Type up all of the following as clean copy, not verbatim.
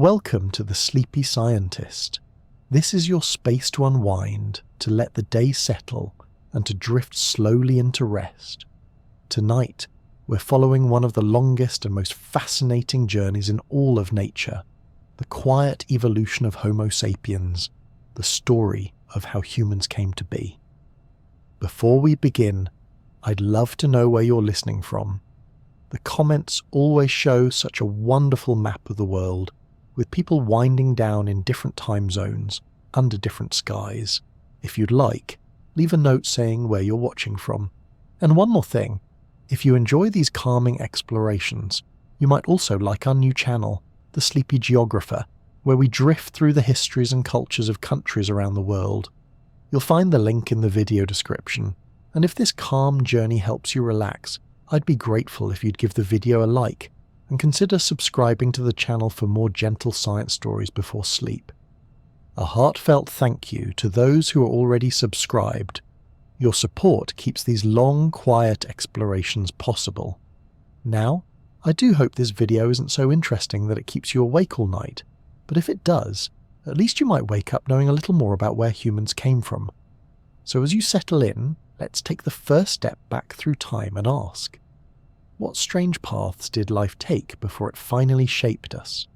Welcome to the Sleepy Scientist. This is your space to unwind, to let the day settle, and to drift slowly into rest. Tonight, we're following one of the longest and most fascinating journeys in all of nature, the quiet evolution of Homo sapiens, the story of how humans came to be. Before we begin, I'd love to know where you're listening from. The comments always show such a wonderful map of the world, with people winding down in different time zones, under different skies. If you'd like, leave a note saying where you're watching from. And one more thing, if you enjoy these calming explorations, you might also like our new channel, the Sleepy Geographer, where we drift through the histories and cultures of countries around the world. You'll find the link in the video description, and if this calm journey helps you relax, I'd be grateful if you'd give the video a like, and consider subscribing to the channel for more gentle science stories before sleep. A heartfelt thank you to those who are already subscribed. Your support keeps these long, quiet explorations possible. Now, I do hope this video isn't so interesting that it keeps you awake all night, but if it does, at least you might wake up knowing a little more about where humans came from. So as you settle in, let's take the first step back through time and ask, what strange paths did life take before it finally shaped us?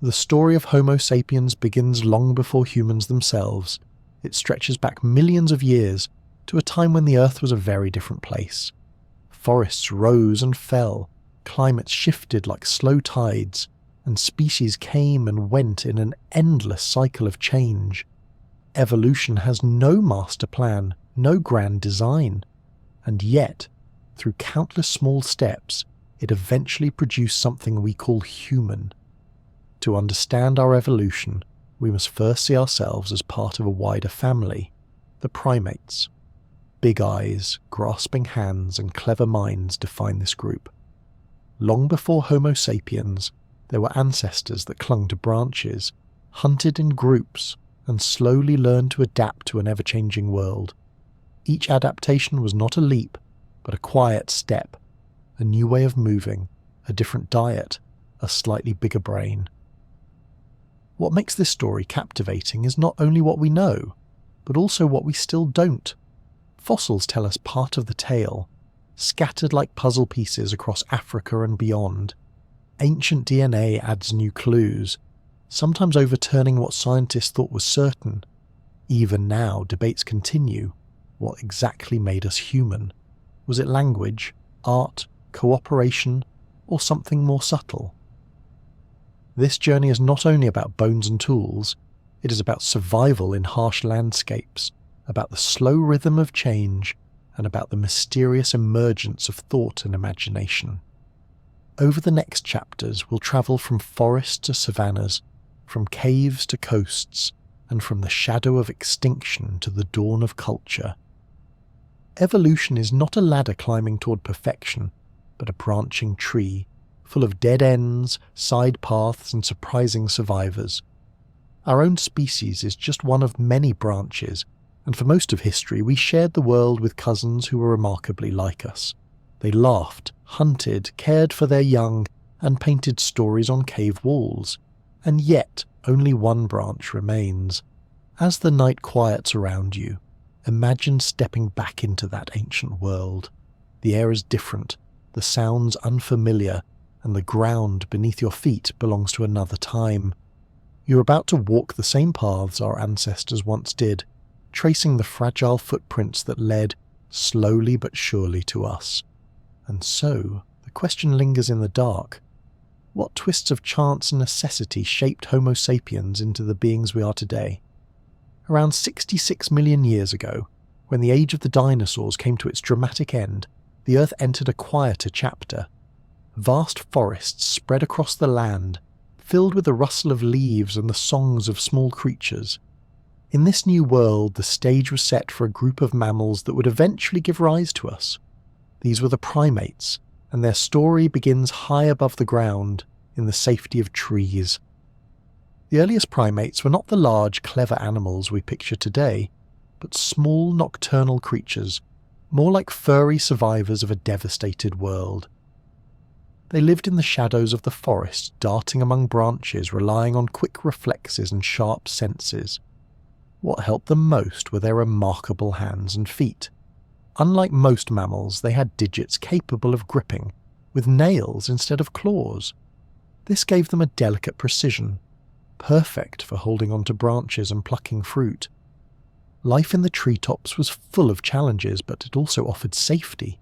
The story of Homo sapiens begins long before humans themselves. It stretches back millions of years to a time when the Earth was a very different place. Forests rose and fell, climates shifted like slow tides, and species came and went in an endless cycle of change. Evolution has no master plan, no grand design, and yet, through countless small steps, it eventually produced something we call human. To understand our evolution, we must first see ourselves as part of a wider family, the primates. Big eyes, grasping hands, and clever minds define this group. Long before Homo sapiens, there were ancestors that clung to branches, hunted in groups, and slowly learned to adapt to an ever-changing world. Each adaptation was not a leap, but a quiet step, a new way of moving, a different diet, a slightly bigger brain. What makes this story captivating is not only what we know, but also what we still don't. Fossils tell us part of the tale, scattered like puzzle pieces across Africa and beyond. Ancient DNA adds new clues, sometimes overturning what scientists thought was certain. Even now, debates continue. What exactly made us human? Was it language, art, cooperation, or something more subtle? This journey is not only about bones and tools, it is about survival in harsh landscapes, about the slow rhythm of change, and about the mysterious emergence of thought and imagination. Over the next chapters, we'll travel from forests to savannas, from caves to coasts, and from the shadow of extinction to the dawn of culture. Evolution is not a ladder climbing toward perfection, but a branching tree, full of dead ends, side paths, and surprising survivors. Our own species is just one of many branches, and for most of history we shared the world with cousins who were remarkably like us. They laughed, hunted, cared for their young, and painted stories on cave walls. And yet, only one branch remains. As the night quiets around you, imagine stepping back into that ancient world. The air is different, the sounds unfamiliar, and the ground beneath your feet belongs to another time. You're about to walk the same paths our ancestors once did, tracing the fragile footprints that led, slowly but surely, to us. And so, the question lingers in the dark. What twists of chance and necessity shaped Homo sapiens into the beings we are today? Around 66 million years ago, when the age of the dinosaurs came to its dramatic end, the Earth entered a quieter chapter. Vast forests spread across the land, filled with the rustle of leaves and the songs of small creatures. In this new world, the stage was set for a group of mammals that would eventually give rise to us. These were the primates, and their story begins high above the ground, in the safety of trees. The earliest primates were not the large, clever animals we picture today, but small, nocturnal creatures, more like furry survivors of a devastated world. They lived in the shadows of the forest, darting among branches, relying on quick reflexes and sharp senses. What helped them most were their remarkable hands and feet. Unlike most mammals, they had digits capable of gripping, with nails instead of claws. This gave them a delicate precision, perfect for holding onto branches and plucking fruit. Life in the treetops was full of challenges, but it also offered safety.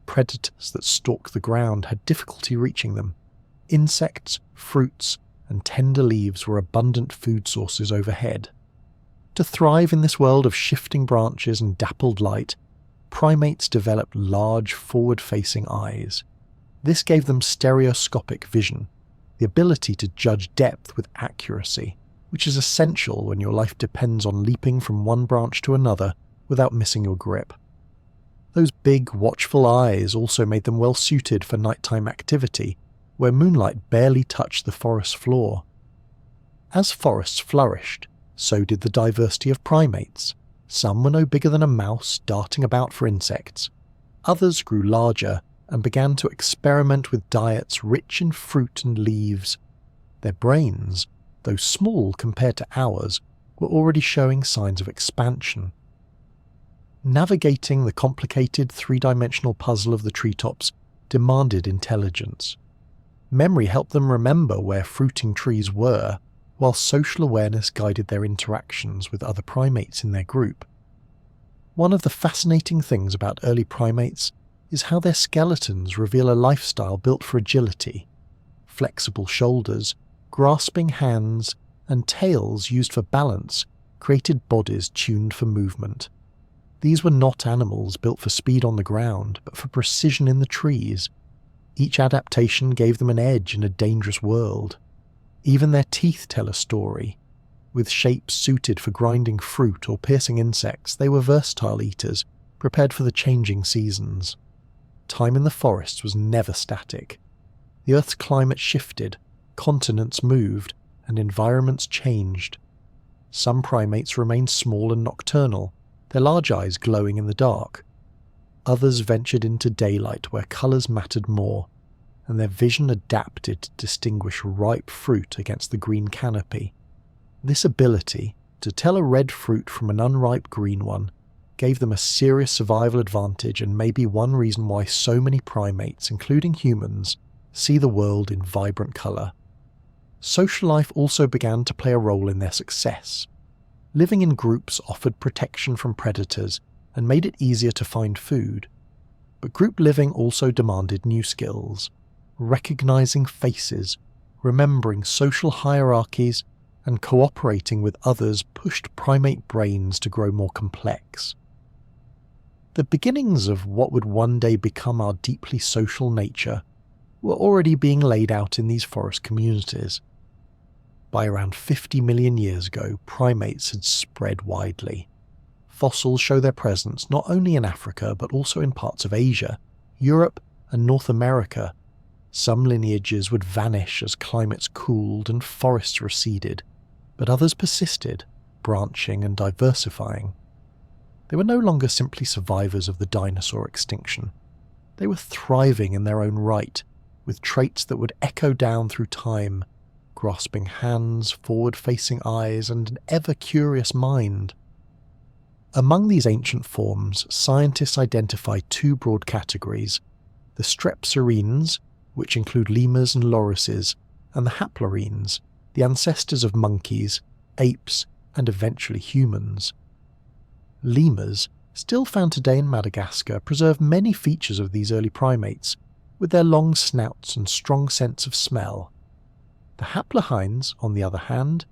Predators that stalked the ground had difficulty reaching them. Insects, fruits, and tender leaves were abundant food sources overhead. To thrive in this world of shifting branches and dappled light, primates developed large, forward-facing eyes. This gave them stereoscopic vision, the ability to judge depth with accuracy, which is essential when your life depends on leaping from one branch to another without missing your grip. Those big, watchful eyes also made them well suited for nighttime activity, where moonlight barely touched the forest floor. As forests flourished, so did the diversity of primates. Some were no bigger than a mouse, darting about for insects. Others grew larger and began to experiment with diets rich in fruit and leaves. Their brains, though small compared to ours, were already showing signs of expansion. Navigating the complicated three-dimensional puzzle of the treetops demanded intelligence. Memory helped them remember where fruiting trees were, while social awareness guided their interactions with other primates in their group. One of the fascinating things about early primates is how their skeletons reveal a lifestyle built for agility. Flexible shoulders, grasping hands, and tails used for balance created bodies tuned for movement. These were not animals built for speed on the ground, but for precision in the trees. Each adaptation gave them an edge in a dangerous world. Even their teeth tell a story. With shapes suited for grinding fruit or piercing insects, they were versatile eaters, prepared for the changing seasons. Time in the forests was never static. The Earth's climate shifted, continents moved, and environments changed. Some primates remained small and nocturnal, their large eyes glowing in the dark. Others ventured into daylight where colours mattered more, and their vision adapted to distinguish ripe fruit against the green canopy. This ability to tell a red fruit from an unripe green one gave them a serious survival advantage, and may be one reason why so many primates, including humans, see the world in vibrant colour. Social life also began to play a role in their success. Living in groups offered protection from predators and made it easier to find food. But group living also demanded new skills: recognizing faces, remembering social hierarchies, and cooperating with others pushed primate brains to grow more complex. The beginnings of what would one day become our deeply social nature were already being laid out in these forest communities. By around 50 million years ago, primates had spread widely. Fossils show their presence not only in Africa but also in parts of Asia, Europe, and North America. Some lineages would vanish as climates cooled and forests receded, but others persisted, branching and diversifying. They were no longer simply survivors of the dinosaur extinction. They were thriving in their own right, with traits that would echo down through time: grasping hands, forward-facing eyes, and an ever-curious mind. Among these ancient forms, scientists identify two broad categories: the strepsirrhenes, which include lemurs and lorises, and the haplorrhenes, the ancestors of monkeys, apes, and eventually humans. Lemurs, still found today in Madagascar, preserve many features of these early primates, with their long snouts and strong sense of smell. The haplorrhenes, on the other hand,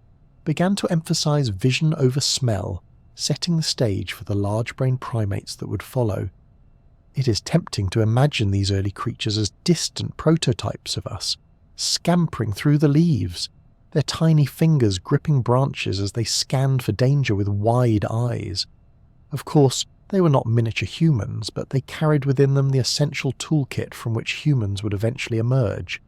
began to emphasize vision over smell, setting the stage for the large-brained primates that would follow. It is tempting to imagine these early creatures as distant prototypes of us, scampering through the leaves, their tiny fingers gripping branches as they scanned for danger with wide eyes. Of course, they were not miniature humans, but they carried within them the essential toolkit from which humans would eventually emerge.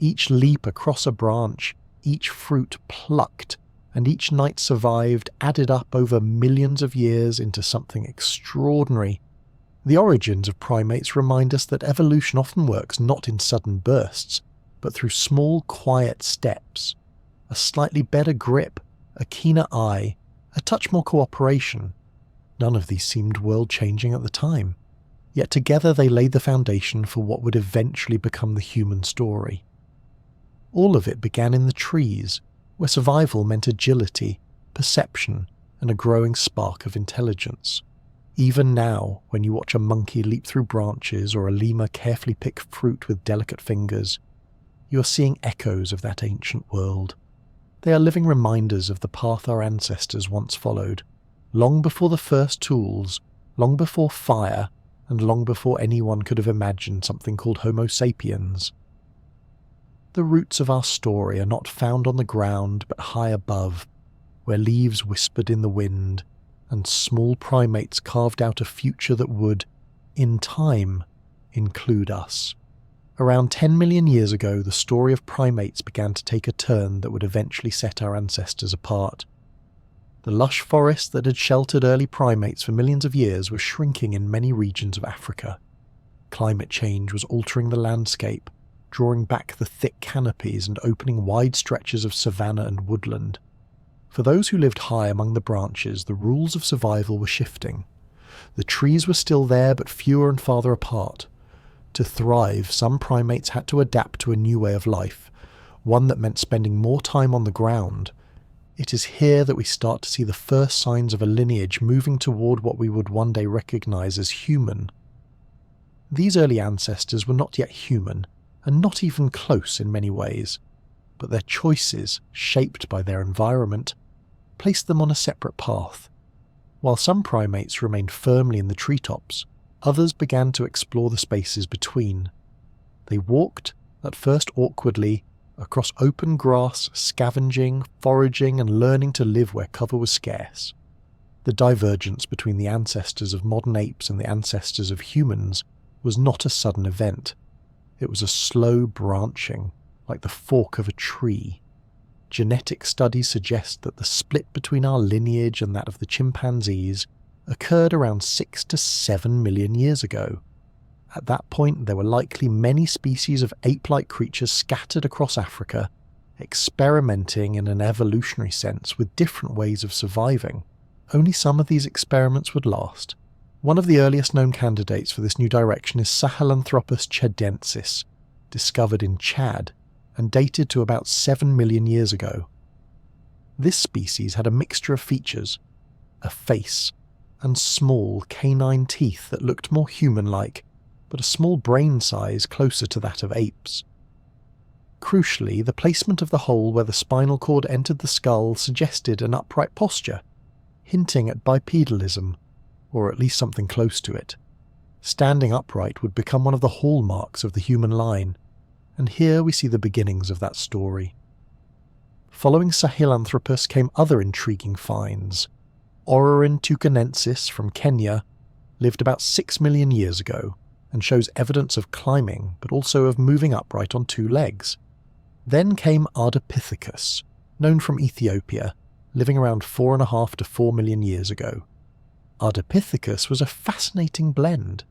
Each leap across a branch, each fruit plucked, and each night survived added up over millions of years into something extraordinary, The origins of primates remind us that evolution often works not in sudden bursts, but through small, quiet steps. A slightly better grip, a keener eye, a touch more cooperation. None of these seemed world-changing at the time, yet together they laid the foundation for what would eventually become the human story. All of it began in the trees, where survival meant agility, perception, and a growing spark of intelligence. Even now, when you watch a monkey leap through branches or a lemur carefully pick fruit with delicate fingers, you are seeing echoes of that ancient world. They are living reminders of the path our ancestors once followed, long before the first tools, long before fire, and long before anyone could have imagined something called Homo Sapiens. The roots of our story are not found on the ground but high above, where leaves whispered in the wind, and small primates carved out a future that would, in time, include us. Around 10 million years ago, the story of primates began to take a turn that would eventually set our ancestors apart. The lush forest that had sheltered early primates for millions of years was shrinking in many regions of Africa. Climate change was altering the landscape, drawing back the thick canopies and opening wide stretches of savanna and woodland. For those who lived high among the branches, the rules of survival were shifting. The trees were still there, but fewer and farther apart. To thrive, some primates had to adapt to a new way of life, one that meant spending more time on the ground. It is here that we start to see the first signs of a lineage moving toward what we would one day recognize as human. These early ancestors were not yet human, and not even close in many ways, but their choices, shaped by their environment, placed them on a separate path. While some primates remained firmly in the treetops, others began to explore the spaces between. They walked, at first awkwardly, across open grass, scavenging, foraging, and learning to live where cover was scarce. The divergence between the ancestors of modern apes and the ancestors of humans was not a sudden event. It was a slow branching, like the fork of a tree. Genetic studies suggest that the split between our lineage and that of the chimpanzees occurred around 6 to 7 million years ago. At that point, there were likely many species of ape-like creatures scattered across Africa, experimenting in an evolutionary sense with different ways of surviving. Only some of these experiments would last. One of the earliest known candidates for this new direction is Sahelanthropus chadensis, discovered in Chad and dated to about 7 million years ago. This species had a mixture of features, a face, and small canine teeth that looked more human-like, but a small brain size closer to that of apes. Crucially, the placement of the hole where the spinal cord entered the skull suggested an upright posture, hinting at bipedalism, or at least something close to it. Standing upright would become one of the hallmarks of the human line, and here we see the beginnings of that story. Following Sahelanthropus came other intriguing finds. Orrorin tucanensis from Kenya lived about 6 million years ago and shows evidence of climbing, but also of moving upright on 2 legs. Then came Ardipithecus, known from Ethiopia, living around 4.5 to 4 million years ago. Ardipithecus was a fascinating blend.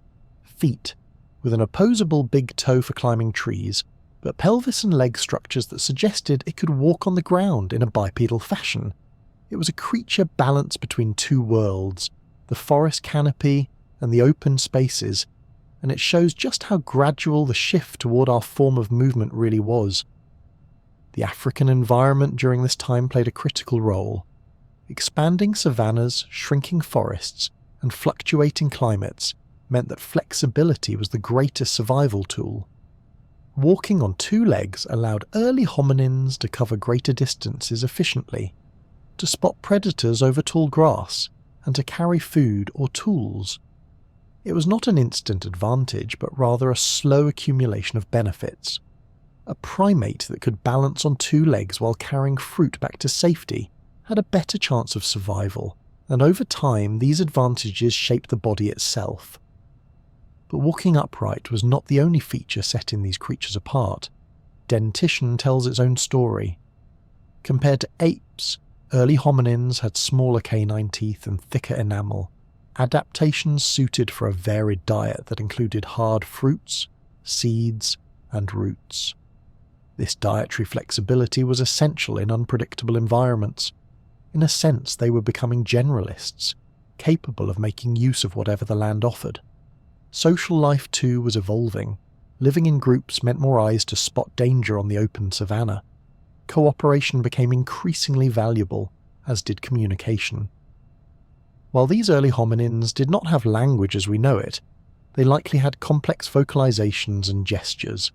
Feet, with an opposable big toe for climbing trees, but pelvis and leg structures that suggested it could walk on the ground in a bipedal fashion. It was a creature balanced between 2 worlds, the forest canopy and the open spaces, and it shows just how gradual the shift toward our form of movement really was. The African environment during this time played a critical role. Expanding savannas, shrinking forests, and fluctuating climates meant that flexibility was the greatest survival tool. Walking on 2 legs allowed early hominins to cover greater distances efficiently, to spot predators over tall grass, and to carry food or tools. It was not an instant advantage, but rather a slow accumulation of benefits. A primate that could balance on 2 legs while carrying fruit back to safety had a better chance of survival, and over time these advantages shaped the body itself. But walking upright was not the only feature setting these creatures apart. Dentition tells its own story. Compared to apes, early hominins had smaller canine teeth and thicker enamel, adaptations suited for a varied diet that included hard fruits, seeds, and roots. This dietary flexibility was essential in unpredictable environments. In a sense, they were becoming generalists, capable of making use of whatever the land offered. Social life too was evolving. Living in groups meant more eyes to spot danger on the open savanna. Cooperation became increasingly valuable, as did communication. While these early hominins did not have language as we know it, they likely had complex vocalizations and gestures.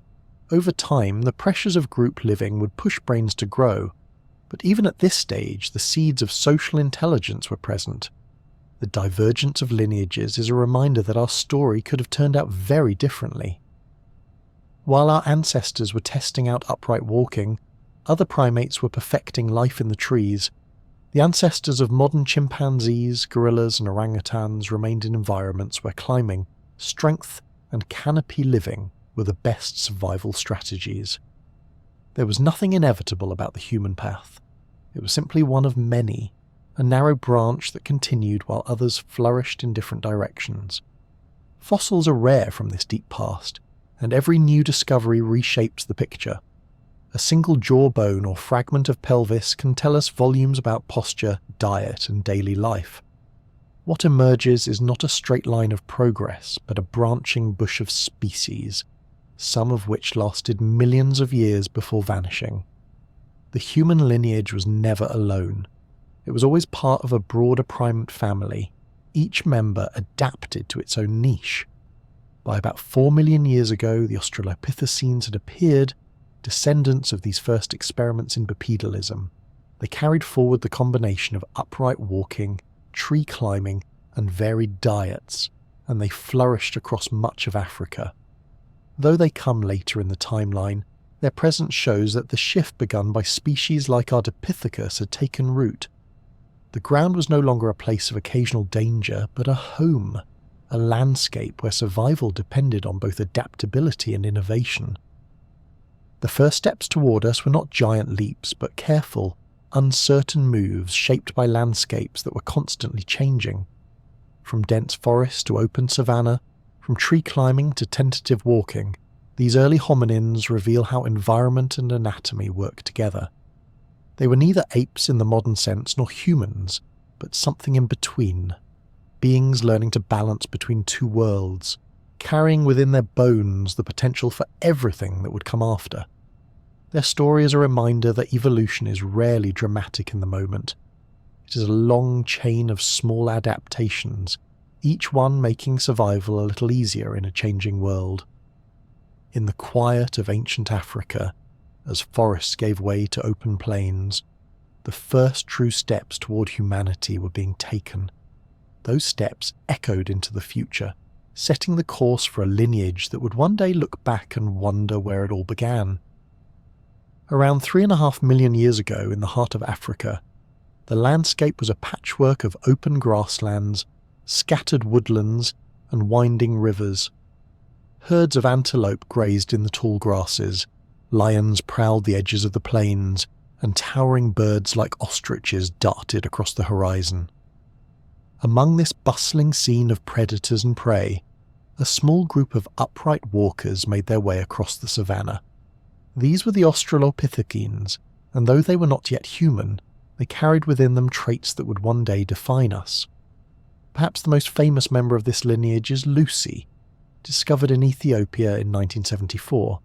Over time, the pressures of group living would push brains to grow, but even at this stage, the seeds of social intelligence were present. The divergence of lineages is a reminder that our story could have turned out very differently. While our ancestors were testing out upright walking, other primates were perfecting life in the trees. The ancestors of modern chimpanzees, gorillas and orangutans remained in environments where climbing, strength and canopy living were the best survival strategies. There was nothing inevitable about the human path. It was simply one of many, a narrow branch that continued while others flourished in different directions. Fossils are rare from this deep past, and every new discovery reshapes the picture. A single jawbone or fragment of pelvis can tell us volumes about posture, diet, and daily life. What emerges is not a straight line of progress, but a branching bush of species, some of which lasted millions of years before vanishing. The human lineage was never alone. It was always part of a broader primate family. Each member adapted to its own niche. By about 4 million years ago, the australopithecines had appeared, descendants of these first experiments in bipedalism. They carried forward the combination of upright walking, tree climbing, and varied diets, and they flourished across much of Africa. Though they come later in the timeline, their presence shows that the shift begun by species like Ardipithecus had taken root. The ground was no longer a place of occasional danger, but a home, a landscape where survival depended on both adaptability and innovation. The first steps toward us were not giant leaps, but careful, uncertain moves shaped by landscapes that were constantly changing. From dense forest to open savanna, from tree climbing to tentative walking, these early hominins reveal how environment and anatomy work together. They were neither apes in the modern sense nor humans, but something in between, beings learning to balance between two worlds, carrying within their bones the potential for everything that would come after. Their story is a reminder that evolution is rarely dramatic in the moment. It is a long chain of small adaptations, each one making survival a little easier in a changing world. In the quiet of ancient Africa, as forests gave way to open plains, the first true steps toward humanity were being taken. Those steps echoed into the future, setting the course for a lineage that would one day look back and wonder where it all began. Around 3.5 million years ago in the heart of Africa, the landscape was a patchwork of open grasslands, scattered woodlands, and winding rivers. Herds of antelope grazed in the tall grasses, lions prowled the edges of the plains, and towering birds like ostriches darted across the horizon. Among this bustling scene of predators and prey, a small group of upright walkers made their way across the savanna. These were the australopithecines, and though they were not yet human, they carried within them traits that would one day define us. Perhaps the most famous member of this lineage is Lucy, discovered in Ethiopia in 1974.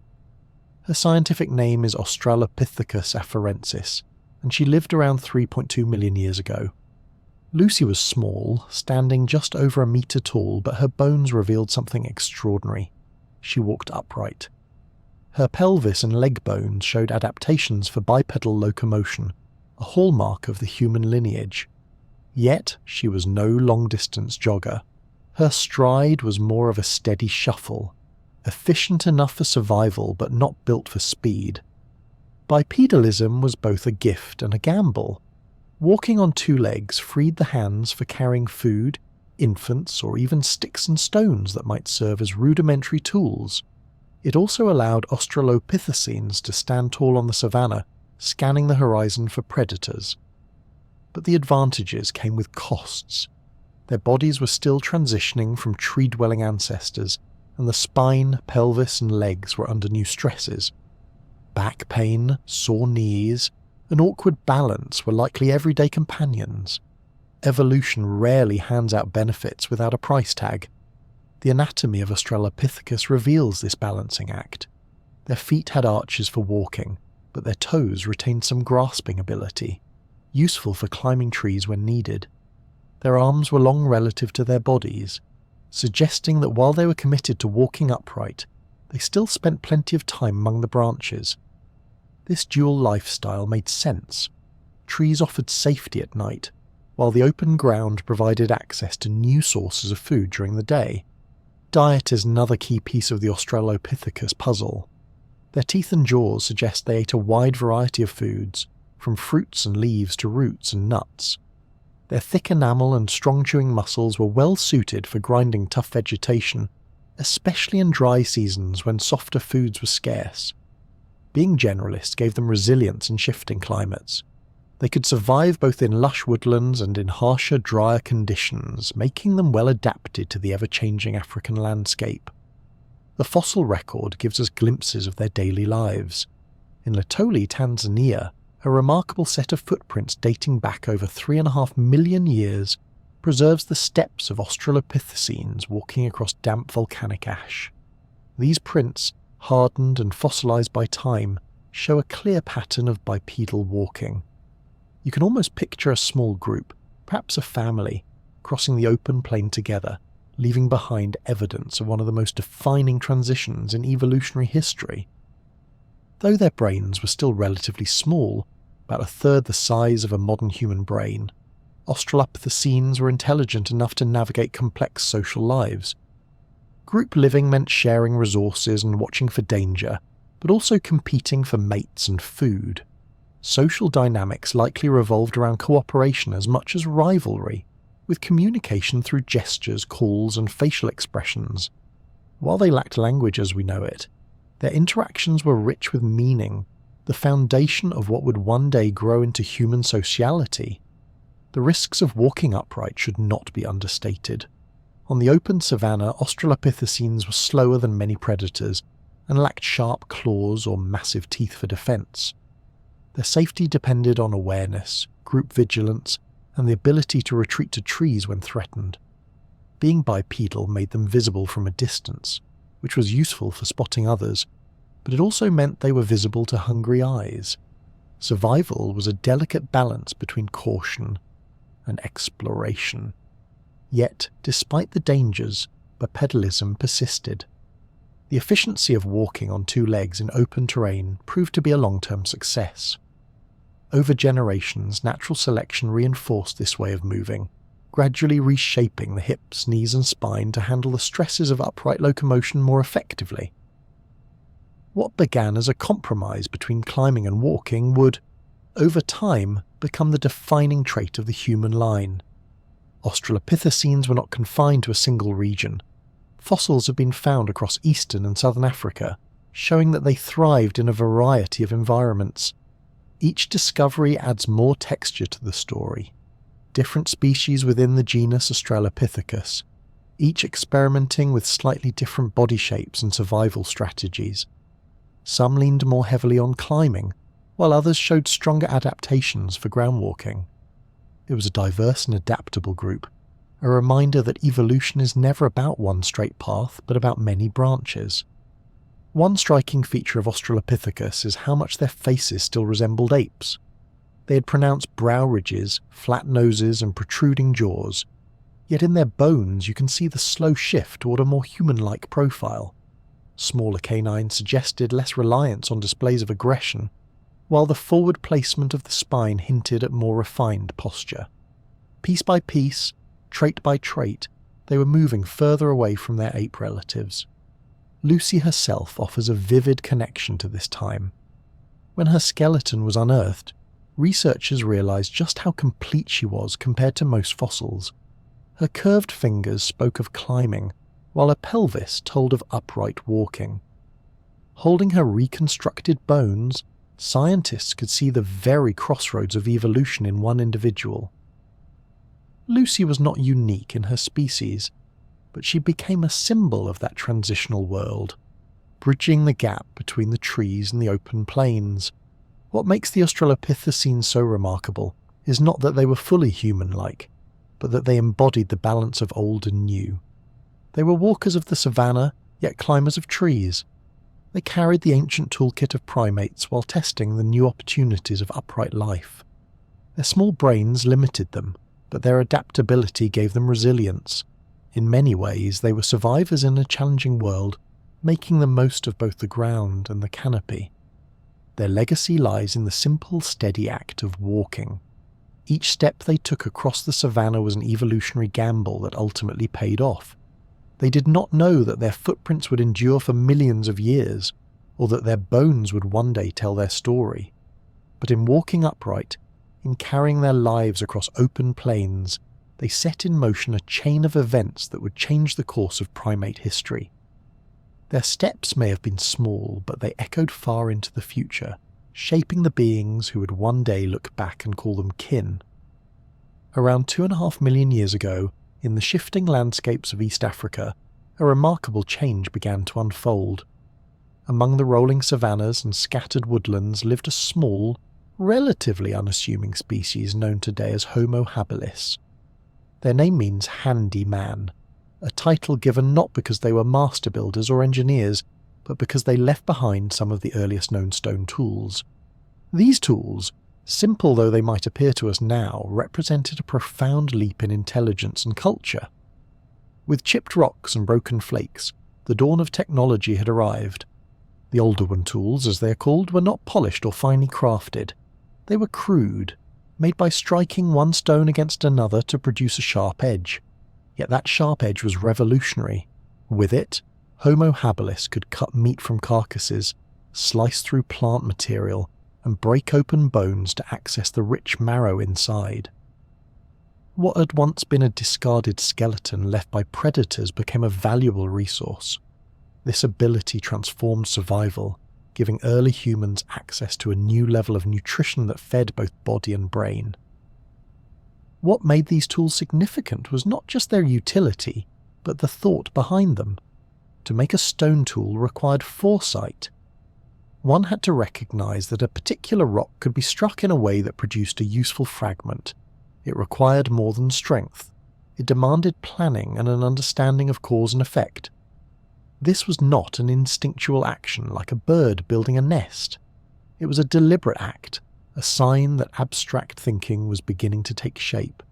Her scientific name is Australopithecus afarensis, and she lived around 3.2 million years ago. Lucy was small, standing just over a metre tall, but her bones revealed something extraordinary. She walked upright. Her pelvis and leg bones showed adaptations for bipedal locomotion, a hallmark of the human lineage. Yet she was no long-distance jogger. Her stride was more of a steady shuffle, efficient enough for survival but not built for speed. Bipedalism was both a gift and a gamble. Walking on two legs freed the hands for carrying food, infants, or even sticks and stones that might serve as rudimentary tools. It also allowed australopithecines to stand tall on the savanna, scanning the horizon for predators. But the advantages came with costs. Their bodies were still transitioning from tree-dwelling ancestors, and the spine, pelvis and legs were under new stresses. Back pain, sore knees, and awkward balance were likely everyday companions. Evolution rarely hands out benefits without a price tag. The anatomy of Australopithecus reveals this balancing act. Their feet had arches for walking, but their toes retained some grasping ability, useful for climbing trees when needed. Their arms were long relative to their bodies, suggesting that while they were committed to walking upright, they still spent plenty of time among the branches. This dual lifestyle made sense. Trees offered safety at night, while the open ground provided access to new sources of food during the day. Diet is another key piece of the Australopithecus puzzle. Their teeth and jaws suggest they ate a wide variety of foods, from fruits and leaves to roots and nuts. Their thick enamel and strong chewing muscles were well suited for grinding tough vegetation, especially in dry seasons when softer foods were scarce. Being generalists gave them resilience in shifting climates. They could survive both in lush woodlands and in harsher, drier conditions, making them well adapted to the ever-changing African landscape. The fossil record gives us glimpses of their daily lives. In Latoli, Tanzania, a remarkable set of footprints dating back over 3.5 million years preserves the steps of Australopithecines walking across damp volcanic ash. These prints, hardened and fossilized by time, show a clear pattern of bipedal walking. You can almost picture a small group, perhaps a family, crossing the open plain together, leaving behind evidence of one of the most defining transitions in evolutionary history. Though their brains were still relatively small, about a third the size of a modern human brain, Australopithecines were intelligent enough to navigate complex social lives. Group living meant sharing resources and watching for danger, but also competing for mates and food. Social dynamics likely revolved around cooperation as much as rivalry, with communication through gestures, calls, and facial expressions. While they lacked language as we know it, their interactions were rich with meaning, the foundation of what would one day grow into human sociality. The risks of walking upright should not be understated. On the open savanna, Australopithecines were slower than many predators and lacked sharp claws or massive teeth for defense. Their safety depended on awareness, group vigilance, and the ability to retreat to trees when threatened. Being bipedal made them visible from a distance, which was useful for spotting others, but it also meant they were visible to hungry eyes. Survival was a delicate balance between caution and exploration. Yet, despite the dangers, bipedalism persisted. The efficiency of walking on two legs in open terrain proved to be a long-term success. Over generations, natural selection reinforced this way of moving, gradually reshaping the hips, knees and spine to handle the stresses of upright locomotion more effectively. What began as a compromise between climbing and walking would, over time, become the defining trait of the human line. Australopithecines were not confined to a single region. Fossils have been found across eastern and southern Africa, showing that they thrived in a variety of environments. Each discovery adds more texture to the story. Different species within the genus Australopithecus, each experimenting with slightly different body shapes and survival strategies. Some leaned more heavily on climbing, while others showed stronger adaptations for ground walking. It was a diverse and adaptable group, a reminder that evolution is never about one straight path, but about many branches. One striking feature of Australopithecus is how much their faces still resembled apes. They had pronounced brow ridges, flat noses, and protruding jaws, yet in their bones you can see the slow shift toward a more human-like profile. Smaller canines suggested less reliance on displays of aggression, while the forward placement of the spine hinted at more refined posture. Piece by piece, trait by trait, they were moving further away from their ape relatives. Lucy herself offers a vivid connection to this time. When her skeleton was unearthed, researchers realized just how complete she was compared to most fossils. Her curved fingers spoke of climbing, while her pelvis told of upright walking. Holding her reconstructed bones, scientists could see the very crossroads of evolution in one individual. Lucy was not unique in her species, but she became a symbol of that transitional world, bridging the gap between the trees and the open plains. What makes the Australopithecines so remarkable is not that they were fully human-like, but that they embodied the balance of old and new. They were walkers of the savannah, yet climbers of trees. They carried the ancient toolkit of primates while testing the new opportunities of upright life. Their small brains limited them, but their adaptability gave them resilience. In many ways, they were survivors in a challenging world, making the most of both the ground and the canopy. Their legacy lies in the simple, steady act of walking. Each step they took across the savannah was an evolutionary gamble that ultimately paid off. They did not know that their footprints would endure for millions of years, or that their bones would one day tell their story. But in walking upright, in carrying their lives across open plains, they set in motion a chain of events that would change the course of primate history. Their steps may have been small, but they echoed far into the future, shaping the beings who would one day look back and call them kin. Around 2.5 million years ago, in the shifting landscapes of East Africa, a remarkable change began to unfold. Among the rolling savannas and scattered woodlands lived a small, relatively unassuming species known today as Homo habilis. Their name means handy man, a title given not because they were master builders or engineers, but because they left behind some of the earliest known stone tools. These tools, simple though they might appear to us now, represented a profound leap in intelligence and culture. With chipped rocks and broken flakes, the dawn of technology had arrived. The older one tools, as they are called, were not polished or finely crafted. They were crude, made by striking one stone against another to produce a sharp edge. Yet that sharp edge was revolutionary. With it, Homo habilis could cut meat from carcasses, slice through plant material, and break open bones to access the rich marrow inside. What had once been a discarded skeleton left by predators became a valuable resource. This ability transformed survival, giving early humans access to a new level of nutrition that fed both body and brain. What made these tools significant was not just their utility, but the thought behind them. To make a stone tool required foresight. One had to recognize that a particular rock could be struck in a way that produced a useful fragment. It required more than strength. It demanded planning and an understanding of cause and effect. This was not an instinctual action like a bird building a nest. It was a deliberate act, a sign that abstract thinking was beginning to take shape.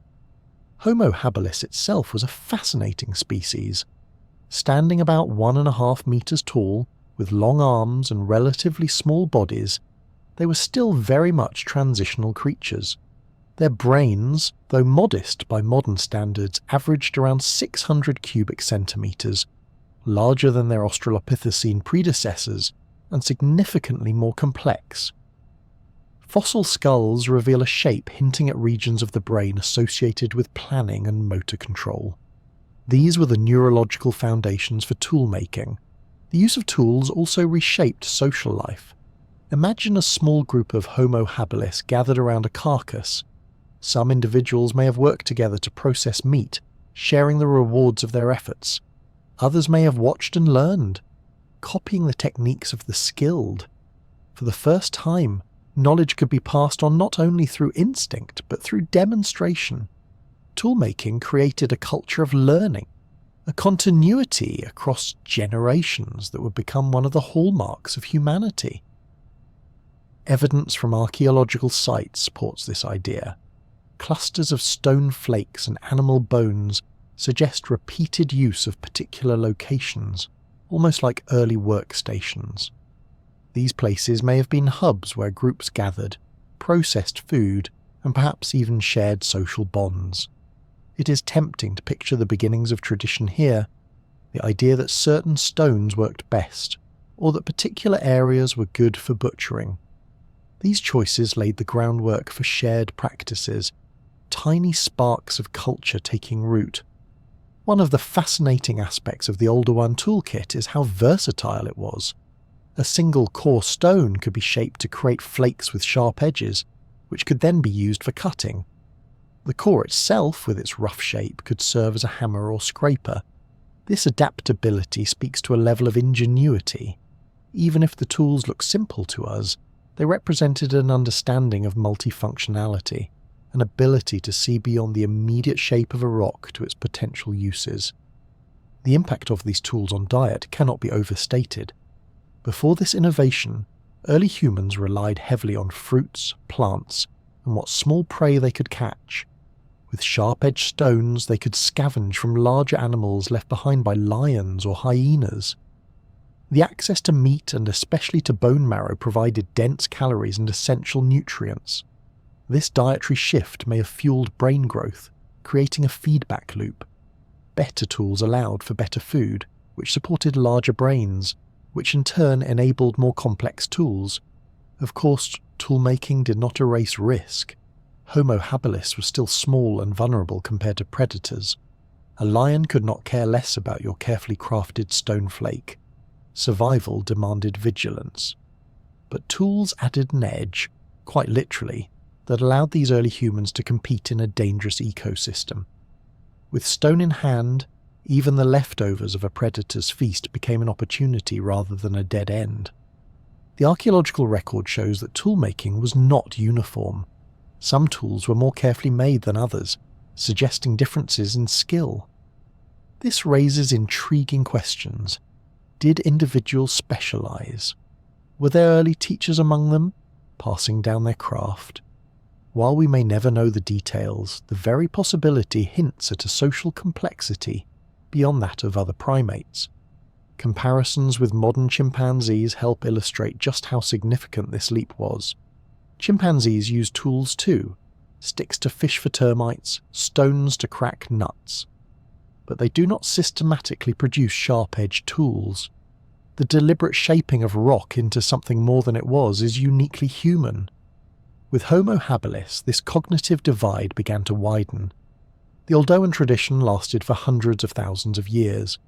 Homo habilis itself was a fascinating species. Standing about 1.5 meters tall, with long arms and relatively small bodies, they were still very much transitional creatures. Their brains, though modest by modern standards, averaged around 600 cubic centimeters, larger than their Australopithecine predecessors, and significantly more complex. Fossil skulls reveal a shape hinting at regions of the brain associated with planning and motor control. These were the neurological foundations for tool-making. The use of tools also reshaped social life. Imagine a small group of Homo habilis gathered around a carcass. Some individuals may have worked together to process meat, sharing the rewards of their efforts. Others may have watched and learned, copying the techniques of the skilled. For the first time, knowledge could be passed on not only through instinct, but through demonstration. Toolmaking created a culture of learning, a continuity across generations that would become one of the hallmarks of humanity. Evidence from archaeological sites supports this idea. Clusters of stone flakes and animal bones suggest repeated use of particular locations, almost like early workstations. These places may have been hubs where groups gathered, processed food, and perhaps even shared social bonds. It is tempting to picture the beginnings of tradition here, the idea that certain stones worked best, or that particular areas were good for butchering. These choices laid the groundwork for shared practices, tiny sparks of culture taking root. One of the fascinating aspects of the older one toolkit is how versatile it was. A single core stone could be shaped to create flakes with sharp edges, which could then be used for cutting. The core itself, with its rough shape, could serve as a hammer or scraper. This adaptability speaks to a level of ingenuity. Even if the tools look simple to us, they represented an understanding of multifunctionality, an ability to see beyond the immediate shape of a rock to its potential uses. The impact of these tools on diet cannot be overstated. Before this innovation, early humans relied heavily on fruits, plants, and what small prey they could catch. With sharp-edged stones, they could scavenge from larger animals left behind by lions or hyenas. The access to meat and especially to bone marrow provided dense calories and essential nutrients. This dietary shift may have fueled brain growth, creating a feedback loop. Better tools allowed for better food, which supported larger brains, which in turn enabled more complex tools. Of course, toolmaking did not erase risk. Homo habilis was still small and vulnerable compared to predators. A lion could not care less about your carefully crafted stone flake. Survival demanded vigilance. But tools added an edge, quite literally, that allowed these early humans to compete in a dangerous ecosystem. With stone in hand, even the leftovers of a predator's feast became an opportunity rather than a dead end. The archaeological record shows that toolmaking was not uniform. Some tools were more carefully made than others, suggesting differences in skill. This raises intriguing questions. Did individuals specialize? Were there early teachers among them, passing down their craft? While we may never know the details, the very possibility hints at a social complexity beyond that of other primates. Comparisons with modern chimpanzees help illustrate just how significant this leap was. Chimpanzees use tools too, sticks to fish for termites, stones to crack nuts. But they do not systematically produce sharp-edged tools. The deliberate shaping of rock into something more than it was is uniquely human. With Homo habilis, this cognitive divide began to widen. The Oldowan tradition lasted for hundreds of thousands of years.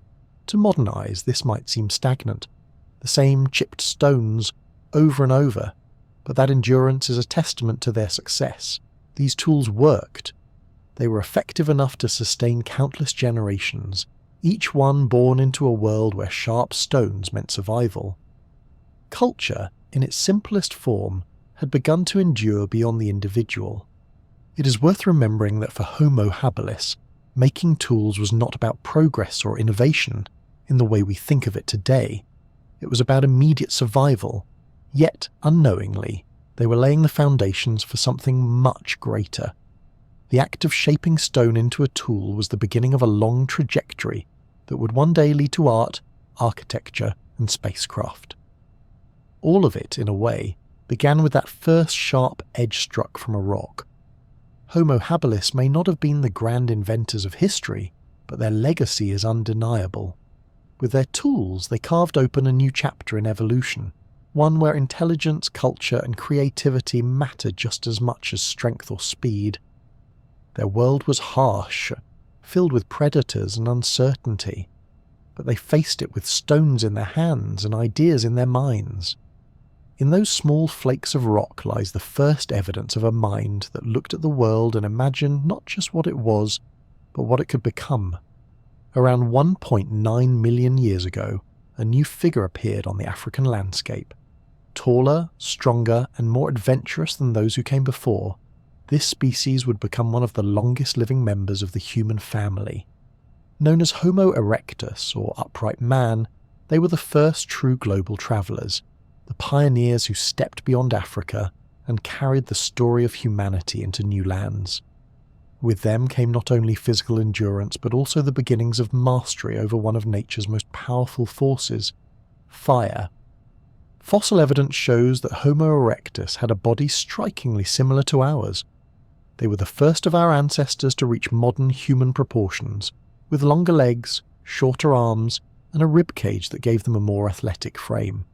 To modern eyes, this might seem stagnant. The same chipped stones, over and over. But that endurance is a testament to their success. These tools worked. They were effective enough to sustain countless generations, each one born into a world where sharp stones meant survival. Culture, in its simplest form, had begun to endure beyond the individual. It is worth remembering that for Homo habilis, making tools was not about progress or innovation in the way we think of it today. It was about immediate survival, yet unknowingly, they were laying the foundations for something much greater. The act of shaping stone into a tool was the beginning of a long trajectory that would one day lead to art, architecture, and spacecraft. All of it, in a way, began with that first sharp edge struck from a rock. Homo habilis may not have been the grand inventors of history, but their legacy is undeniable. With their tools, they carved open a new chapter in evolution, one where intelligence, culture, and creativity mattered just as much as strength or speed. Their world was harsh, filled with predators and uncertainty, but they faced it with stones in their hands and ideas in their minds. In those small flakes of rock lies the first evidence of a mind that looked at the world and imagined not just what it was, but what it could become. Around 1.9 million years ago, a new figure appeared on the African landscape. Taller, stronger, and more adventurous than those who came before, this species would become one of the longest living members of the human family. Known as Homo erectus, or upright man, they were the first true global travellers, the pioneers who stepped beyond Africa and carried the story of humanity into new lands. With them came not only physical endurance but also the beginnings of mastery over one of nature's most powerful forces, fire. Fossil evidence shows that Homo erectus had a body strikingly similar to ours. They were the first of our ancestors to reach modern human proportions, with longer legs, shorter arms, and a rib cage that gave them a more athletic frame.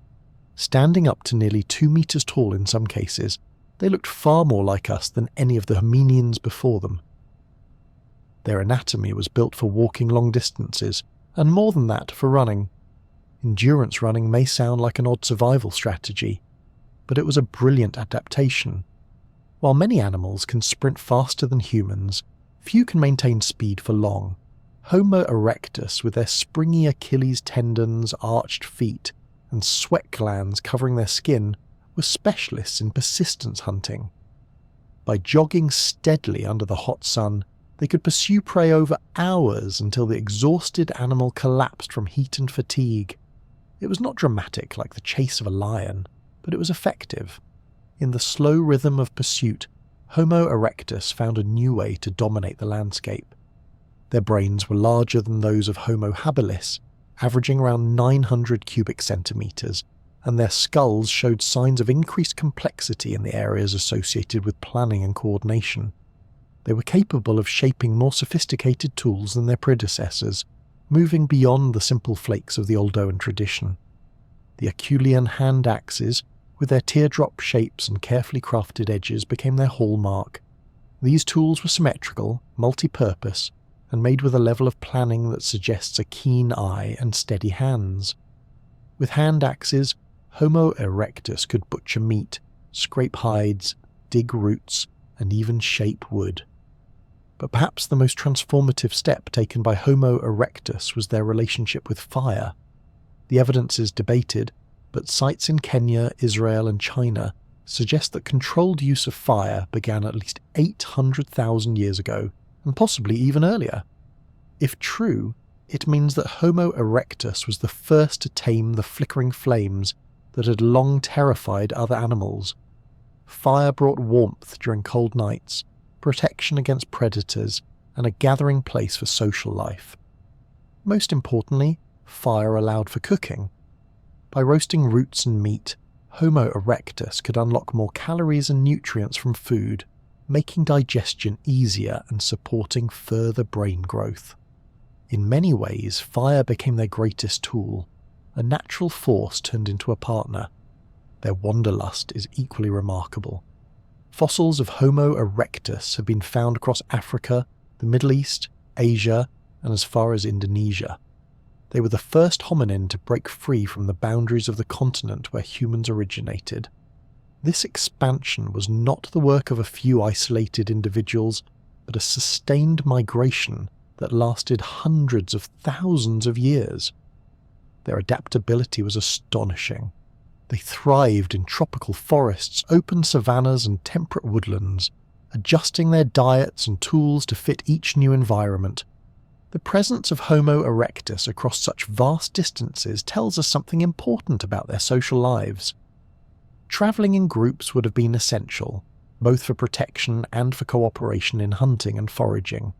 Standing up to nearly 2 meters tall in some cases, they looked far more like us than any of the hominins before them. Their anatomy was built for walking long distances, and more than that, for running. Endurance running may sound like an odd survival strategy, but it was a brilliant adaptation. While many animals can sprint faster than humans, few can maintain speed for long. Homo erectus, with their springy Achilles tendons, arched feet, and sweat glands covering their skin, were specialists in persistence hunting. By jogging steadily under the hot sun, they could pursue prey over hours until the exhausted animal collapsed from heat and fatigue. It was not dramatic like the chase of a lion, but it was effective. In the slow rhythm of pursuit, Homo erectus found a new way to dominate the landscape. Their brains were larger than those of Homo habilis, averaging around 900 cubic centimetres, and their skulls showed signs of increased complexity in the areas associated with planning and coordination. They were capable of shaping more sophisticated tools than their predecessors, moving beyond the simple flakes of the Oldowan tradition. The Acheulean hand axes, with their teardrop shapes and carefully crafted edges, became their hallmark. These tools were symmetrical, multi-purpose, and made with a level of planning that suggests a keen eye and steady hands. With hand axes, Homo erectus could butcher meat, scrape hides, dig roots, and even shape wood. But perhaps the most transformative step taken by Homo erectus was their relationship with fire. The evidence is debated, but sites in Kenya, Israel, and China suggest that controlled use of fire began at least 800,000 years ago, and possibly even earlier. If true, it means that Homo erectus was the first to tame the flickering flames that had long terrified other animals. Fire brought warmth during cold nights, protection against predators, and a gathering place for social life. Most importantly, fire allowed for cooking. By roasting roots and meat, Homo erectus could unlock more calories and nutrients from food, making digestion easier and supporting further brain growth. In many ways, fire became their greatest tool, a natural force turned into a partner. Their wanderlust is equally remarkable. Fossils of Homo erectus have been found across Africa, the Middle East, Asia, and as far as Indonesia. They were the first hominin to break free from the boundaries of the continent where humans originated. This expansion was not the work of a few isolated individuals, but a sustained migration that lasted hundreds of thousands of years. Their adaptability was astonishing. They thrived in tropical forests, open savannas, and temperate woodlands, adjusting their diets and tools to fit each new environment. The presence of Homo erectus across such vast distances tells us something important about their social lives. Travelling in groups would have been essential, both for protection and for cooperation in hunting and foraging.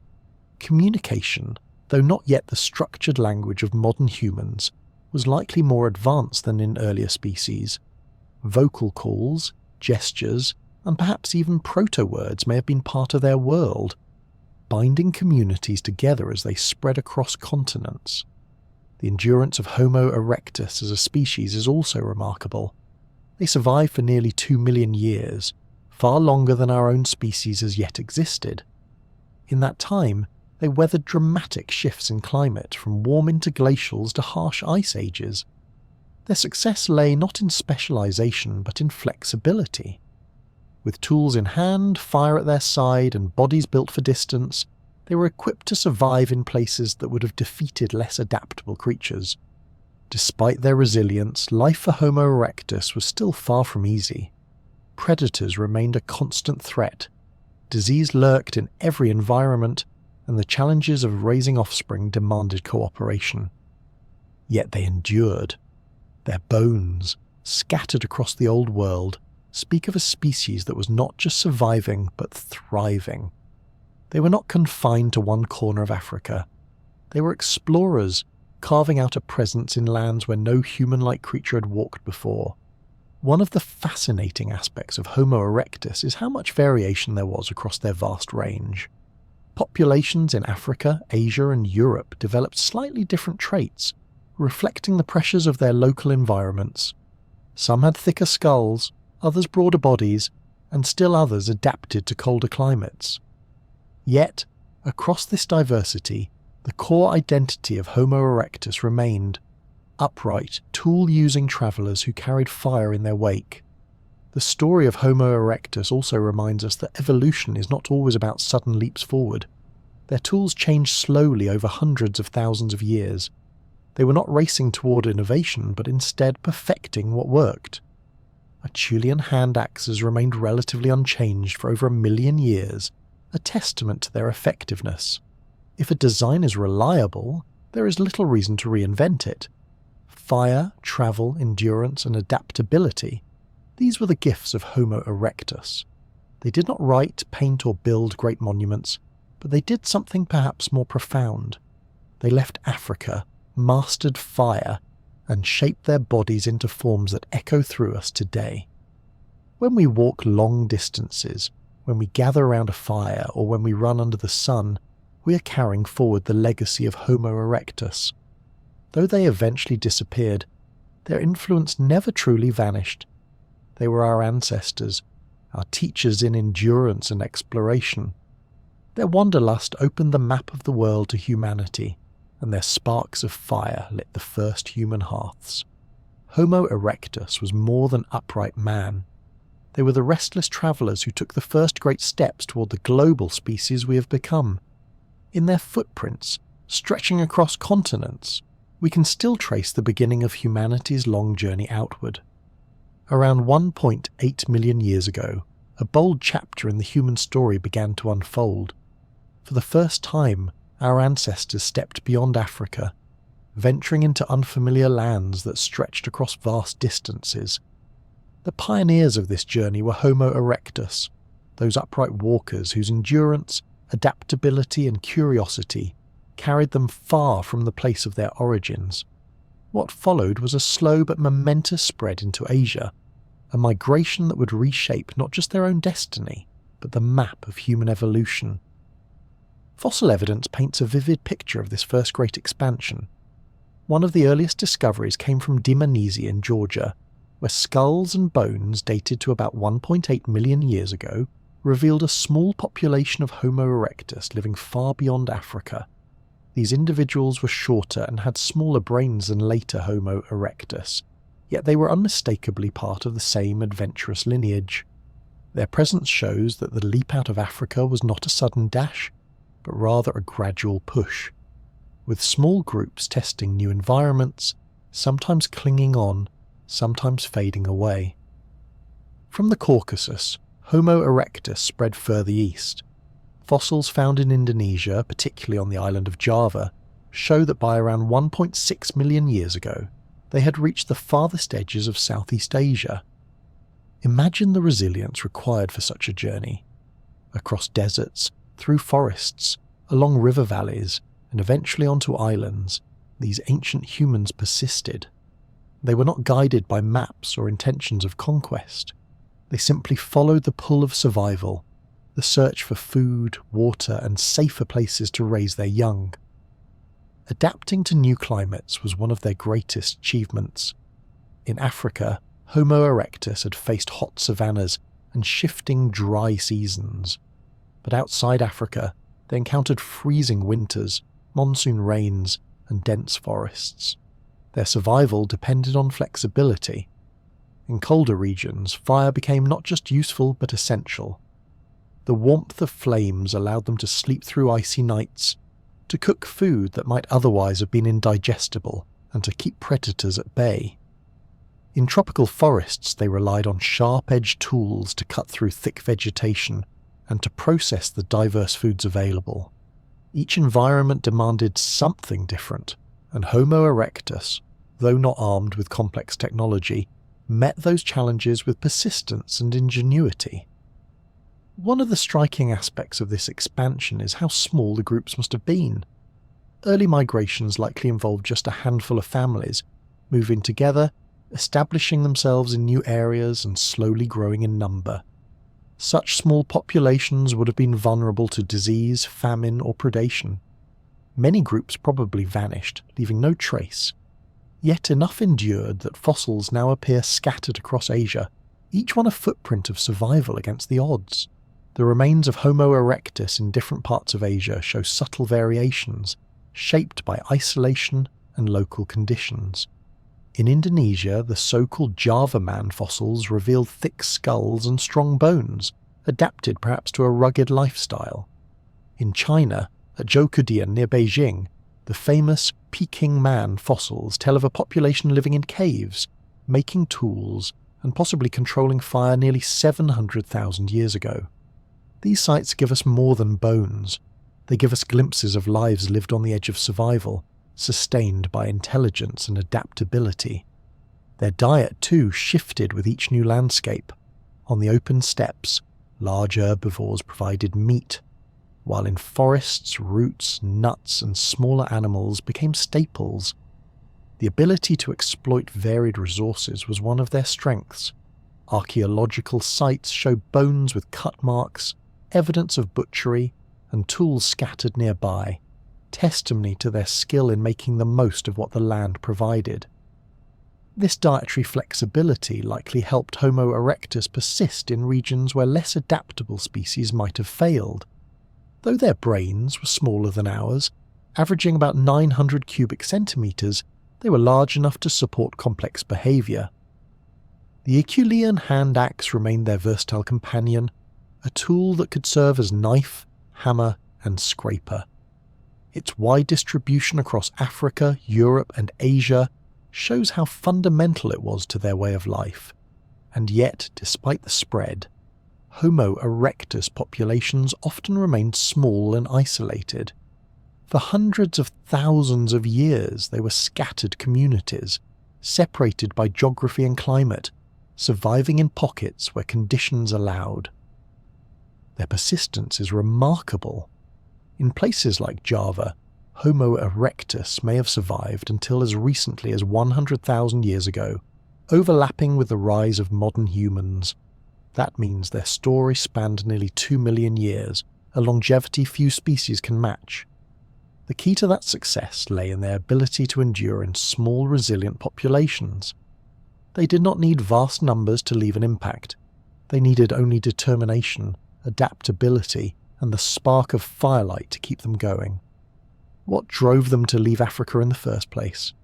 Communication, though not yet the structured language of modern humans, was likely more advanced than in earlier species. Vocal calls, gestures, and perhaps even proto-words may have been part of their world, binding communities together as they spread across continents. The endurance of Homo erectus as a species is also remarkable. They survived for nearly 2 million years, far longer than our own species has yet existed. In that time, they weathered dramatic shifts in climate, from warm interglacials to harsh ice ages. Their success lay not in specialization but in flexibility. With tools in hand, fire at their side, and bodies built for distance, they were equipped to survive in places that would have defeated less adaptable creatures. Despite their resilience, life for Homo erectus was still far from easy. Predators remained a constant threat. Disease lurked in every environment, and the challenges of raising offspring demanded cooperation. Yet they endured. Their bones, scattered across the old world, speak of a species that was not just surviving but thriving. They were not confined to one corner of Africa. They were explorers, carving out a presence in lands where no human-like creature had walked before. One of the fascinating aspects of Homo erectus is how much variation there was across their vast range. Populations in Africa, Asia, and Europe developed slightly different traits, reflecting the pressures of their local environments. Some had thicker skulls, others broader bodies, and still others adapted to colder climates. Yet, across this diversity, the core identity of Homo erectus remained: upright, tool-using travellers who carried fire in their wake. The story of Homo erectus also reminds us that evolution is not always about sudden leaps forward. Their tools changed slowly over hundreds of thousands of years. They were not racing toward innovation, but instead perfecting what worked. Acheulean hand axes remained relatively unchanged for over 1 million years, a testament to their effectiveness. If a design is reliable, there is little reason to reinvent it. Fire, travel, endurance, and adaptability, these were the gifts of Homo erectus. They did not write, paint, or build great monuments, but they did something perhaps more profound. They left Africa, mastered fire, and shaped their bodies into forms that echo through us today. When we walk long distances, when we gather around a fire, or when we run under the sun, we are carrying forward the legacy of Homo erectus. Though they eventually disappeared, their influence never truly vanished. They were our ancestors, our teachers in endurance and exploration. Their wanderlust opened the map of the world to humanity, and their sparks of fire lit the first human hearths. Homo erectus was more than upright man. They were the restless travellers who took the first great steps toward the global species we have become. In their footprints, stretching across continents, we can still trace the beginning of humanity's long journey outward. Around 1.8 million years ago, a bold chapter in the human story began to unfold. For the first time, our ancestors stepped beyond Africa, venturing into unfamiliar lands that stretched across vast distances. The pioneers of this journey were Homo erectus, those upright walkers whose endurance, adaptability, and curiosity carried them far from the place of their origins. What followed was a slow but momentous spread into Asia, a migration that would reshape not just their own destiny, but the map of human evolution. Fossil evidence paints a vivid picture of this first great expansion. One of the earliest discoveries came from Dmanisi in Georgia, where skulls and bones dated to about 1.8 million years ago revealed a small population of Homo erectus living far beyond Africa. These individuals were shorter and had smaller brains than later Homo erectus, yet they were unmistakably part of the same adventurous lineage. Their presence shows that the leap out of Africa was not a sudden dash, but rather a gradual push, with small groups testing new environments, sometimes clinging on, sometimes fading away. From the Caucasus, Homo erectus spread further east. Fossils found in Indonesia, particularly on the island of Java, show that by around 1.6 million years ago, they had reached the farthest edges of Southeast Asia. Imagine the resilience required for such a journey. Across deserts, through forests, along river valleys, and eventually onto islands, these ancient humans persisted. They were not guided by maps or intentions of conquest. They simply followed the pull of survival, the search for food, water, and safer places to raise their young. Adapting to new climates was one of their greatest achievements. In Africa, Homo erectus had faced hot savannas and shifting dry seasons. But outside Africa, they encountered freezing winters, monsoon rains, and dense forests. Their survival depended on flexibility. In colder regions, fire became not just useful but essential. The warmth of flames allowed them to sleep through icy nights, to cook food that might otherwise have been indigestible, and to keep predators at bay. In tropical forests, they relied on sharp-edged tools to cut through thick vegetation and to process the diverse foods available. Each environment demanded something different, and Homo erectus, though not armed with complex technology, met those challenges with persistence and ingenuity. One of the striking aspects of this expansion is how small the groups must have been. Early migrations likely involved just a handful of families, moving together, establishing themselves in new areas and slowly growing in number. Such small populations would have been vulnerable to disease, famine, or predation. Many groups probably vanished, leaving no trace. Yet enough endured that fossils now appear scattered across Asia, each one a footprint of survival against the odds. The remains of Homo erectus in different parts of Asia show subtle variations, shaped by isolation and local conditions. In Indonesia, the so-called Java man fossils revealed thick skulls and strong bones, adapted perhaps to a rugged lifestyle. In China, at Zhoukoudian near Beijing, the famous Peking man fossils tell of a population living in caves, making tools, and possibly controlling fire nearly 700,000 years ago. These sites give us more than bones. They give us glimpses of lives lived on the edge of survival, sustained by intelligence and adaptability. Their diet, too, shifted with each new landscape. On the open steppes, large herbivores provided meat, while in forests, roots, nuts, and smaller animals became staples. The ability to exploit varied resources was one of their strengths. Archaeological sites show bones with cut marks, evidence of butchery, and tools scattered nearby, testimony to their skill in making the most of what the land provided. This dietary flexibility likely helped Homo erectus persist in regions where less adaptable species might have failed. Though their brains were smaller than ours, averaging about 900 cubic centimetres, they were large enough to support complex behaviour. The Herculean hand axe remained their versatile companion, a tool that could serve as knife, hammer, and scraper. Its wide distribution across Africa, Europe, and Asia shows how fundamental it was to their way of life. And yet, despite the spread, Homo erectus populations often remained small and isolated. For hundreds of thousands of years, they were scattered communities, separated by geography and climate, surviving in pockets where conditions allowed. Their persistence is remarkable. In places like Java, Homo erectus may have survived until as recently as 100,000 years ago, overlapping with the rise of modern humans. That means their story spanned nearly 2 million years, a longevity few species can match. The key to that success lay in their ability to endure in small, resilient populations. They did not need vast numbers to leave an impact. They needed only determination, adaptability, and the spark of firelight to keep them going. What drove them to leave Africa in the first place?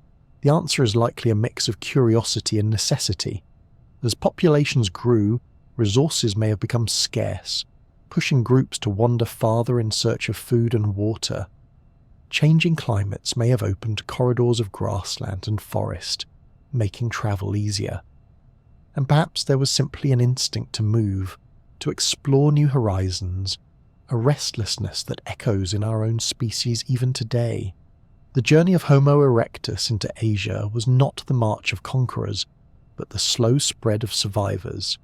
The answer is likely a mix of curiosity and necessity. As populations grew, resources may have become scarce, pushing groups to wander farther in search of food and water. Changing climates may have opened corridors of grassland and forest, making travel easier. And perhaps there was simply an instinct to move, to explore new horizons, a restlessness that echoes in our own species even today. The journey of Homo erectus into Asia was not the march of conquerors, but the slow spread of survivors.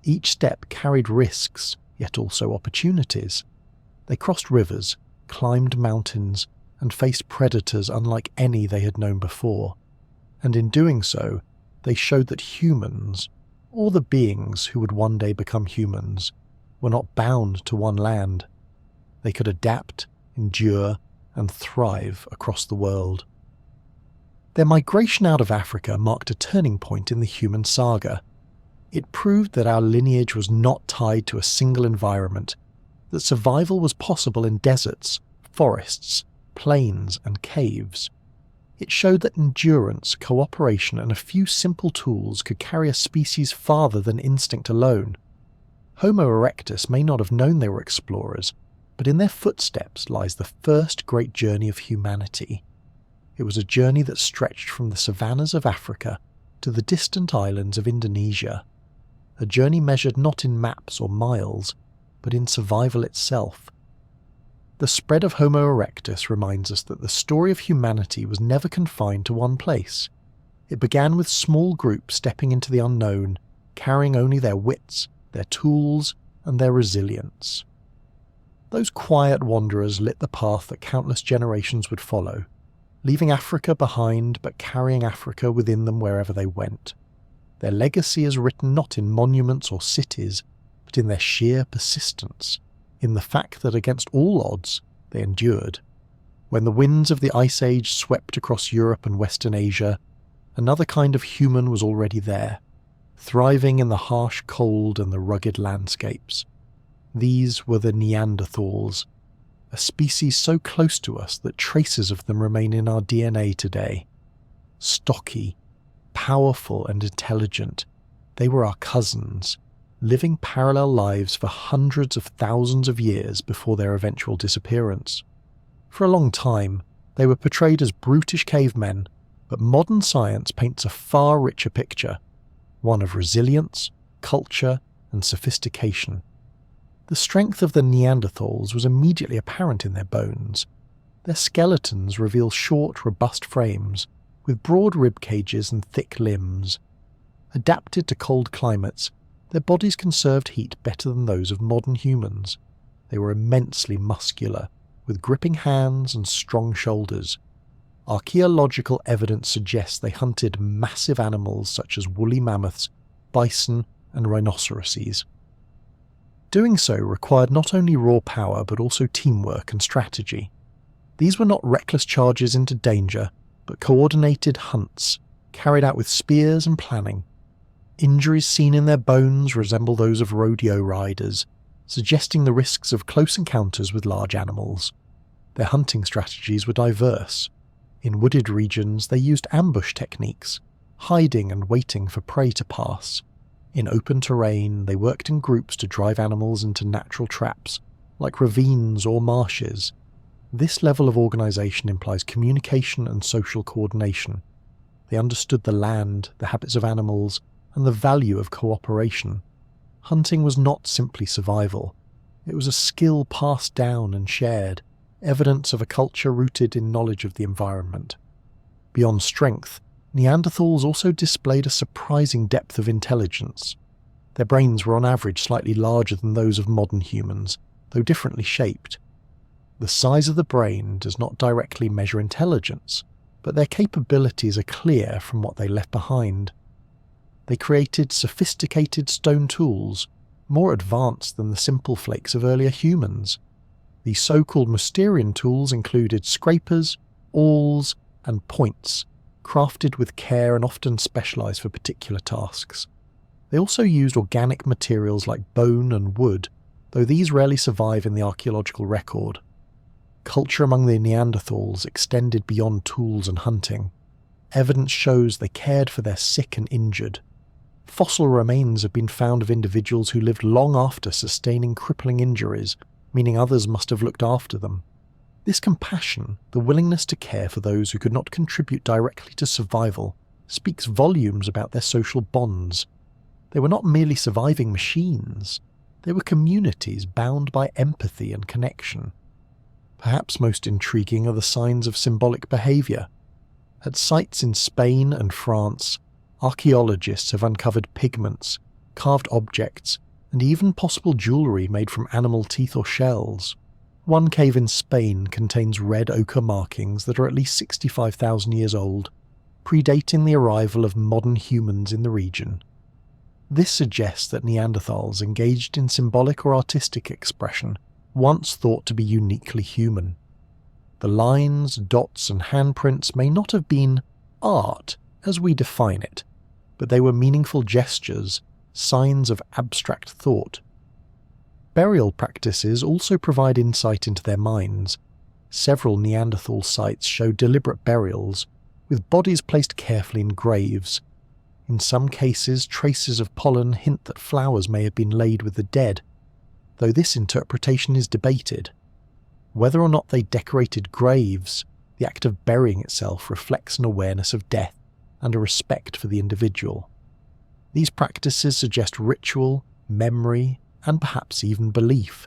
Each step carried risks, yet also opportunities. They crossed rivers, climbed mountains, and faced predators unlike any they had known before. And in doing so, they showed that humans, or the beings who would one day become humans, were not bound to one land. They could adapt, endure, and thrive across the world. Their migration out of Africa marked a turning point in the human saga. It proved that our lineage was not tied to a single environment, that survival was possible in deserts, forests, plains, and caves. It showed that endurance, cooperation, and a few simple tools could carry a species farther than instinct alone. Homo erectus may not have known they were explorers, but in their footsteps lies the first great journey of humanity. It was a journey that stretched from the savannas of Africa to the distant islands of Indonesia, a journey measured not in maps or miles, but in survival itself. The spread of Homo erectus reminds us that the story of humanity was never confined to one place. It began with small groups stepping into the unknown, carrying only their wits, their tools, and their resilience. Those quiet wanderers lit the path that countless generations would follow, leaving Africa behind but carrying Africa within them wherever they went. Their legacy is written not in monuments or cities, but in their sheer persistence, in the fact that against all odds they endured. When the winds of the Ice Age swept across Europe and Western Asia, another kind of human was already there, thriving in the harsh cold and the rugged landscapes. These were the Neanderthals, a species so close to us that traces of them remain in our DNA today. Stocky, Powerful and intelligent, they were our cousins, living parallel lives for hundreds of thousands of years before their eventual disappearance. For a long time, they were portrayed as brutish cavemen, but modern science paints a far richer picture, one of resilience, culture, and sophistication. The strength of the Neanderthals was immediately apparent in their bones. Their skeletons reveal short, robust frames, with broad rib cages and thick limbs. Adapted to cold climates, their bodies conserved heat better than those of modern humans. They were immensely muscular, with gripping hands and strong shoulders. Archaeological evidence suggests they hunted massive animals such as woolly mammoths, bison, and rhinoceroses. Doing so required not only raw power but also teamwork and strategy. These were not reckless charges into danger, but coordinated hunts, carried out with spears and planning. Injuries seen in their bones resemble those of rodeo riders, suggesting the risks of close encounters with large animals. Their hunting strategies were diverse. In wooded regions, they used ambush techniques, hiding and waiting for prey to pass. In open terrain, they worked in groups to drive animals into natural traps, like ravines or marshes. This level of organisation implies communication and social coordination. They understood the land, the habits of animals, and the value of cooperation. Hunting was not simply survival. It was a skill passed down and shared, evidence of a culture rooted in knowledge of the environment. Beyond strength, Neanderthals also displayed a surprising depth of intelligence. Their brains were on average slightly larger than those of modern humans, though differently shaped. The size of the brain does not directly measure intelligence, but their capabilities are clear from what they left behind. They created sophisticated stone tools, more advanced than the simple flakes of earlier humans. These so-called Mousterian tools included scrapers, awls, and points, crafted with care and often specialised for particular tasks. They also used organic materials like bone and wood, though these rarely survive in the archaeological record. Culture among the Neanderthals extended beyond tools and hunting. Evidence shows they cared for their sick and injured. Fossil remains have been found of individuals who lived long after sustaining crippling injuries, meaning others must have looked after them. This compassion, the willingness to care for those who could not contribute directly to survival, speaks volumes about their social bonds. They were not merely surviving machines. They were communities bound by empathy and connection. Perhaps most intriguing are the signs of symbolic behaviour. At sites in Spain and France, archaeologists have uncovered pigments, carved objects, and even possible jewellery made from animal teeth or shells. One cave in Spain contains red ochre markings that are at least 65,000 years old, predating the arrival of modern humans in the region. This suggests that Neanderthals engaged in symbolic or artistic expression, once thought to be uniquely human. The lines, dots, and handprints may not have been art as we define it, but they were meaningful gestures, signs of abstract thought. Burial practices also provide insight into their minds. Several Neanderthal sites show deliberate burials, with bodies placed carefully in graves. In some cases, traces of pollen hint that flowers may have been laid with the dead, though this interpretation is debated. Whether or not they decorated graves, the act of burying itself reflects an awareness of death and a respect for the individual. These practices suggest ritual, memory, and perhaps even belief.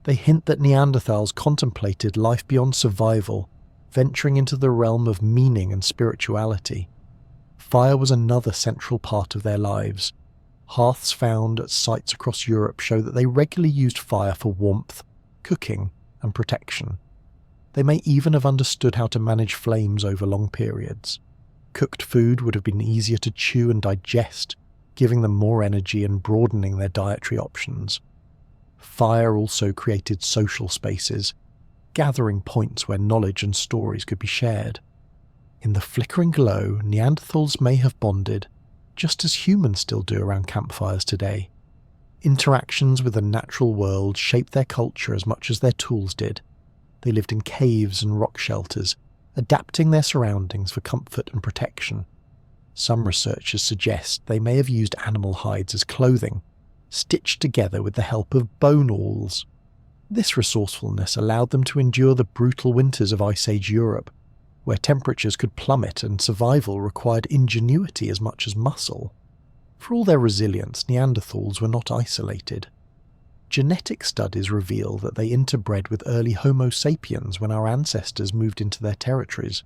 They hint that Neanderthals contemplated life beyond survival, venturing into the realm of meaning and spirituality. Fire was another central part of their lives. Hearths found at sites across Europe show that they regularly used fire for warmth, cooking, and protection. They may even have understood how to manage flames over long periods. Cooked food would have been easier to chew and digest, giving them more energy and broadening their dietary options. Fire also created social spaces, gathering points where knowledge and stories could be shared. In the flickering glow, Neanderthals may have bonded, just as humans still do around campfires today. Interactions with the natural world shaped their culture as much as their tools did. They lived in caves and rock shelters, adapting their surroundings for comfort and protection. Some researchers suggest they may have used animal hides as clothing, stitched together with the help of bone awls. This resourcefulness allowed them to endure the brutal winters of Ice Age Europe, where temperatures could plummet and survival required ingenuity as much as muscle. For all their resilience, Neanderthals were not isolated. Genetic studies reveal that they interbred with early Homo Sapiens when our ancestors moved into their territories.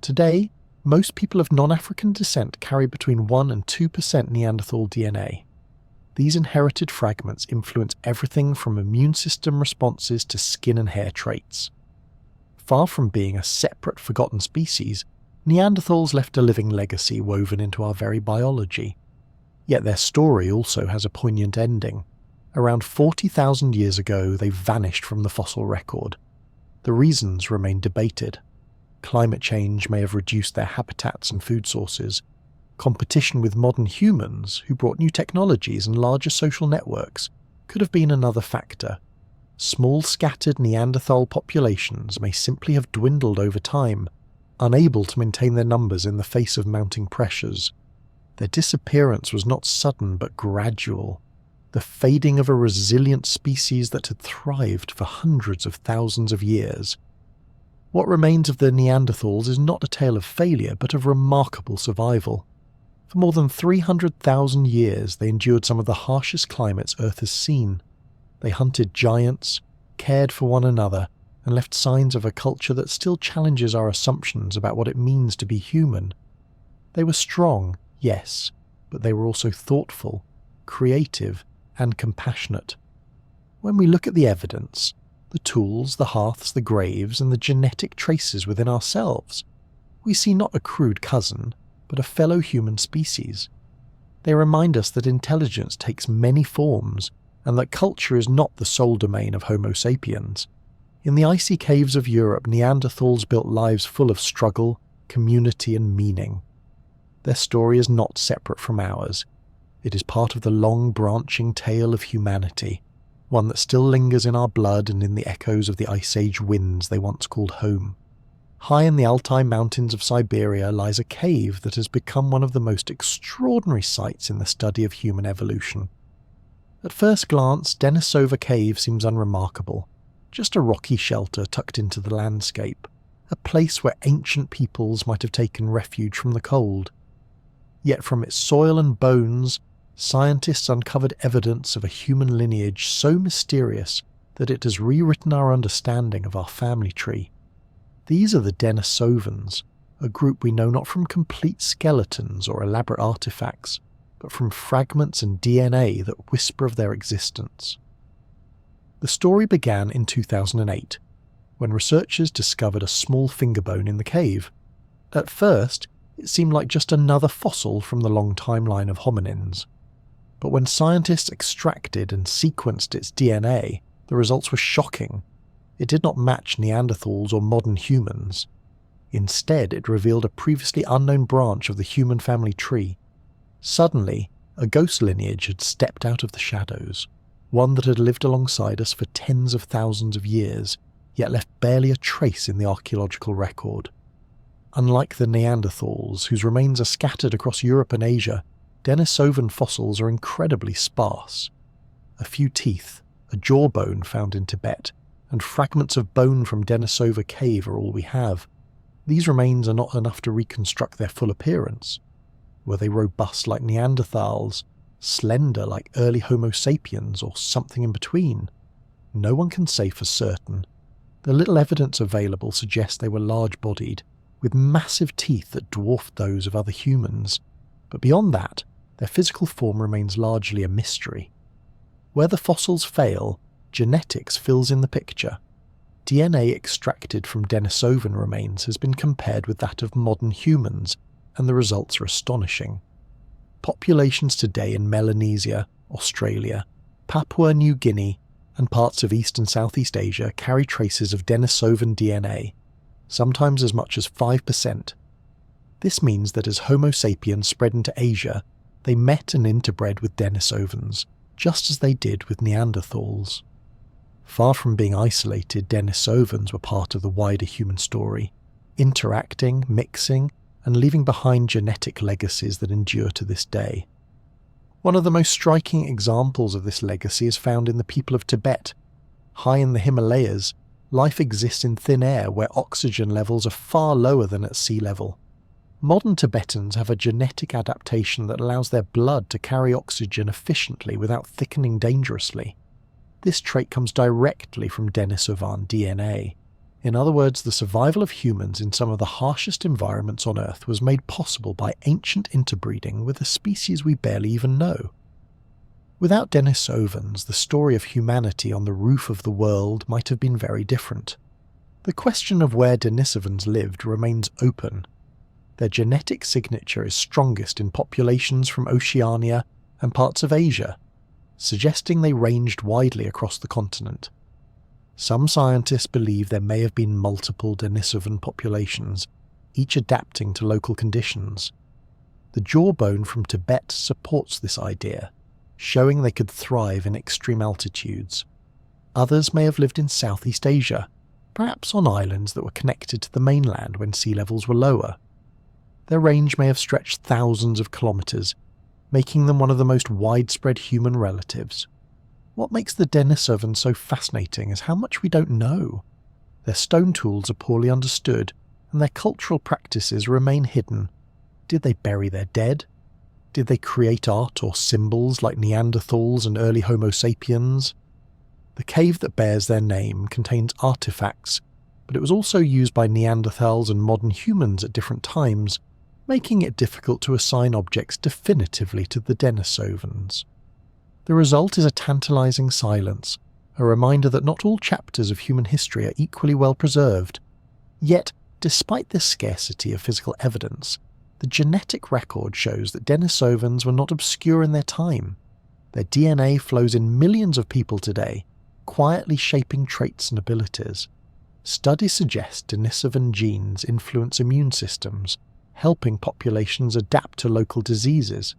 Today, most people of non-African descent carry between 1 and 2% Neanderthal DNA. These inherited fragments influence everything from immune system responses to skin and hair traits. Far from being a separate, forgotten species, Neanderthals left a living legacy woven into our very biology. Yet their story also has a poignant ending. Around 40,000 years ago, they vanished from the fossil record. The reasons remain debated. Climate change may have reduced their habitats and food sources. Competition with modern humans, who brought new technologies and larger social networks, could have been another factor. Small scattered Neanderthal populations may simply have dwindled over time, unable to maintain their numbers in the face of mounting pressures. Their disappearance was not sudden but gradual, the fading of a resilient species that had thrived for hundreds of thousands of years. What remains of the Neanderthals is not a tale of failure but of remarkable survival. For more than 300,000 years they endured some of the harshest climates Earth has seen. They hunted giants, cared for one another, and left signs of a culture that still challenges our assumptions about what it means to be human. They were strong, yes, but they were also thoughtful, creative, and compassionate. When we look at the evidence, the tools, the hearths, the graves, and the genetic traces within ourselves, we see not a crude cousin, but a fellow human species. They remind us that intelligence takes many forms, and that culture is not the sole domain of Homo sapiens. In the icy caves of Europe, Neanderthals built lives full of struggle, community, and meaning. Their story is not separate from ours. It is part of the long branching tale of humanity, one that still lingers in our blood and in the echoes of the Ice Age winds they once called home. High in the Altai mountains of Siberia lies a cave that has become one of the most extraordinary sights in the study of human evolution. At first glance, Denisova Cave seems unremarkable, just a rocky shelter tucked into the landscape, a place where ancient peoples might have taken refuge from the cold. Yet from its soil and bones, scientists uncovered evidence of a human lineage so mysterious that it has rewritten our understanding of our family tree. These are the Denisovans, a group we know not from complete skeletons or elaborate artifacts, but from fragments and DNA that whisper of their existence. The story began in 2008, when researchers discovered a small finger bone in the cave. At first, it seemed like just another fossil from the long timeline of hominins. But when scientists extracted and sequenced its DNA, the results were shocking. It did not match Neanderthals or modern humans. Instead, it revealed a previously unknown branch of the human family tree. Suddenly, a ghost lineage had stepped out of the shadows, one that had lived alongside us for tens of thousands of years, yet left barely a trace in the archaeological record. Unlike the Neanderthals, whose remains are scattered across Europe and Asia, Denisovan fossils are incredibly sparse. A few teeth, a jawbone found in Tibet, and fragments of bone from Denisova Cave are all we have. These remains are not enough to reconstruct their full appearance. Were they robust like Neanderthals, slender like early Homo sapiens, or something in between? No one can say for certain. The little evidence available suggests they were large-bodied, with massive teeth that dwarfed those of other humans. But beyond that, their physical form remains largely a mystery. Where the fossils fail, genetics fills in the picture. DNA extracted from Denisovan remains has been compared with that of modern humans, and the results are astonishing. Populations today in Melanesia, Australia, Papua New Guinea, and parts of East and Southeast Asia carry traces of Denisovan DNA, sometimes as much as 5%. This means that as Homo sapiens spread into Asia, they met and interbred with Denisovans, just as they did with Neanderthals. Far from being isolated, Denisovans were part of the wider human story, interacting, mixing, and leaving behind genetic legacies that endure to this day. One of the most striking examples of this legacy is found in the people of Tibet. High in the Himalayas, life exists in thin air where oxygen levels are far lower than at sea level. Modern Tibetans have a genetic adaptation that allows their blood to carry oxygen efficiently without thickening dangerously. This trait comes directly from Denisovan DNA. In other words, the survival of humans in some of the harshest environments on Earth was made possible by ancient interbreeding with a species we barely even know. Without Denisovans, the story of humanity on the roof of the world might have been very different. The question of where Denisovans lived remains open. Their genetic signature is strongest in populations from Oceania and parts of Asia, suggesting they ranged widely across the continent. Some scientists believe there may have been multiple Denisovan populations, each adapting to local conditions. The jawbone from Tibet supports this idea, showing they could thrive in extreme altitudes. Others may have lived in Southeast Asia, perhaps on islands that were connected to the mainland when sea levels were lower. Their range may have stretched thousands of kilometres, making them one of the most widespread human relatives. What makes the Denisovans so fascinating is how much we don't know. Their stone tools are poorly understood, and their cultural practices remain hidden. Did they bury their dead? Did they create art or symbols like Neanderthals and early Homo Sapiens? The cave that bears their name contains artifacts, but it was also used by Neanderthals and modern humans at different times, making it difficult to assign objects definitively to the Denisovans. The result is a tantalizing silence, a reminder that not all chapters of human history are equally well preserved. Yet, despite this scarcity of physical evidence, the genetic record shows that Denisovans were not obscure in their time. Their DNA flows in millions of people today, quietly shaping traits and abilities. Studies suggest Denisovan genes influence immune systems, helping populations adapt to local diseases.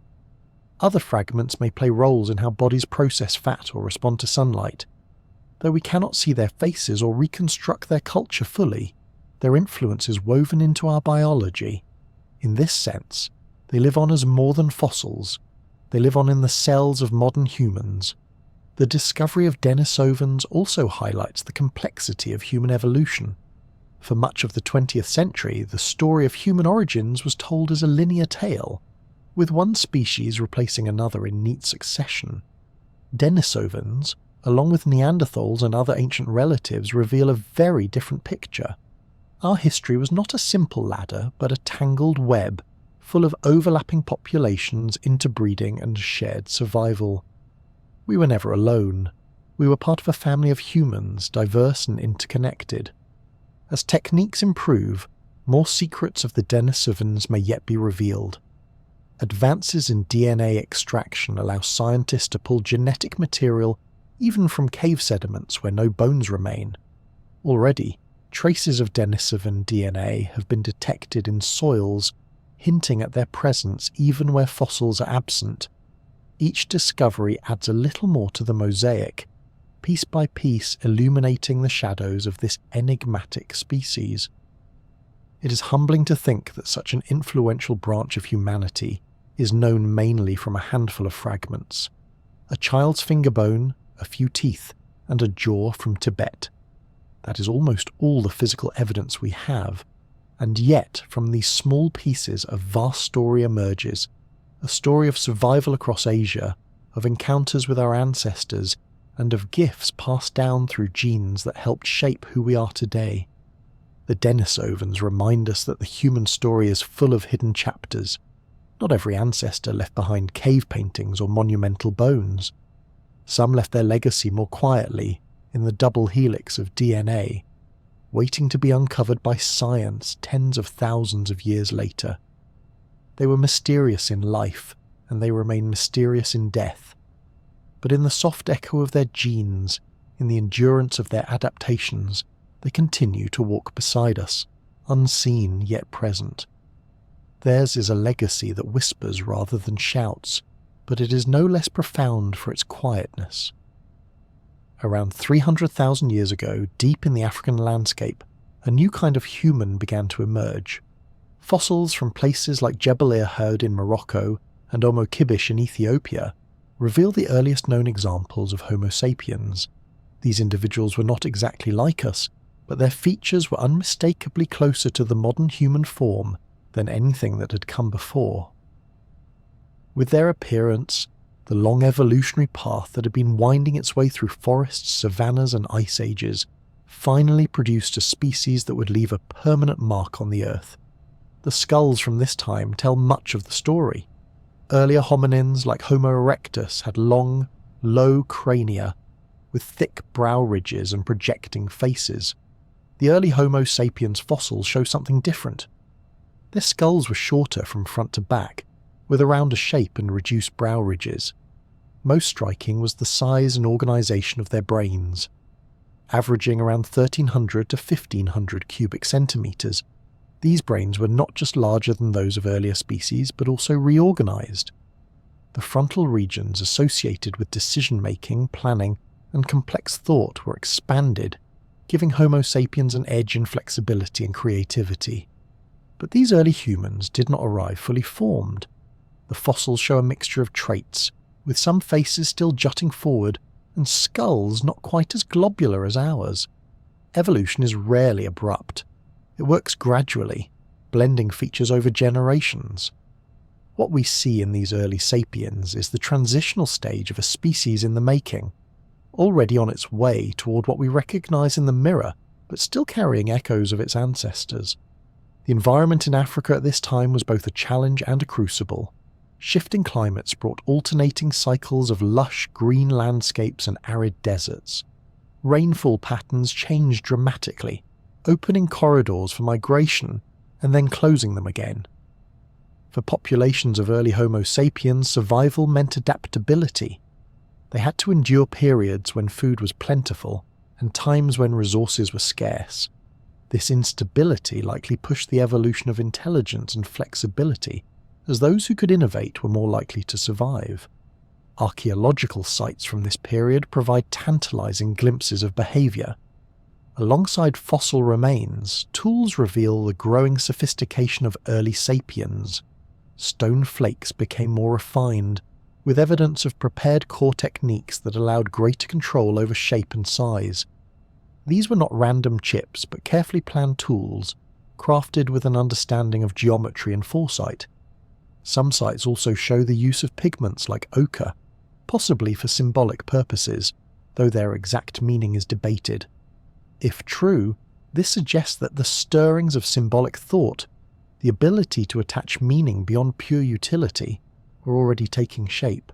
Other fragments may play roles in how bodies process fat or respond to sunlight. Though we cannot see their faces or reconstruct their culture fully, their influence is woven into our biology. In this sense, they live on as more than fossils. They live on in the cells of modern humans. The discovery of Denisovans also highlights the complexity of human evolution. For much of the 20th century, the story of human origins was told as a linear tale, with one species replacing another in neat succession. Denisovans, along with Neanderthals and other ancient relatives, reveal a very different picture. Our history was not a simple ladder, but a tangled web, full of overlapping populations, interbreeding, and shared survival. We were never alone. We were part of a family of humans, diverse and interconnected. As techniques improve, more secrets of the Denisovans may yet be revealed. Advances in DNA extraction allow scientists to pull genetic material even from cave sediments where no bones remain. Already, traces of Denisovan DNA have been detected in soils, hinting at their presence even where fossils are absent. Each discovery adds a little more to the mosaic, piece by piece illuminating the shadows of this enigmatic species. It is humbling to think that such an influential branch of humanity is known mainly from a handful of fragments: a child's finger bone, a few teeth, and a jaw from Tibet. That is almost all the physical evidence we have, and yet from these small pieces a vast story emerges, a story of survival across Asia, of encounters with our ancestors, and of gifts passed down through genes that helped shape who we are today. The Denisovans remind us that the human story is full of hidden chapters. Not every ancestor left behind cave paintings or monumental bones. Some left their legacy more quietly, in the double helix of DNA, waiting to be uncovered by science tens of thousands of years later. They were mysterious in life, and they remain mysterious in death. But in the soft echo of their genes, in the endurance of their adaptations, they continue to walk beside us, unseen yet present. Theirs is a legacy that whispers rather than shouts, but it is no less profound for its quietness. Around 300,000 years ago, deep in the African landscape, a new kind of human began to emerge. Fossils from places like Jebel Irhoud in Morocco and Homo Kibish in Ethiopia reveal the earliest known examples of Homo sapiens. These individuals were not exactly like us, but their features were unmistakably closer to the modern human form than anything that had come before. With their appearance, the long evolutionary path that had been winding its way through forests, savannas and ice ages finally produced a species that would leave a permanent mark on the earth. The skulls from this time tell much of the story. Earlier hominins like Homo erectus had long, low crania with thick brow ridges and projecting faces. The early Homo sapiens fossils show something different. Their skulls were shorter from front to back, with a rounder shape and reduced brow ridges. Most striking was the size and organisation of their brains. Averaging around 1300 to 1500 cubic centimetres, these brains were not just larger than those of earlier species, but also reorganised. The frontal regions associated with decision-making, planning, and complex thought were expanded, giving Homo sapiens an edge in flexibility and creativity. But these early humans did not arrive fully formed. The fossils show a mixture of traits, with some faces still jutting forward and skulls not quite as globular as ours. Evolution is rarely abrupt. It works gradually, blending features over generations. What we see in these early sapiens is the transitional stage of a species in the making, already on its way toward what we recognize in the mirror, but still carrying echoes of its ancestors. The environment in Africa at this time was both a challenge and a crucible. Shifting climates brought alternating cycles of lush green landscapes and arid deserts. Rainfall patterns changed dramatically, opening corridors for migration and then closing them again. For populations of early Homo sapiens, survival meant adaptability. They had to endure periods when food was plentiful and times when resources were scarce. This instability likely pushed the evolution of intelligence and flexibility, as those who could innovate were more likely to survive. Archaeological sites from this period provide tantalizing glimpses of behavior. Alongside fossil remains, tools reveal the growing sophistication of early sapiens. Stone flakes became more refined, with evidence of prepared core techniques that allowed greater control over shape and size. These were not random chips, but carefully planned tools, crafted with an understanding of geometry and foresight. Some sites also show the use of pigments like ochre, possibly for symbolic purposes, though their exact meaning is debated. If true, this suggests that the stirrings of symbolic thought, the ability to attach meaning beyond pure utility, were already taking shape.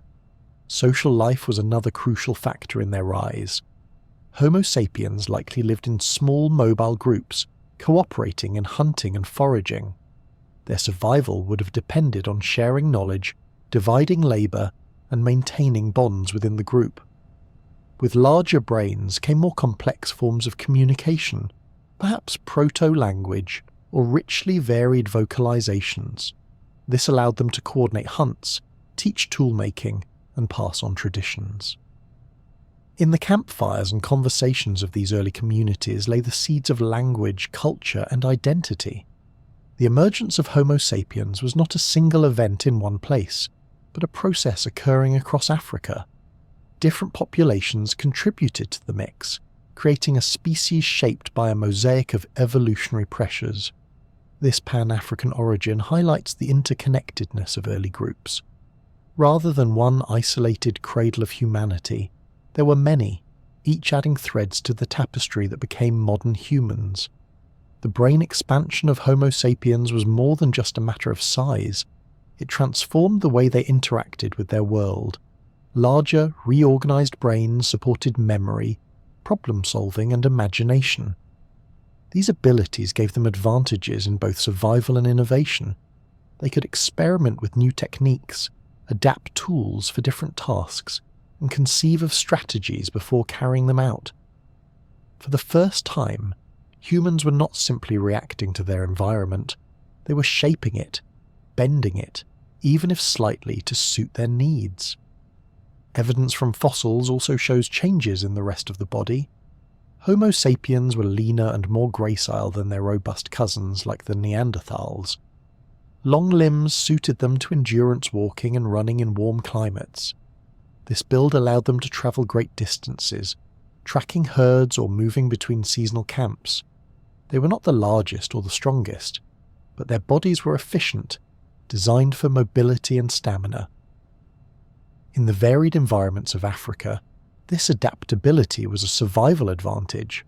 Social life was another crucial factor in their rise. Homo sapiens likely lived in small mobile groups, cooperating in hunting and foraging. Their survival would have depended on sharing knowledge, dividing labour, and maintaining bonds within the group. With larger brains came more complex forms of communication, perhaps proto-language or richly varied vocalizations. This allowed them to coordinate hunts, teach tool-making, and pass on traditions. In the campfires and conversations of these early communities lay the seeds of language, culture, and identity. The emergence of Homo sapiens was not a single event in one place, but a process occurring across Africa. Different populations contributed to the mix, creating a species shaped by a mosaic of evolutionary pressures. This Pan-African origin highlights the interconnectedness of early groups. Rather than one isolated cradle of humanity, there were many, each adding threads to the tapestry that became modern humans. The brain expansion of Homo sapiens was more than just a matter of size. It transformed the way they interacted with their world. Larger, reorganized brains supported memory, problem-solving, and imagination. These abilities gave them advantages in both survival and innovation. They could experiment with new techniques, adapt tools for different tasks, and conceive of strategies before carrying them out. For the first time, humans were not simply reacting to their environment, they were shaping it, bending it, even if slightly to suit their needs. Evidence from fossils also shows changes in the rest of the body. Homo sapiens were leaner and more gracile than their robust cousins like the Neanderthals. Long limbs suited them to endurance walking and running in warm climates. This build allowed them to travel great distances, tracking herds or moving between seasonal camps. They were not the largest or the strongest, but their bodies were efficient, designed for mobility and stamina. In the varied environments of Africa, this adaptability was a survival advantage.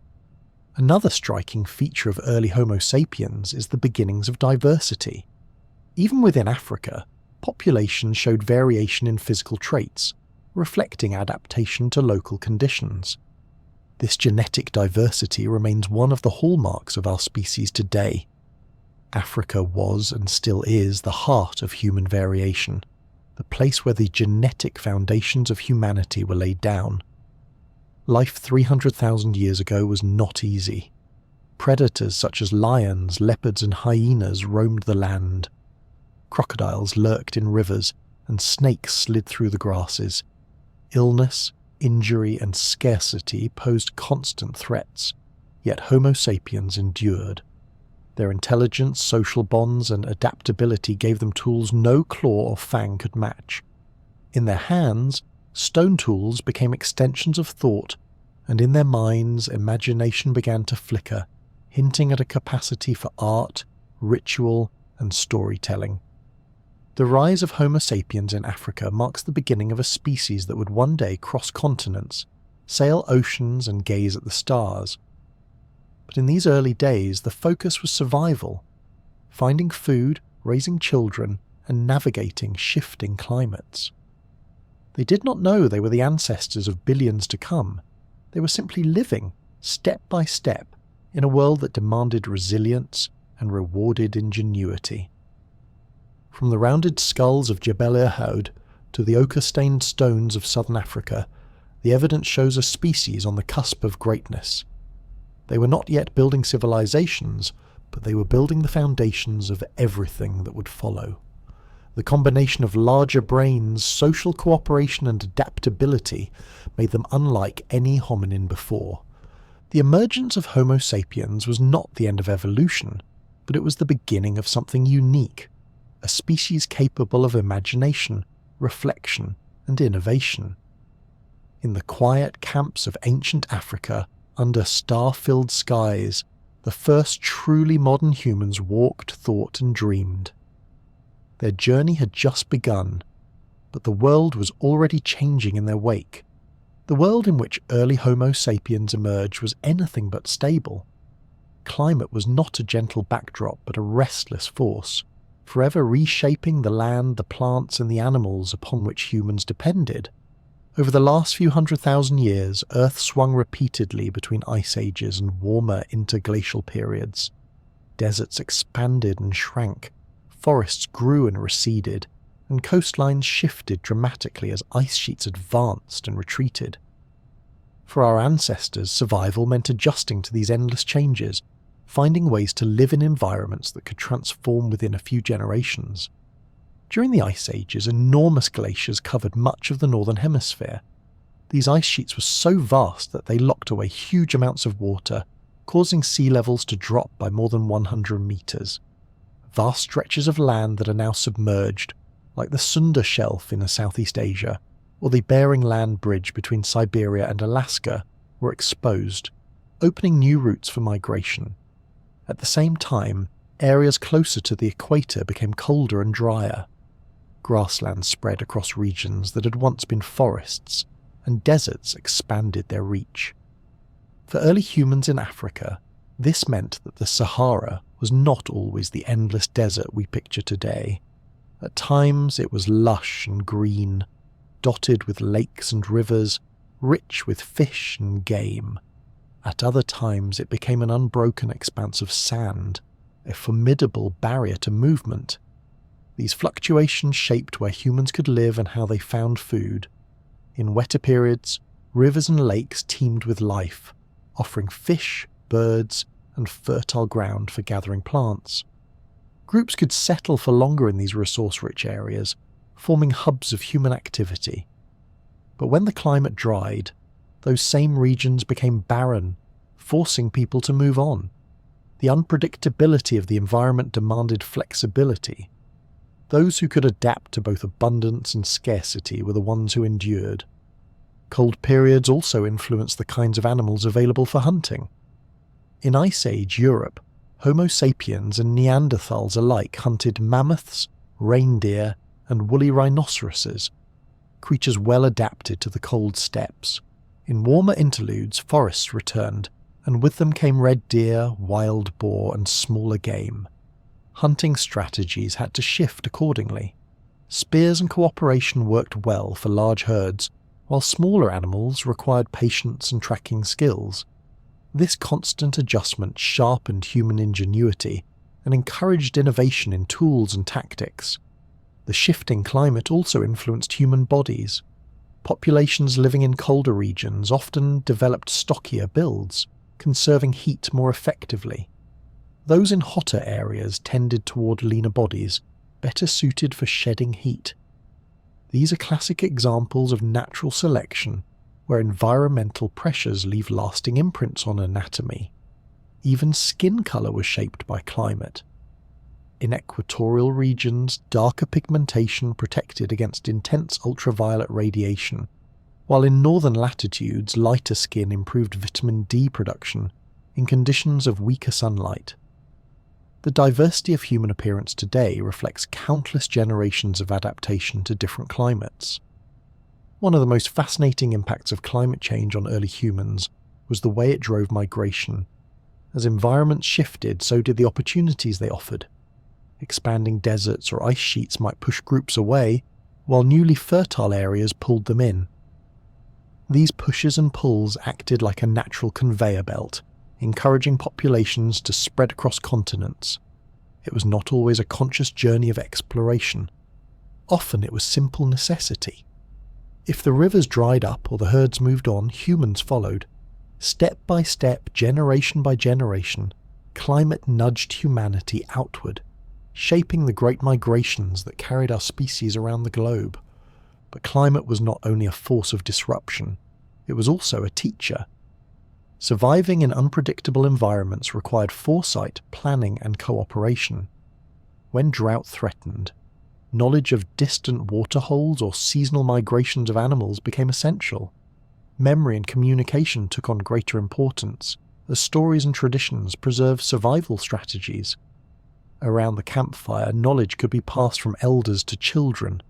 Another striking feature of early Homo sapiens is the beginnings of diversity. Even within Africa, populations showed variation in physical traits, reflecting adaptation to local conditions. This genetic diversity remains one of the hallmarks of our species today. Africa was and still is the heart of human variation, the place where the genetic foundations of humanity were laid down. Life 300,000 years ago was not easy. Predators such as lions, leopards and hyenas roamed the land. Crocodiles lurked in rivers and snakes slid through the grasses. Illness, injury and scarcity posed constant threats, yet Homo sapiens endured. Their intelligence, social bonds and adaptability gave them tools no claw or fang could match. In their hands, stone tools became extensions of thought, and in their minds, imagination began to flicker, hinting at a capacity for art, ritual, and storytelling. The rise of Homo sapiens in Africa marks the beginning of a species that would one day cross continents, sail oceans, and gaze at the stars. But in these early days, the focus was survival, finding food, raising children, and navigating shifting climates. They did not know they were the ancestors of billions to come. They were simply living, step by step, in a world that demanded resilience and rewarded ingenuity. From the rounded skulls of Jebel Irhoud to the ochre-stained stones of southern Africa, the evidence shows a species on the cusp of greatness. They were not yet building civilizations, but they were building the foundations of everything that would follow. The combination of larger brains, social cooperation and adaptability made them unlike any hominin before. The emergence of Homo sapiens was not the end of evolution, but it was the beginning of something unique, a species capable of imagination, reflection, and innovation. In the quiet camps of ancient Africa, under star-filled skies, the first truly modern humans walked, thought, and dreamed. Their journey had just begun, but the world was already changing in their wake. The world in which early Homo sapiens emerged was anything but stable. Climate was not a gentle backdrop, but a restless force, forever reshaping the land, the plants, and the animals upon which humans depended. Over the last few 100,000 years, Earth swung repeatedly between ice ages and warmer interglacial periods. Deserts expanded and shrank, forests grew and receded, and coastlines shifted dramatically as ice sheets advanced and retreated. For our ancestors, survival meant adjusting to these endless changes, finding ways to live in environments that could transform within a few generations. During the Ice Ages, enormous glaciers covered much of the northern hemisphere. These ice sheets were so vast that they locked away huge amounts of water, causing sea levels to drop by more than 100 meters. Vast stretches of land that are now submerged, like the Sunda Shelf in Southeast Asia, or the Bering Land Bridge between Siberia and Alaska, were exposed, opening new routes for migration. At the same time, areas closer to the equator became colder and drier. Grasslands spread across regions that had once been forests, and deserts expanded their reach. For early humans in Africa, this meant that the Sahara was not always the endless desert we picture today. At times it was lush and green, dotted with lakes and rivers, rich with fish and game. At other times it became an unbroken expanse of sand, a formidable barrier to movement. These fluctuations shaped where humans could live and how they found food. In wetter periods, rivers and lakes teemed with life, offering fish, birds, and fertile ground for gathering plants. Groups could settle for longer in these resource-rich areas, forming hubs of human activity. But when the climate dried, those same regions became barren, forcing people to move on. The unpredictability of the environment demanded flexibility, Those who could adapt to both abundance and scarcity were the ones who endured. Cold periods also influenced the kinds of animals available for hunting. In Ice Age Europe, Homo sapiens and Neanderthals alike hunted mammoths, reindeer, and woolly rhinoceroses, creatures well adapted to the cold steppes. In warmer interludes, forests returned, and with them came red deer, wild boar, and smaller game. Hunting strategies had to shift accordingly. Spears and cooperation worked well for large herds, while smaller animals required patience and tracking skills. This constant adjustment sharpened human ingenuity and encouraged innovation in tools and tactics. The shifting climate also influenced human bodies. Populations living in colder regions often developed stockier builds, conserving heat more effectively. Those in hotter areas tended toward leaner bodies, better suited for shedding heat. These are classic examples of natural selection, where environmental pressures leave lasting imprints on anatomy. Even skin colour was shaped by climate. In equatorial regions, darker pigmentation protected against intense ultraviolet radiation, while in northern latitudes, lighter skin improved vitamin D production in conditions of weaker sunlight. The diversity of human appearance today reflects countless generations of adaptation to different climates. One of the most fascinating impacts of climate change on early humans was the way it drove migration. As environments shifted, so did the opportunities they offered. Expanding deserts or ice sheets might push groups away, while newly fertile areas pulled them in. These pushes and pulls acted like a natural conveyor belt, encouraging populations to spread across continents. It was not always a conscious journey of exploration. Often it was simple necessity. If the rivers dried up or the herds moved on, humans followed. Step by step, generation by generation, climate nudged humanity outward, shaping the great migrations that carried our species around the globe. But climate was not only a force of disruption, it was also a teacher. Surviving in unpredictable environments required foresight, planning, and cooperation. When drought threatened, knowledge of distant waterholes or seasonal migrations of animals became essential. Memory and communication took on greater importance, as stories and traditions preserved survival strategies. Around the campfire, knowledge could be passed from elders to children,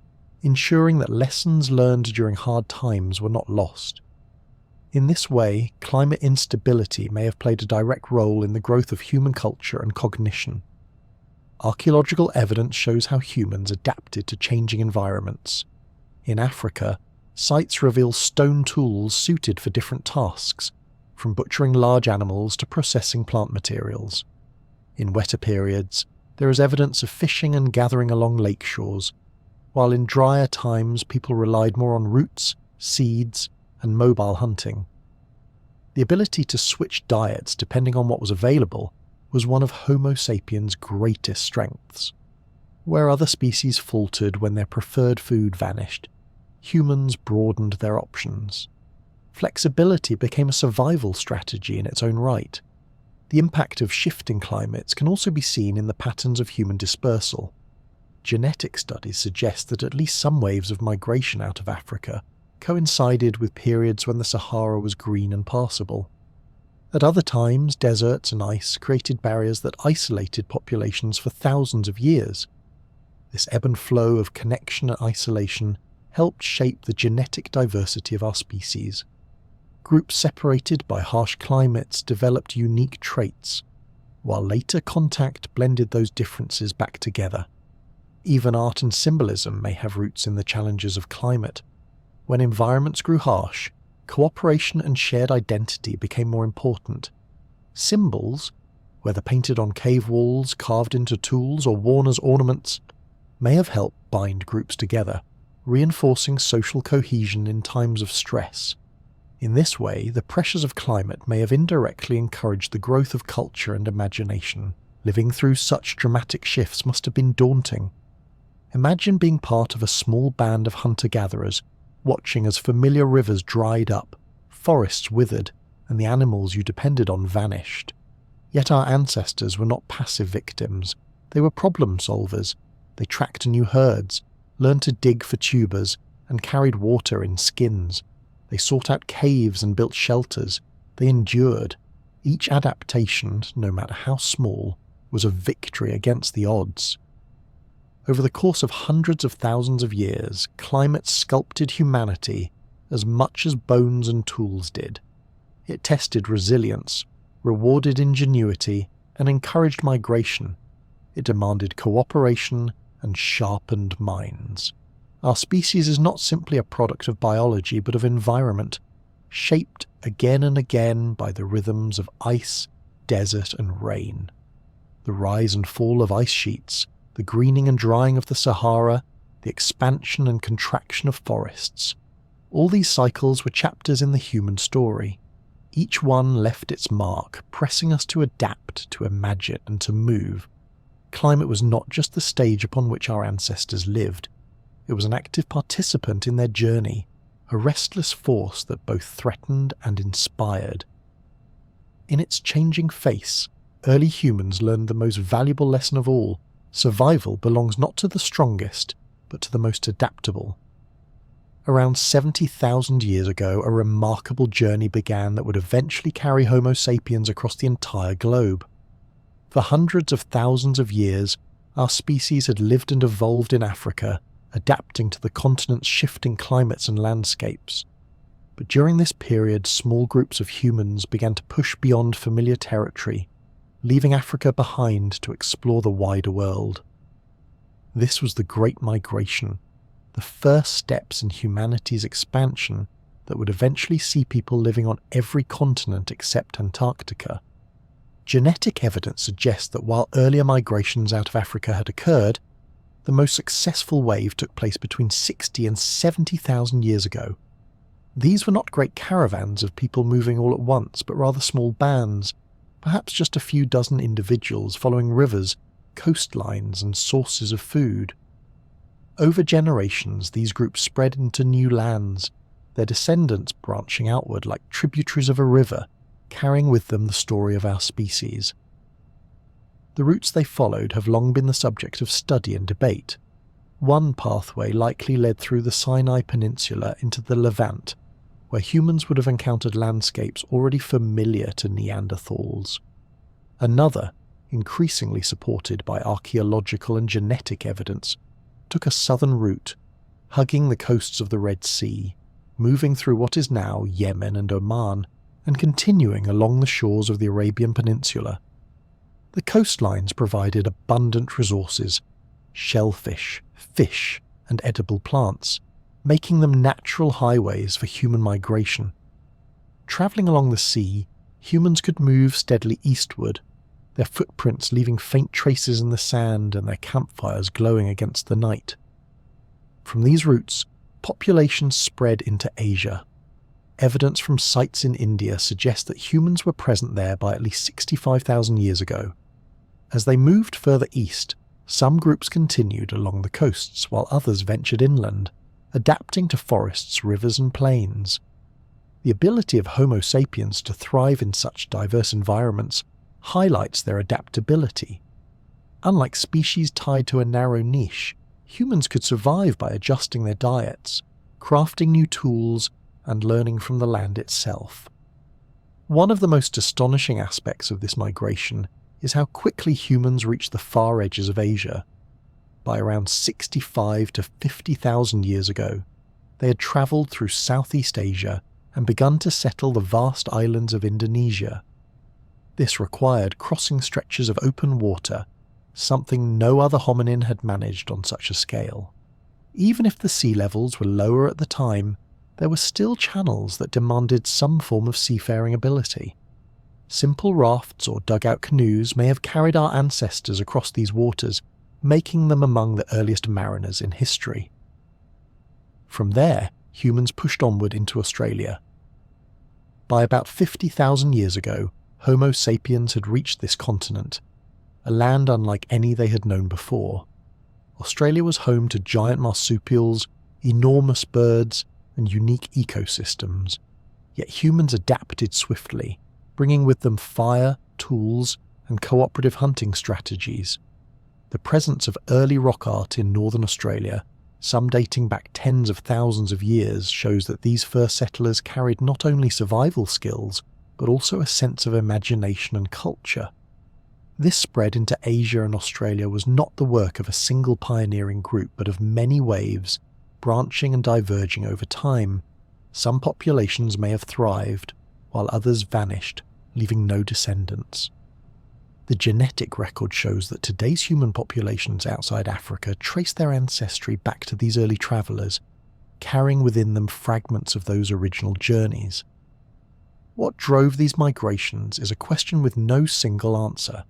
ensuring that lessons learned during hard times were not lost. In this way, climate instability may have played a direct role in the growth of human culture and cognition. Archaeological evidence shows how humans adapted to changing environments. In Africa, sites reveal stone tools suited for different tasks, from butchering large animals to processing plant materials. In wetter periods, there is evidence of fishing and gathering along lake shores, while in drier times people relied more on roots, seeds, and mobile hunting. The ability to switch diets depending on what was available was one of Homo sapiens' greatest strengths. Where other species faltered when their preferred food vanished, humans broadened their options. Flexibility became a survival strategy in its own right. The impact of shifting climates can also be seen in the patterns of human dispersal. Genetic studies suggest that at least some waves of migration out of Africa coincided with periods when the Sahara was green and passable. At other times, deserts and ice created barriers that isolated populations for thousands of years. This ebb and flow of connection and isolation helped shape the genetic diversity of our species. Groups separated by harsh climates developed unique traits, while later contact blended those differences back together. Even art and symbolism may have roots in the challenges of climate. When environments grew harsh, cooperation and shared identity became more important. Symbols, whether painted on cave walls, carved into tools, or worn as ornaments, may have helped bind groups together, reinforcing social cohesion in times of stress. In this way, the pressures of climate may have indirectly encouraged the growth of culture and imagination. Living through such dramatic shifts must have been daunting. Imagine being part of a small band of hunter-gatherers, watching as familiar rivers dried up, forests withered, and the animals you depended on vanished. Yet our ancestors were not passive victims. They were problem solvers. They tracked new herds, learned to dig for tubers, and carried water in skins. They sought out caves and built shelters. They endured. Each adaptation, no matter how small, was a victory against the odds. Over the course of hundreds of thousands of years, climate sculpted humanity as much as bones and tools did. It tested resilience, rewarded ingenuity, and encouraged migration. It demanded cooperation and sharpened minds. Our species is not simply a product of biology but of environment, shaped again and again by the rhythms of ice, desert, and rain. The rise and fall of ice sheets, the greening and drying of the Sahara, the expansion and contraction of forests. All these cycles were chapters in the human story. Each one left its mark, pressing us to adapt, to imagine, and to move. Climate was not just the stage upon which our ancestors lived. It was an active participant in their journey, a restless force that both threatened and inspired. In its changing face, early humans learned the most valuable lesson of all: survival belongs not to the strongest, but to the most adaptable. Around 70,000 years ago, a remarkable journey began that would eventually carry Homo sapiens across the entire globe. For hundreds of thousands of years, our species had lived and evolved in Africa, adapting to the continent's shifting climates and landscapes. But during this period, small groups of humans began to push beyond familiar territory, leaving Africa behind to explore the wider world. This was the Great Migration, the first steps in humanity's expansion that would eventually see people living on every continent except Antarctica. Genetic evidence suggests that while earlier migrations out of Africa had occurred, the most successful wave took place between 60 and 70,000 years ago. These were not great caravans of people moving all at once, but rather small bands, perhaps just a few dozen individuals following rivers, coastlines, and sources of food. Over generations, these groups spread into new lands, their descendants branching outward like tributaries of a river, carrying with them the story of our species. The routes they followed have long been the subject of study and debate. One pathway likely led through the Sinai Peninsula into the Levant, where humans would have encountered landscapes already familiar to Neanderthals. Another, increasingly supported by archaeological and genetic evidence, took a southern route, hugging the coasts of the Red Sea, moving through what is now Yemen and Oman, and continuing along the shores of the Arabian Peninsula. The coastlines provided abundant resources: shellfish, fish, and edible plants, making them natural highways for human migration. Travelling along the sea, humans could move steadily eastward, their footprints leaving faint traces in the sand and their campfires glowing against the night. From these routes, populations spread into Asia. Evidence from sites in India suggests that humans were present there by at least 65,000 years ago. As they moved further east, some groups continued along the coasts while others ventured inland, adapting to forests, rivers, and plains. The ability of Homo sapiens to thrive in such diverse environments highlights their adaptability. Unlike species tied to a narrow niche, humans could survive by adjusting their diets, crafting new tools, and learning from the land itself. One of the most astonishing aspects of this migration is how quickly humans reached the far edges of Asia. By around 65 to 50,000 years ago, they had travelled through Southeast Asia and begun to settle the vast islands of Indonesia. This required crossing stretches of open water, something no other hominin had managed on such a scale. Even if the sea levels were lower at the time, there were still channels that demanded some form of seafaring ability. Simple rafts or dugout canoes may have carried our ancestors across these waters, making them among the earliest mariners in history. From there, humans pushed onward into Australia. By about 50,000 years ago, Homo sapiens had reached this continent, a land unlike any they had known before. Australia was home to giant marsupials, enormous birds, and unique ecosystems, yet humans adapted swiftly, bringing with them fire, tools, and cooperative hunting strategies. The presence of early rock art in northern Australia, some dating back tens of thousands of years, shows that these first settlers carried not only survival skills, but also a sense of imagination and culture. This spread into Asia and Australia was not the work of a single pioneering group, but of many waves, branching and diverging over time. Some populations may have thrived, while others vanished, leaving no descendants. The genetic record shows that today's human populations outside Africa trace their ancestry back to these early travellers, carrying within them fragments of those original journeys. What drove these migrations is a question with no single answer.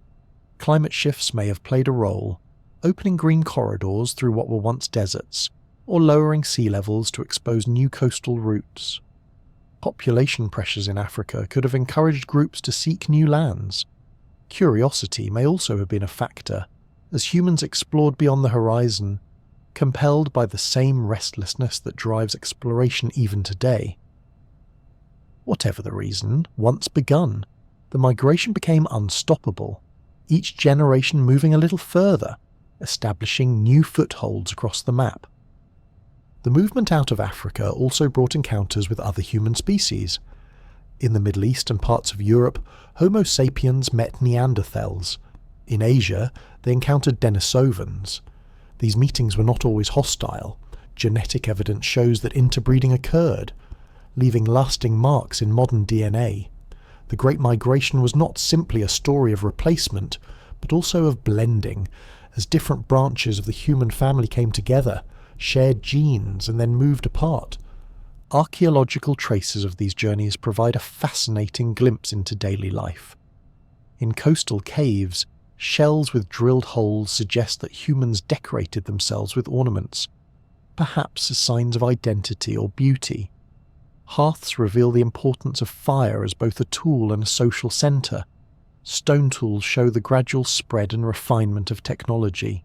Climate shifts may have played a role, opening green corridors through what were once deserts, or lowering sea levels to expose new coastal routes. Population pressures in Africa could have encouraged groups to seek new lands. Curiosity may also have been a factor, as humans explored beyond the horizon, compelled by the same restlessness that drives exploration even today. Whatever the reason, once begun, the migration became unstoppable, each generation moving a little further, establishing new footholds across the map. The movement out of Africa also brought encounters with other human species. In the Middle East and parts of Europe, Homo Sapiens met Neanderthals. In Asia, they encountered Denisovans. These meetings were not always hostile. Genetic evidence shows that interbreeding occurred, leaving lasting marks in modern DNA. The Great Migration was not simply a story of replacement, but also of blending, as different branches of the human family came together, shared genes, and then moved apart. Archaeological traces of these journeys provide a fascinating glimpse into daily life. In coastal caves, shells with drilled holes suggest that humans decorated themselves with ornaments, perhaps as signs of identity or beauty. Hearths reveal the importance of fire as both a tool and a social centre. Stone tools show the gradual spread and refinement of technology.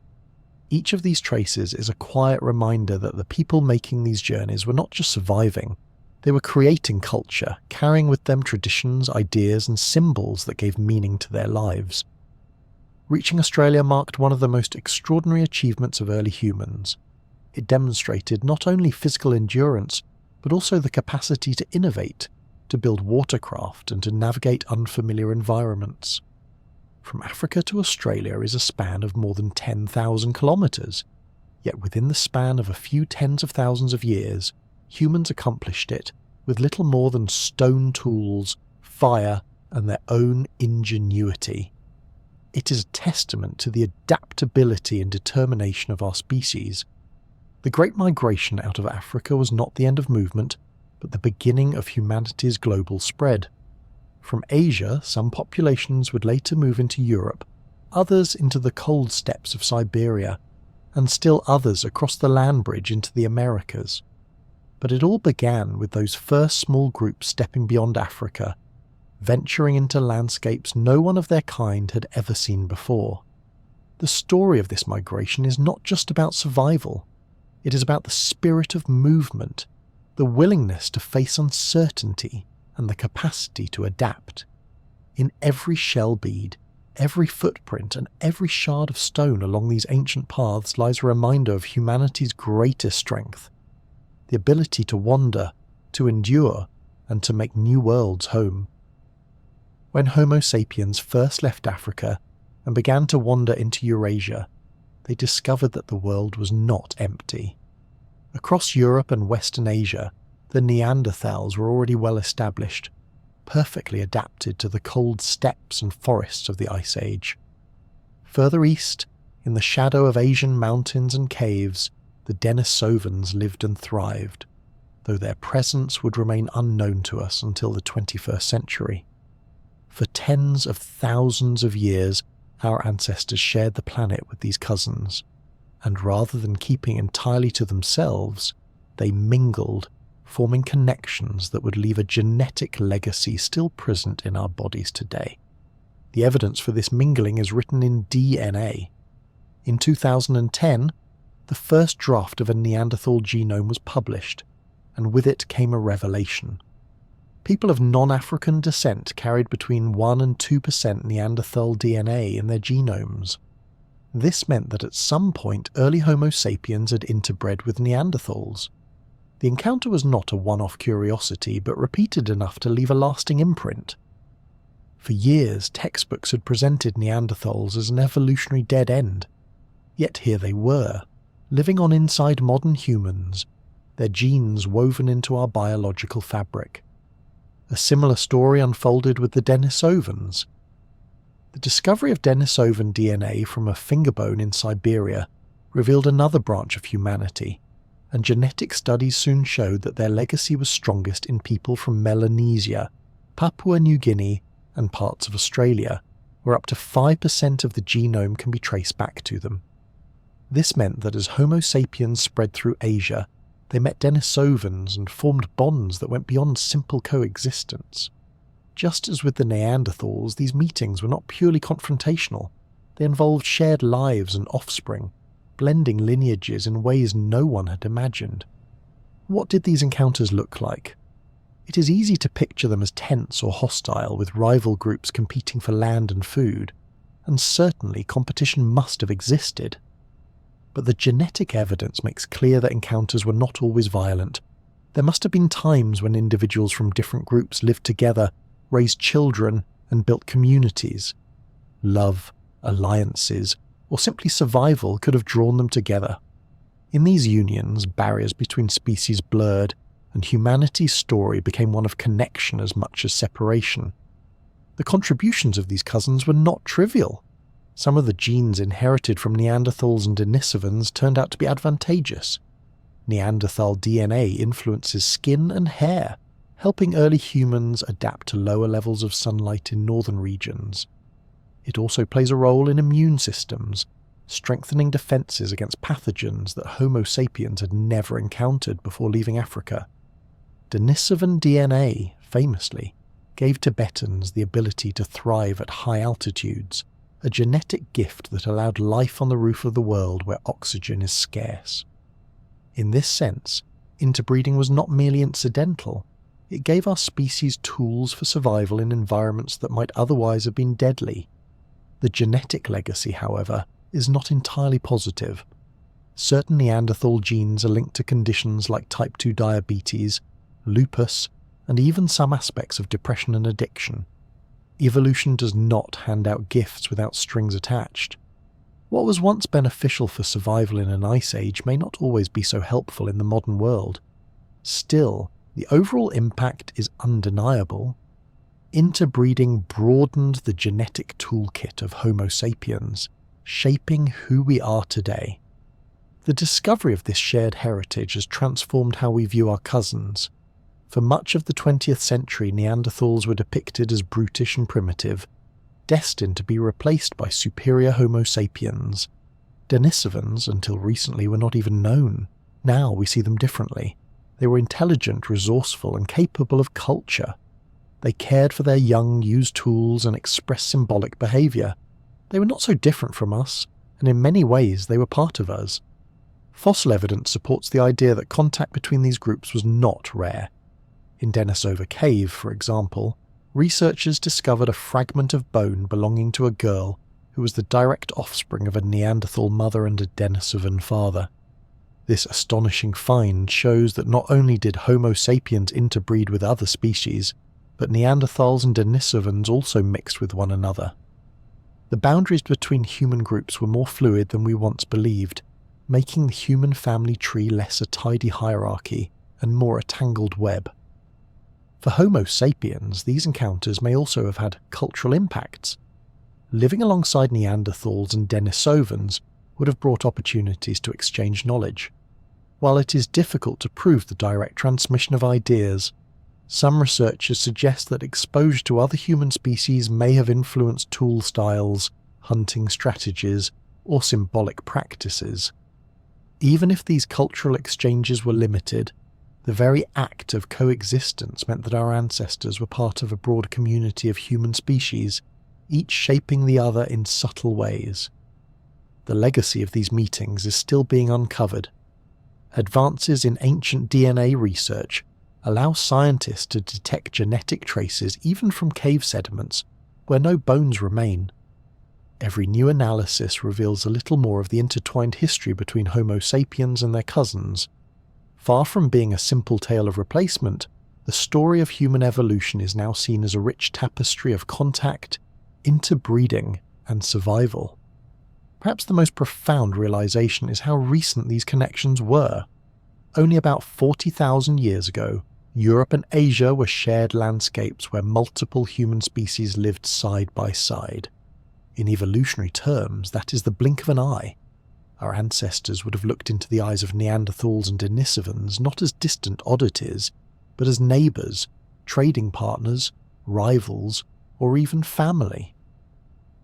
Each of these traces is a quiet reminder that the people making these journeys were not just surviving, they were creating culture, carrying with them traditions, ideas, and symbols that gave meaning to their lives. Reaching Australia marked one of the most extraordinary achievements of early humans. It demonstrated not only physical endurance, but also the capacity to innovate, to build watercraft, and to navigate unfamiliar environments. From Africa to Australia is a span of more than 10,000 kilometres, yet within the span of a few tens of thousands of years, humans accomplished it with little more than stone tools, fire, and their own ingenuity. It is a testament to the adaptability and determination of our species. The Great Migration out of Africa was not the end of movement, but the beginning of humanity's global spread. From Asia, some populations would later move into Europe, others into the cold steppes of Siberia, and still others across the land bridge into the Americas. But it all began with those first small groups stepping beyond Africa, venturing into landscapes no one of their kind had ever seen before. The story of this migration is not just about survival. It is about the spirit of movement, the willingness to face uncertainty, and the capacity to adapt. In every shell bead, every footprint, and every shard of stone along these ancient paths lies a reminder of humanity's greatest strength, the ability to wander, to endure, and to make new worlds home. When Homo sapiens first left Africa and began to wander into Eurasia, they discovered that the world was not empty. Across Europe and Western Asia, the Neanderthals were already well established, perfectly adapted to the cold steppes and forests of the Ice Age. Further east, in the shadow of Asian mountains and caves, the Denisovans lived and thrived, though their presence would remain unknown to us until the 21st century. For tens of thousands of years, our ancestors shared the planet with these cousins, and rather than keeping entirely to themselves, they mingled, forming connections that would leave a genetic legacy still present in our bodies today. The evidence for this mingling is written in DNA. In 2010, the first draft of a Neanderthal genome was published, and with it came a revelation. People of non-African descent carried between 1 and 2% Neanderthal DNA in their genomes. This meant that at some point early Homo sapiens had interbred with Neanderthals. The encounter was not a one-off curiosity, but repeated enough to leave a lasting imprint. For years, textbooks had presented Neanderthals as an evolutionary dead end. Yet here they were, living on inside modern humans, their genes woven into our biological fabric. A similar story unfolded with the Denisovans. The discovery of Denisovan DNA from a finger bone in Siberia revealed another branch of humanity, and genetic studies soon showed that their legacy was strongest in people from Melanesia, Papua New Guinea, and parts of Australia, where up to 5% of the genome can be traced back to them. This meant that as Homo sapiens spread through Asia, they met Denisovans and formed bonds that went beyond simple coexistence. Just as with the Neanderthals, these meetings were not purely confrontational. They involved shared lives and offspring, blending lineages in ways no one had imagined. What did these encounters look like? It is easy to picture them as tense or hostile, with rival groups competing for land and food, and certainly competition must have existed. But the genetic evidence makes clear that encounters were not always violent. There must have been times when individuals from different groups lived together, raised children, and built communities. Love, alliances, or simply survival could have drawn them together. In these unions, barriers between species blurred, and humanity's story became one of connection as much as separation. The contributions of these cousins were not trivial. Some of the genes inherited from Neanderthals and Denisovans turned out to be advantageous. Neanderthal DNA influences skin and hair, helping early humans adapt to lower levels of sunlight in northern regions. It also plays a role in immune systems, strengthening defences against pathogens that Homo sapiens had never encountered before leaving Africa. Denisovan DNA, famously, gave Tibetans the ability to thrive at high altitudes, a genetic gift that allowed life on the roof of the world where oxygen is scarce. In this sense, interbreeding was not merely incidental. It gave our species tools for survival in environments that might otherwise have been deadly. The genetic legacy, however, is not entirely positive. Certain Neanderthal genes are linked to conditions like type 2 diabetes, lupus, and even some aspects of depression and addiction. Evolution does not hand out gifts without strings attached. What was once beneficial for survival in an ice age may not always be so helpful in the modern world. Still, the overall impact is undeniable. Interbreeding broadened the genetic toolkit of Homo sapiens, shaping who we are today. The discovery of this shared heritage has transformed how we view our cousins. For much of the 20th century, Neanderthals were depicted as brutish and primitive, destined to be replaced by superior Homo sapiens. Denisovans, until recently, were not even known. Now we see them differently. They were intelligent, resourceful, and capable of culture. They cared for their young, used tools, and expressed symbolic behaviour. They were not so different from us, and in many ways they were part of us. Fossil evidence supports the idea that contact between these groups was not rare. In Denisova Cave, for example, researchers discovered a fragment of bone belonging to a girl who was the direct offspring of a Neanderthal mother and a Denisovan father. This astonishing find shows that not only did Homo sapiens interbreed with other species, but Neanderthals and Denisovans also mixed with one another. The boundaries between human groups were more fluid than we once believed, making the human family tree less a tidy hierarchy and more a tangled web. For Homo sapiens, these encounters may also have had cultural impacts. Living alongside Neanderthals and Denisovans would have brought opportunities to exchange knowledge. While it is difficult to prove the direct transmission of ideas, some researchers suggest that exposure to other human species may have influenced tool styles, hunting strategies, or symbolic practices. Even if these cultural exchanges were limited, the very act of coexistence meant that our ancestors were part of a broad community of human species, each shaping the other in subtle ways. The legacy of these meetings is still being uncovered. Advances in ancient DNA research allow scientists to detect genetic traces even from cave sediments where no bones remain. Every new analysis reveals a little more of the intertwined history between Homo sapiens and their cousins. Far from being a simple tale of replacement, the story of human evolution is now seen as a rich tapestry of contact, interbreeding, and survival. Perhaps the most profound realization is how recent these connections were. Only about 40,000 years ago, Europe and Asia were shared landscapes where multiple human species lived side by side. In evolutionary terms, that is the blink of an eye. Our ancestors would have looked into the eyes of Neanderthals and Denisovans not as distant oddities, but as neighbours, trading partners, rivals, or even family.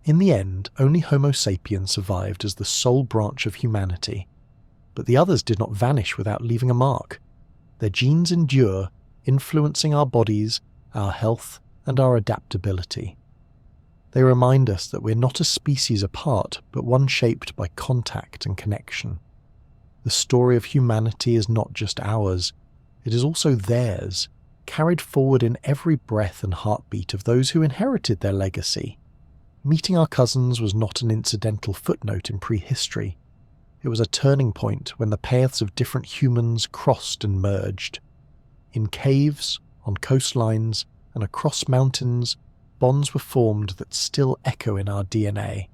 In the end, only Homo sapiens survived as the sole branch of humanity, but the others did not vanish without leaving a mark. Their genes endure, influencing our bodies, our health, and our adaptability. They remind us that we're not a species apart, but one shaped by contact and connection. The story of humanity is not just ours, it is also theirs, carried forward in every breath and heartbeat of those who inherited their legacy. Meeting our cousins was not an incidental footnote in prehistory. It was a turning point when the paths of different humans crossed and merged. In caves, on coastlines, and across mountains, bonds were formed that still echo in our DNA.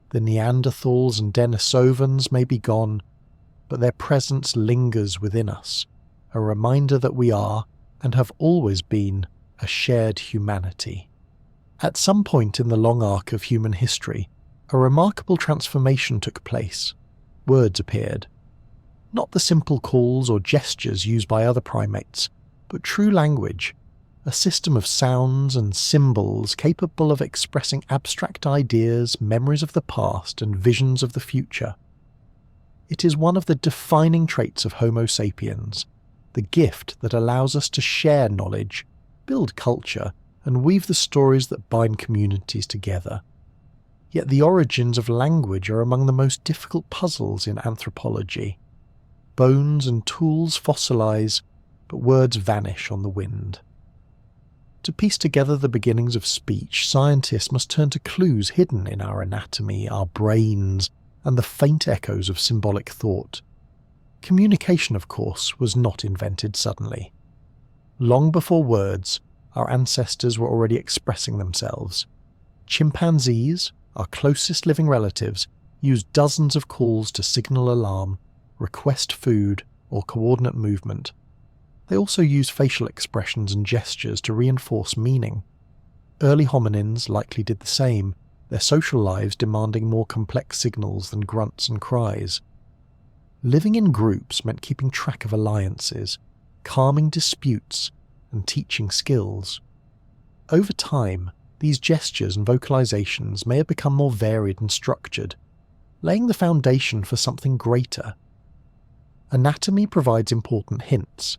The Neanderthals and Denisovans may be gone, but their presence lingers within us, a reminder that we are, and have always been, a shared humanity. At some point in the long arc of human history, a remarkable transformation took place. Words appeared. Not the simple calls or gestures used by other primates, but true language, a system of sounds and symbols capable of expressing abstract ideas, memories of the past, and visions of the future. It is one of the defining traits of Homo sapiens, the gift that allows us to share knowledge, build culture, and weave the stories that bind communities together. Yet the origins of language are among the most difficult puzzles in anthropology. Bones and tools fossilize, but words vanish on the wind. To piece together the beginnings of speech, scientists must turn to clues hidden in our anatomy, our brains, and the faint echoes of symbolic thought. Communication, of course, was not invented suddenly. Long before words, our ancestors were already expressing themselves. Chimpanzees, our closest living relatives, used dozens of calls to signal alarm, request food, or coordinate movement. They also used facial expressions and gestures to reinforce meaning. Early hominins likely did the same, their social lives demanding more complex signals than grunts and cries. Living in groups meant keeping track of alliances, calming disputes, and teaching skills. Over time, these gestures and vocalizations may have become more varied and structured, laying the foundation for something greater. Anatomy provides important hints.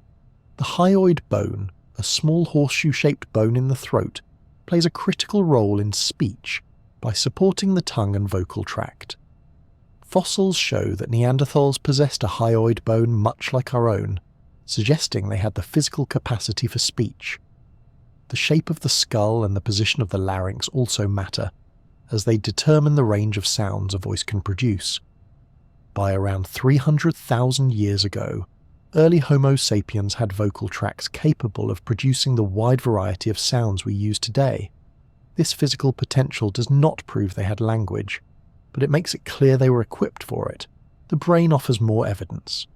The hyoid bone, a small horseshoe-shaped bone in the throat, plays a critical role in speech by supporting the tongue and vocal tract. Fossils show that Neanderthals possessed a hyoid bone much like our own, suggesting they had the physical capacity for speech. The shape of the skull and the position of the larynx also matter, as they determine the range of sounds a voice can produce. By around 300,000 years ago, early Homo sapiens had vocal tracts capable of producing the wide variety of sounds we use today. This physical potential does not prove they had language, but it makes it clear they were equipped for it. The brain offers more evidence.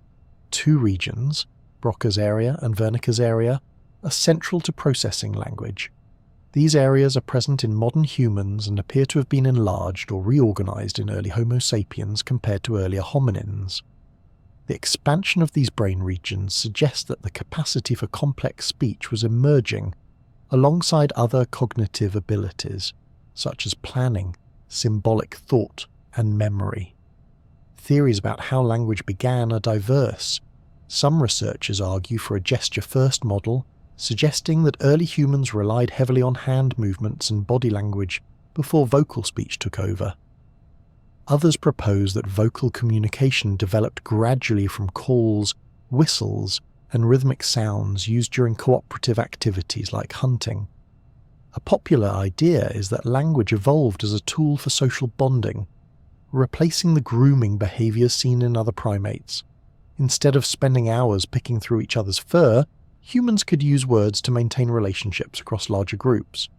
Two regions, Broca's area and Wernicke's area, are central to processing language. These areas are present in modern humans and appear to have been enlarged or reorganized in early Homo sapiens compared to earlier hominins. The expansion of these brain regions suggests that the capacity for complex speech was emerging alongside other cognitive abilities, such as planning, symbolic thought, and memory. Theories about how language began are diverse. Some researchers argue for a gesture-first model, suggesting that early humans relied heavily on hand movements and body language before vocal speech took over. Others propose that vocal communication developed gradually from calls, whistles, and rhythmic sounds used during cooperative activities like hunting. A popular idea is that language evolved as a tool for social bonding, replacing the grooming behaviours seen in other primates. Instead of spending hours picking through each other's fur, humans could use words to maintain relationships across larger groups.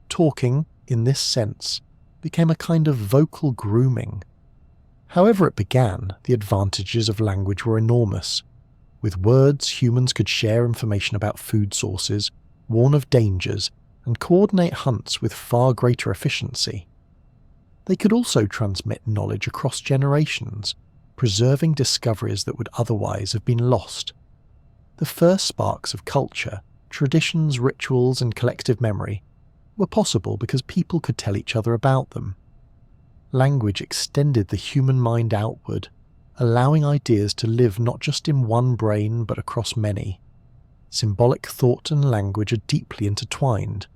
Talking, in this sense, became a kind of vocal grooming. However it began, the advantages of language were enormous. With words, humans could share information about food sources, warn of dangers, and coordinate hunts with far greater efficiency. They could also transmit knowledge across generations, preserving discoveries that would otherwise have been lost. The first sparks of culture, traditions, rituals, and collective memory were possible because people could tell each other about them. Language extended the human mind outward, allowing ideas to live not just in one brain but across many. Symbolic thought and language are deeply intertwined.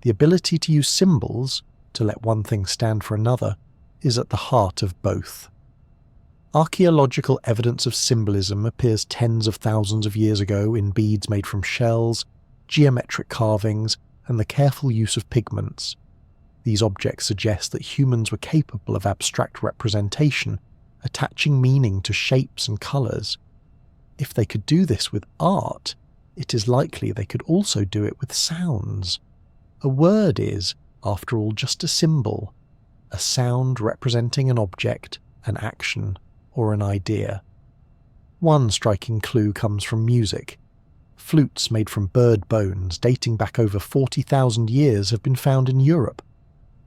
The ability to use symbols, to let one thing stand for another, is at the heart of both. Archaeological evidence of symbolism appears tens of thousands of years ago in beads made from shells, geometric carvings, and the careful use of pigments. These objects suggest that humans were capable of abstract representation, attaching meaning to shapes and colours. If they could do this with art, it is likely they could also do it with sounds. A word is, after all, just a symbol, a sound representing an object, an action, or an idea. One striking clue comes from music. Flutes made from bird bones dating back over 40,000 years have been found in Europe.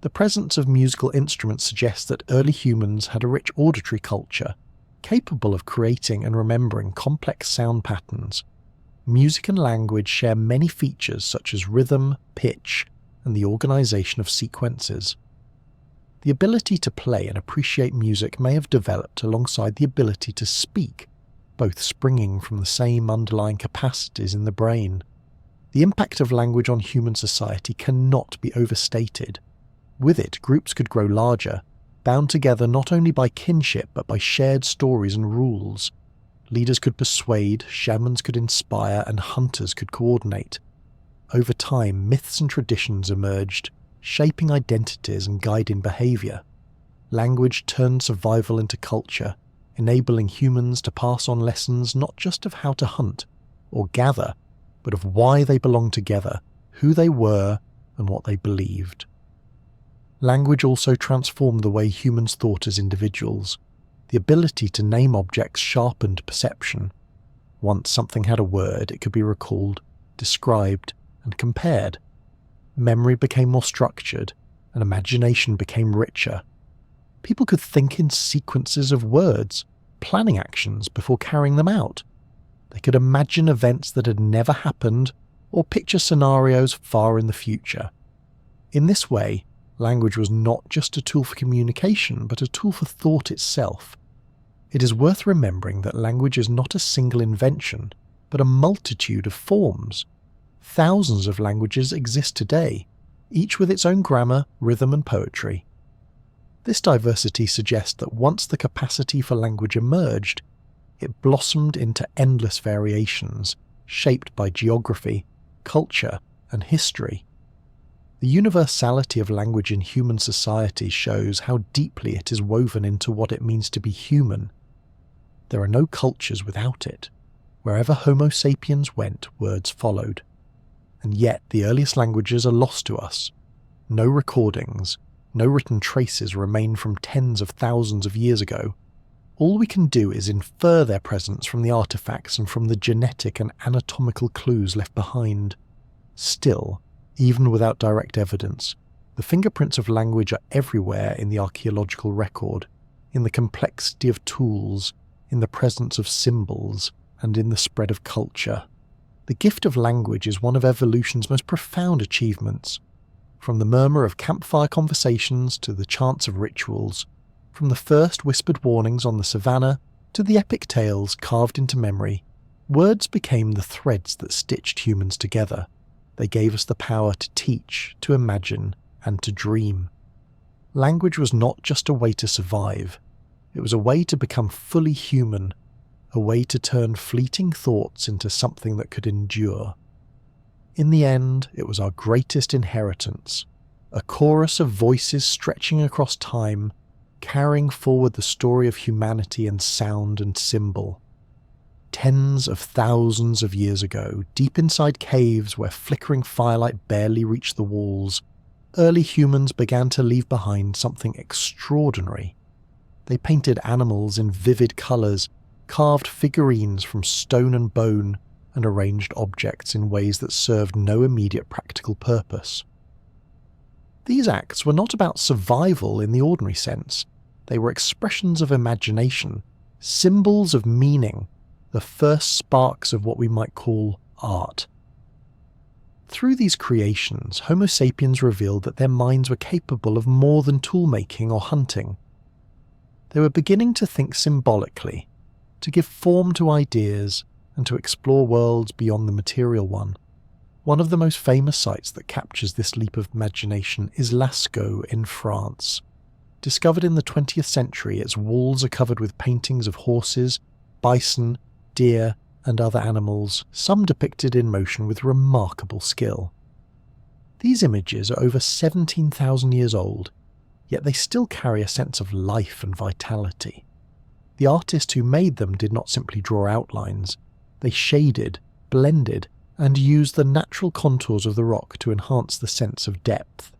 The presence of musical instruments suggests that early humans had a rich auditory culture, capable of creating and remembering complex sound patterns. Music and language share many features such as rhythm, pitch, and the organization of sequences. The ability to play and appreciate music may have developed alongside the ability to speak, both springing from the same underlying capacities in the brain. The impact of language on human society cannot be overstated. With it, groups could grow larger, bound together not only by kinship but by shared stories and rules. Leaders could persuade, shamans could inspire, and hunters could coordinate. Over time, myths and traditions emerged, shaping identities and guiding behaviour. Language turned survival into culture, enabling humans to pass on lessons not just of how to hunt or gather, but of why they belonged together, who they were, and what they believed. Language also transformed the way humans thought as individuals. The ability to name objects sharpened perception. Once something had a word, it could be recalled, described, and compared. Memory became more structured, and imagination became richer. People could think in sequences of words, planning actions before carrying them out. They could imagine events that had never happened, or picture scenarios far in the future. In this way, language was not just a tool for communication, but a tool for thought itself. It is worth remembering that language is not a single invention, but a multitude of forms. Thousands of languages exist today, each with its own grammar, rhythm, and poetry. This diversity suggests that once the capacity for language emerged, it blossomed into endless variations, shaped by geography, culture, and history. The universality of language in human society shows how deeply it is woven into what it means to be human. There are no cultures without it. Wherever Homo sapiens went, words followed. And yet the earliest languages are lost to us. No recordings, no written traces remain from tens of thousands of years ago. All we can do is infer their presence from the artifacts and from the genetic and anatomical clues left behind. Still, even without direct evidence, the fingerprints of language are everywhere in the archaeological record, in the complexity of tools, in the presence of symbols, and in the spread of culture. The gift of language is one of evolution's most profound achievements. From the murmur of campfire conversations to the chants of rituals, from the first whispered warnings on the savannah to the epic tales carved into memory, words became the threads that stitched humans together. They gave us the power to teach, to imagine, and to dream. Language was not just a way to survive. It was a way to become fully human, a way to turn fleeting thoughts into something that could endure. In the end, it was our greatest inheritance, a chorus of voices stretching across time, carrying forward the story of humanity in sound and symbol. Tens of thousands of years ago, deep inside caves where flickering firelight barely reached the walls, early humans began to leave behind something extraordinary. They painted animals in vivid colours, carved figurines from stone and bone, and arranged objects in ways that served no immediate practical purpose. These acts were not about survival in the ordinary sense. They were expressions of imagination, symbols of meaning, the first sparks of what we might call art. Through these creations, Homo sapiens revealed that their minds were capable of more than tool-making or hunting. They were beginning to think symbolically, to give form to ideas, and to explore worlds beyond the material one. One of the most famous sites that captures this leap of imagination is Lascaux in France. Discovered in the 20th century, its walls are covered with paintings of horses, bison, deer, and other animals, some depicted in motion with remarkable skill. These images are over 17,000 years old, yet they still carry a sense of life and vitality. The artist who made them did not simply draw outlines. They shaded, blended, and used the natural contours of the rock to enhance the sense of depth.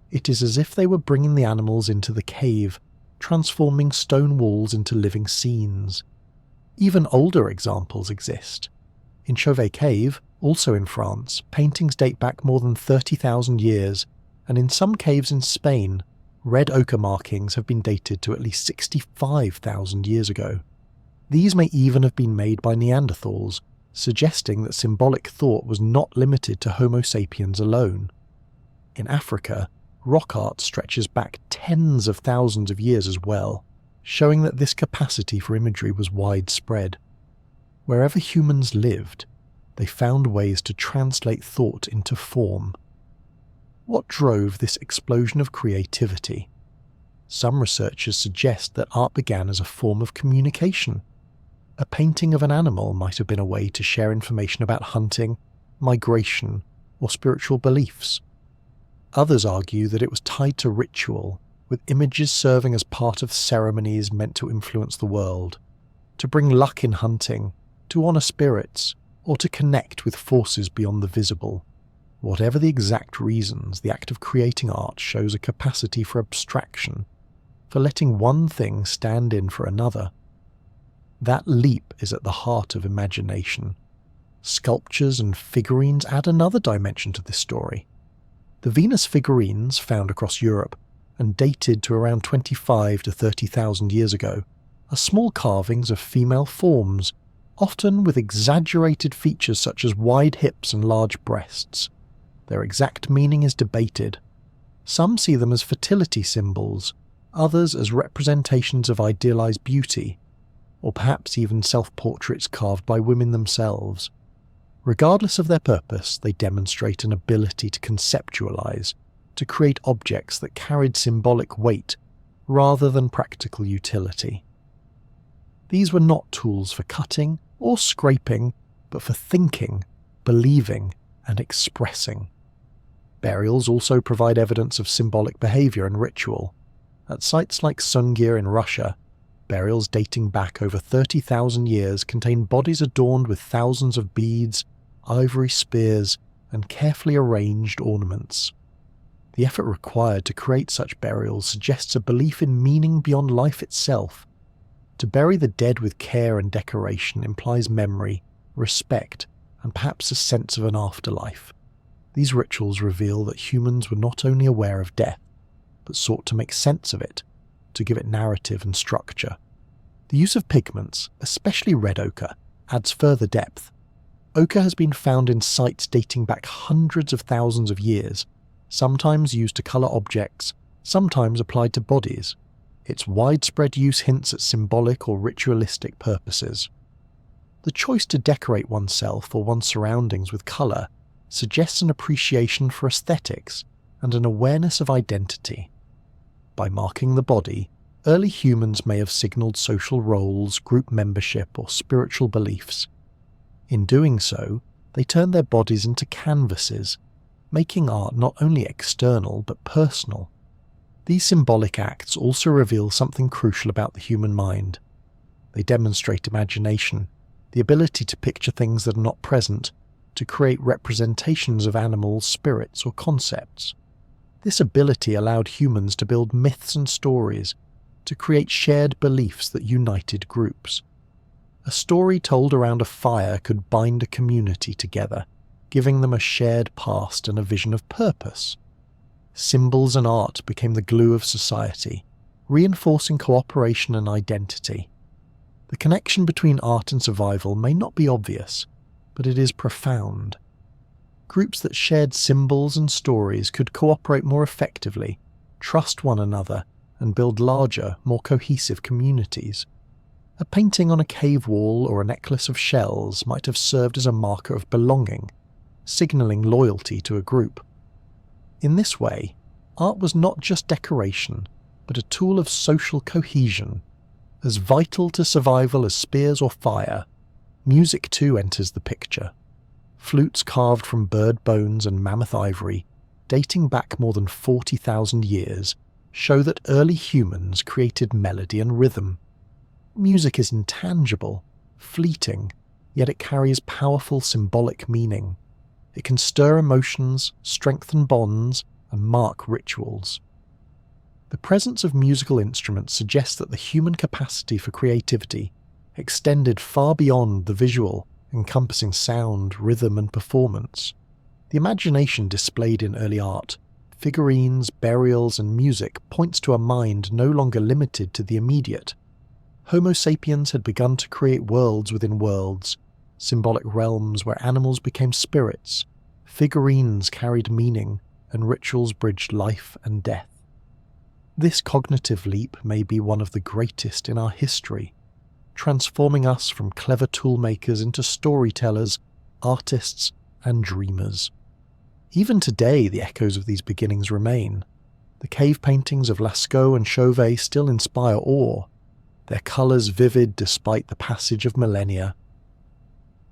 It is as if they were bringing the animals into the cave, transforming stone walls into living scenes. Even older examples exist. In Chauvet Cave, also in France, paintings date back more than 30,000 years, and in some caves in Spain, red ochre markings have been dated to at least 65,000 years ago. These may even have been made by Neanderthals, suggesting that symbolic thought was not limited to Homo sapiens alone. In Africa, rock art stretches back tens of thousands of years as well, showing that this capacity for imagery was widespread. Wherever humans lived, they found ways to translate thought into form. What drove this explosion of creativity? Some researchers suggest that art began as a form of communication. A painting of an animal might have been a way to share information about hunting, migration, or spiritual beliefs. Others argue that it was tied to ritual, with images serving as part of ceremonies meant to influence the world, to bring luck in hunting, to honour spirits, or to connect with forces beyond the visible. Whatever the exact reasons, the act of creating art shows a capacity for abstraction, for letting one thing stand in for another. That leap is at the heart of imagination. Sculptures and figurines add another dimension to this story. The Venus figurines, found across Europe, and dated to around 25 to 30,000 years ago, are small carvings of female forms, often with exaggerated features such as wide hips and large breasts. Their exact meaning is debated. Some see them as fertility symbols, others as representations of idealized beauty, or perhaps even self-portraits carved by women themselves. Regardless of their purpose, they demonstrate an ability to conceptualize, to create objects that carried symbolic weight rather than practical utility. These were not tools for cutting or scraping, but for thinking, believing, and expressing. Burials also provide evidence of symbolic behavior and ritual. At sites like Sungir in Russia, burials dating back over 30,000 years contain bodies adorned with thousands of beads, ivory spears, and carefully arranged ornaments. The effort required to create such burials suggests a belief in meaning beyond life itself. To bury the dead with care and decoration implies memory, respect, and perhaps a sense of an afterlife. These rituals reveal that humans were not only aware of death, but sought to make sense of it, to give it narrative and structure. The use of pigments, especially red ochre, adds further depth. Ochre has been found in sites dating back hundreds of thousands of years, sometimes used to colour objects, sometimes applied to bodies. Its widespread use hints at symbolic or ritualistic purposes. The choice to decorate oneself or one's surroundings with colour suggests an appreciation for aesthetics and an awareness of identity. By marking the body, early humans may have signalled social roles, group membership, or spiritual beliefs. In doing so, they turned their bodies into canvases, making art not only external but personal. These symbolic acts also reveal something crucial about the human mind. They demonstrate imagination, the ability to picture things that are not present, to create representations of animals, spirits, or concepts. This ability allowed humans to build myths and stories, to create shared beliefs that united groups. A story told around a fire could bind a community together, giving them a shared past and a vision of purpose. Symbols and art became the glue of society, reinforcing cooperation and identity. The connection between art and survival may not be obvious, but it is profound. Groups that shared symbols and stories could cooperate more effectively, trust one another, and build larger, more cohesive communities. A painting on a cave wall or a necklace of shells might have served as a marker of belonging, signalling loyalty to a group. In this way, art was not just decoration, but a tool of social cohesion. As vital to survival as spears or fire, music too enters the picture. Flutes carved from bird bones and mammoth ivory, dating back more than 40,000 years, show that early humans created melody and rhythm. Music is intangible, fleeting, yet it carries powerful symbolic meaning. It can stir emotions, strengthen bonds, and mark rituals. The presence of musical instruments suggests that the human capacity for creativity extended far beyond the visual, encompassing sound, rhythm, and performance. The imagination displayed in early art, figurines, burials, and music points to a mind no longer limited to the immediate. Homo sapiens had begun to create worlds within worlds, symbolic realms where animals became spirits, figurines carried meaning, and rituals bridged life and death. This cognitive leap may be one of the greatest in our history, transforming us from clever toolmakers into storytellers, artists, and dreamers. Even today, the echoes of these beginnings remain. The cave paintings of Lascaux and Chauvet still inspire awe, their colours vivid despite the passage of millennia.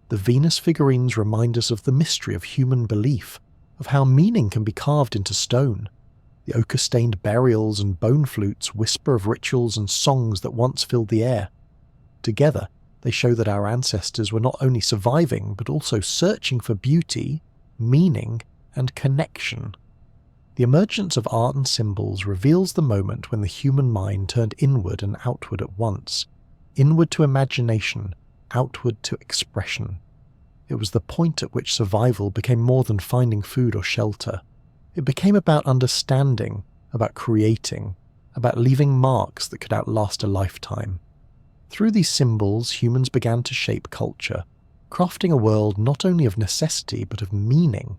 The Venus figurines remind us of the mystery of human belief, of how meaning can be carved into stone. The ochre-stained burials and bone flutes whisper of rituals and songs that once filled the air. Together, they show that our ancestors were not only surviving but also searching for beauty, meaning, and connection. The emergence of art and symbols reveals the moment when the human mind turned inward and outward at once, inward to imagination, outward to expression. It was the point at which survival became more than finding food or shelter. It became about understanding, about creating, about leaving marks that could outlast a lifetime. Through these symbols, humans began to shape culture, crafting a world not only of necessity but of meaning,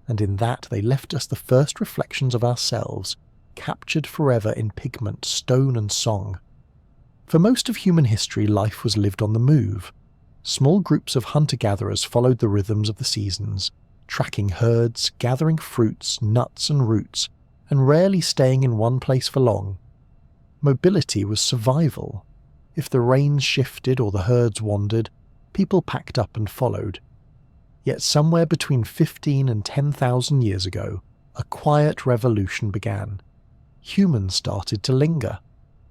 and in that they left us the first reflections of ourselves, captured forever in pigment, stone, and song. For most of human history, life was lived on the move. Small groups of hunter-gatherers followed the rhythms of the seasons, tracking herds, gathering fruits, nuts, and roots, and rarely staying in one place for long. Mobility was survival. If the rains shifted or the herds wandered, people packed up and followed. Yet somewhere between 15 and 10,000 years ago, a quiet revolution began. Humans started to linger.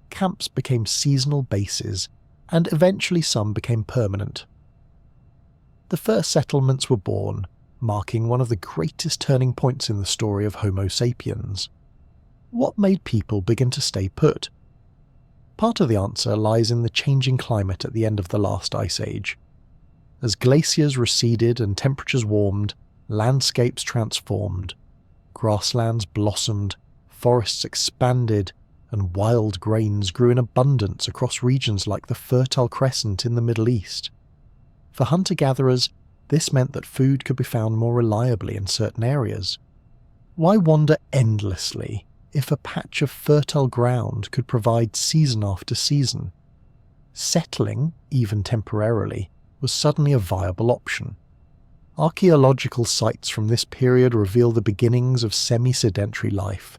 Camps became seasonal bases, and eventually some became permanent. The first settlements were born, marking one of the greatest turning points in the story of Homo sapiens. What made people begin to stay put? Part of the answer lies in the changing climate at the end of the last ice age. As glaciers receded and temperatures warmed, landscapes transformed. Grasslands blossomed, forests expanded, and wild grains grew in abundance across regions like the Fertile Crescent in the Middle East. For hunter-gatherers, this meant that food could be found more reliably in certain areas. Why wander endlessly if a patch of fertile ground could provide season after season? Settling, even temporarily, was suddenly a viable option. Archaeological sites from this period reveal the beginnings of semi-sedentary life.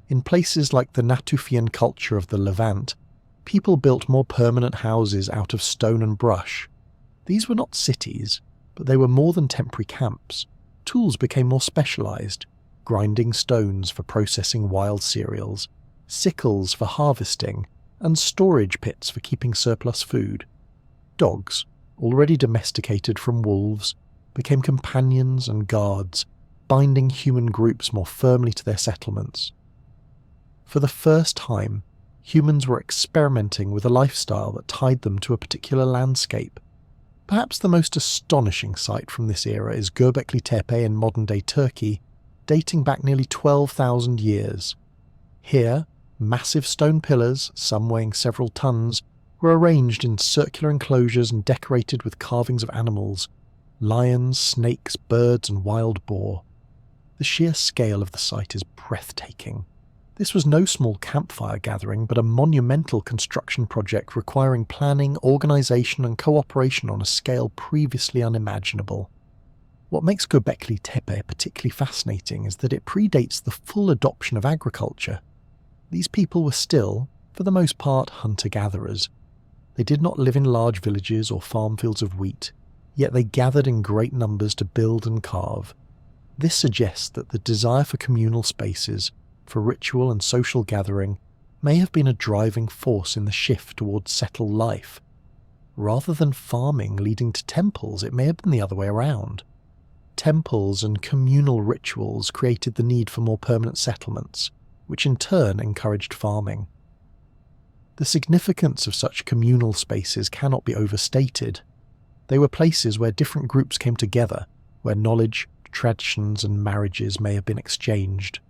In places like the Natufian culture of the Levant, people built more permanent houses out of stone and brush. These were not cities, but they were more than temporary camps. Tools became more specialised: grinding stones for processing wild cereals, sickles for harvesting, and storage pits for keeping surplus food. Dogs, already domesticated from wolves, became companions and guards, binding human groups more firmly to their settlements. For the first time, humans were experimenting with a lifestyle that tied them to a particular landscape. Perhaps the most astonishing sight from this era is Göbekli Tepe in modern-day Turkey, dating back nearly 12,000 years. Here, massive stone pillars, some weighing several tons, were arranged in circular enclosures and decorated with carvings of animals: lions, snakes, birds, and wild boar. The sheer scale of the site is breathtaking. This was no small campfire gathering, but a monumental construction project requiring planning, organisation, and cooperation on a scale previously unimaginable. What makes Göbekli Tepe particularly fascinating is that it predates the full adoption of agriculture. These people were still, for the most part, hunter-gatherers. They did not live in large villages or farm fields of wheat, yet they gathered in great numbers to build and carve. This suggests that the desire for communal spaces, for ritual and social gathering, may have been a driving force in the shift towards settled life. Rather than farming leading to temples, it may have been the other way around. Temples and communal rituals created the need for more permanent settlements, which in turn encouraged farming. The significance of such communal spaces cannot be overstated. They were places where different groups came together, where knowledge, traditions, and marriages may have been exchanged.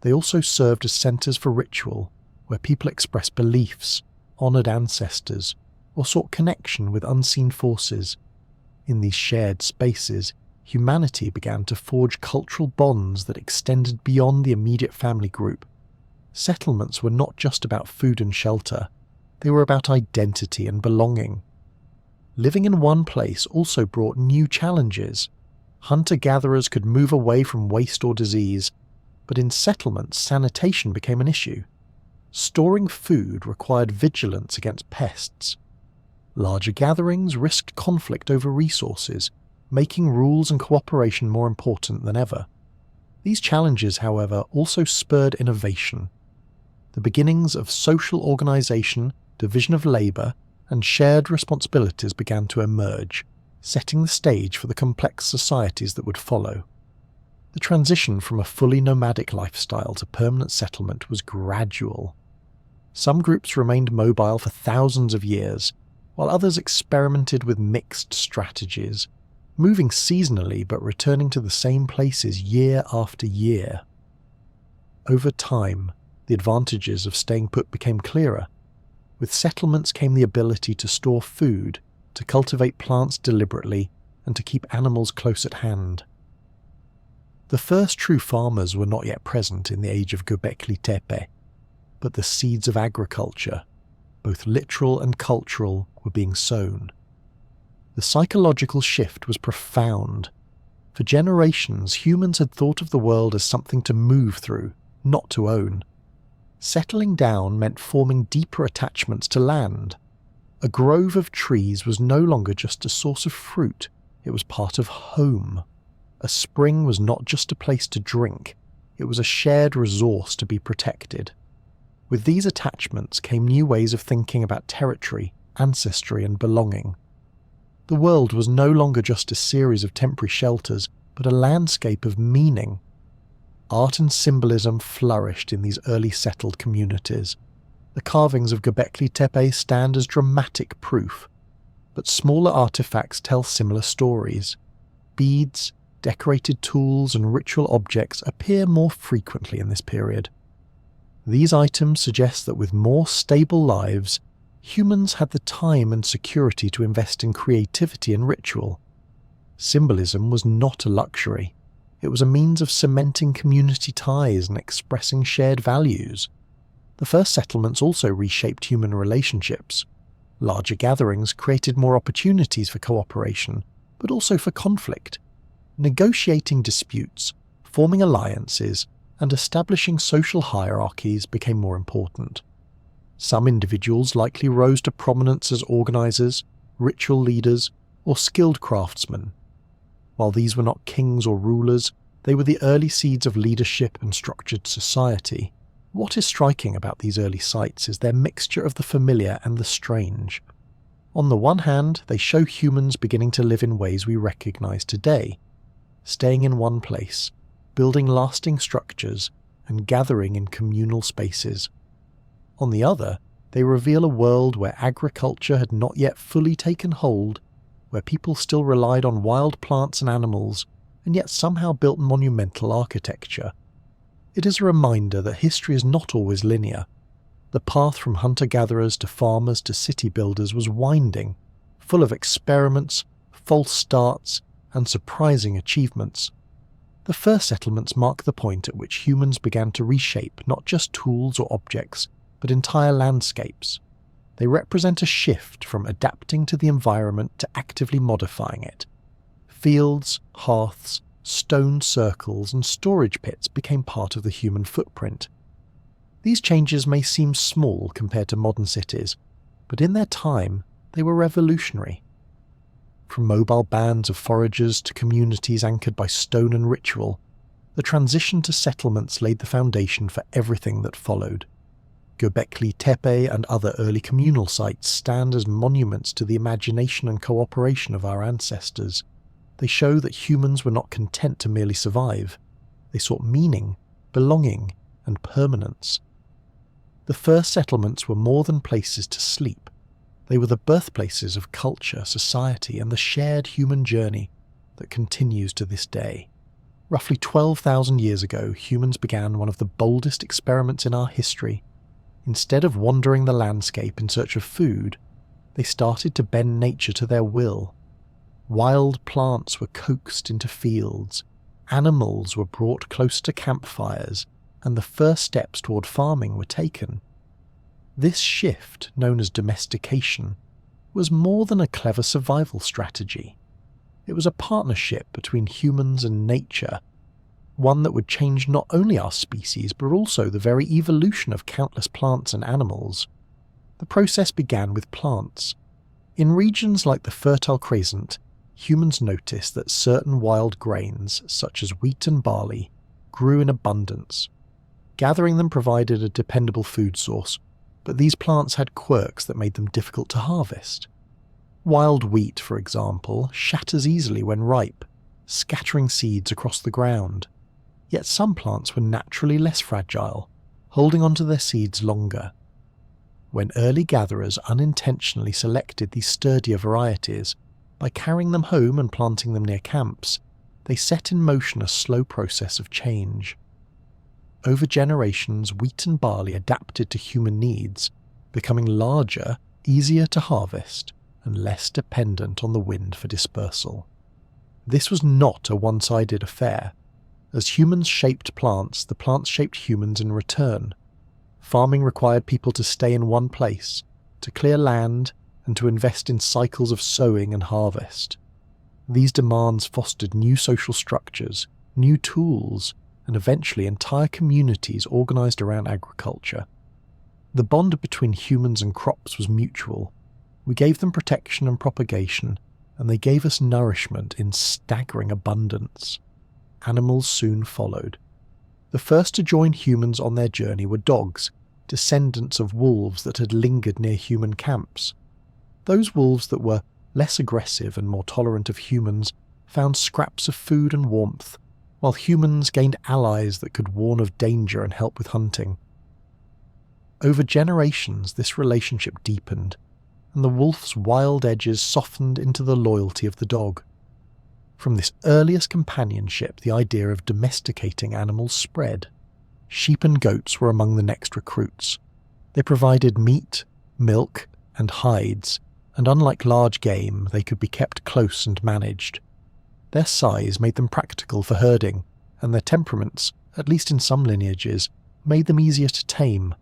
They also served as centres for ritual, where people expressed beliefs, honoured ancestors, or sought connection with unseen forces. In these shared spaces, humanity began to forge cultural bonds that extended beyond the immediate family group. Settlements were not just about food and shelter, they were about identity and belonging. Living in one place also brought new challenges. Hunter-gatherers could move away from waste or disease, but in settlements sanitation became an issue. Storing food required vigilance against pests. Larger gatherings risked conflict over resources, making rules and cooperation more important than ever. These challenges, however, also spurred innovation. The beginnings of social organisation, division of labour, and shared responsibilities began to emerge, setting the stage for the complex societies that would follow. The transition from a fully nomadic lifestyle to permanent settlement was gradual. Some groups remained mobile for thousands of years, while others experimented with mixed strategies, moving seasonally but returning to the same places year after year. Over time, the advantages of staying put became clearer. With settlements came the ability to store food, to cultivate plants deliberately, and to keep animals close at hand. The first true farmers were not yet present in the age of Göbekli Tepe, but the seeds of agriculture, both literal and cultural, were being sown. The psychological shift was profound. For generations, humans had thought of the world as something to move through, not to own. Settling down meant forming deeper attachments to land. A grove of trees was no longer just a source of fruit, it was part of home. A spring was not just a place to drink, it was a shared resource to be protected. With these attachments came new ways of thinking about territory, ancestry, and belonging. The world was no longer just a series of temporary shelters, but a landscape of meaning. Art and symbolism flourished in these early settled communities. The carvings of Göbekli Tepe stand as dramatic proof, but smaller artifacts tell similar stories. Beads, decorated tools, and ritual objects appear more frequently in this period. These items suggest that with more stable lives, humans had the time and security to invest in creativity and ritual. Symbolism was not a luxury. It was a means of cementing community ties and expressing shared values. The first settlements also reshaped human relationships. Larger gatherings created more opportunities for cooperation, but also for conflict. Negotiating disputes, forming alliances, and establishing social hierarchies became more important. Some individuals likely rose to prominence as organisers, ritual leaders, or skilled craftsmen. While these were not kings or rulers, they were the early seeds of leadership and structured society. What is striking about these early sites is their mixture of the familiar and the strange. On the one hand, they show humans beginning to live in ways we recognize today, staying in one place, building lasting structures, and gathering in communal spaces. On the other, they reveal a world where agriculture had not yet fully taken hold, where people still relied on wild plants and animals, and yet somehow built monumental architecture. It is a reminder that history is not always linear. The path from hunter-gatherers to farmers to city builders was winding, full of experiments, false starts, and surprising achievements. The first settlements mark the point at which humans began to reshape not just tools or objects, but entire landscapes. They represent a shift from adapting to the environment to actively modifying it. Fields, hearths, stone circles, and storage pits became part of the human footprint. These changes may seem small compared to modern cities, but in their time they were revolutionary. From mobile bands of foragers to communities anchored by stone and ritual, the transition to settlements laid the foundation for everything that followed. Göbekli Tepe and other early communal sites stand as monuments to the imagination and cooperation of our ancestors. They show that humans were not content to merely survive. They sought meaning, belonging, and permanence. The first settlements were more than places to sleep. They were the birthplaces of culture, society, and the shared human journey that continues to this day. Roughly 12,000 years ago, humans began one of the boldest experiments in our history. Instead of wandering the landscape in search of food, they started to bend nature to their will. Wild plants were coaxed into fields, animals were brought close to campfires, and the first steps toward farming were taken. This shift, known as domestication, was more than a clever survival strategy. It was a partnership between humans and nature, one that would change not only our species but also the very evolution of countless plants and animals. The process began with plants. In regions like the Fertile Crescent, humans noticed that certain wild grains, such as wheat and barley, grew in abundance. Gathering them provided a dependable food source, but these plants had quirks that made them difficult to harvest. Wild wheat, for example, shatters easily when ripe, scattering seeds across the ground. Yet some plants were naturally less fragile, holding onto their seeds longer. When early gatherers unintentionally selected these sturdier varieties, by carrying them home and planting them near camps, they set in motion a slow process of change. Over generations, wheat and barley adapted to human needs, becoming larger, easier to harvest, and less dependent on the wind for dispersal. This was not a one-sided affair. As humans shaped plants, the plants shaped humans in return. Farming required people to stay in one place, to clear land, and to invest in cycles of sowing and harvest. These demands fostered new social structures, new tools, and eventually entire communities organized around agriculture. The bond between humans and crops was mutual. We gave them protection and propagation, and they gave us nourishment in staggering abundance. Animals soon followed. The first to join humans on their journey were dogs, descendants of wolves that had lingered near human camps. Those wolves that were less aggressive and more tolerant of humans found scraps of food and warmth, while humans gained allies that could warn of danger and help with hunting. Over generations, this relationship deepened, and the wolf's wild edges softened into the loyalty of the dog. From this earliest companionship, the idea of domesticating animals spread. Sheep and goats were among the next recruits. They provided meat, milk, and hides, and unlike large game, they could be kept close and managed. Their size made them practical for herding, and their temperaments, at least in some lineages, made them easier to tame.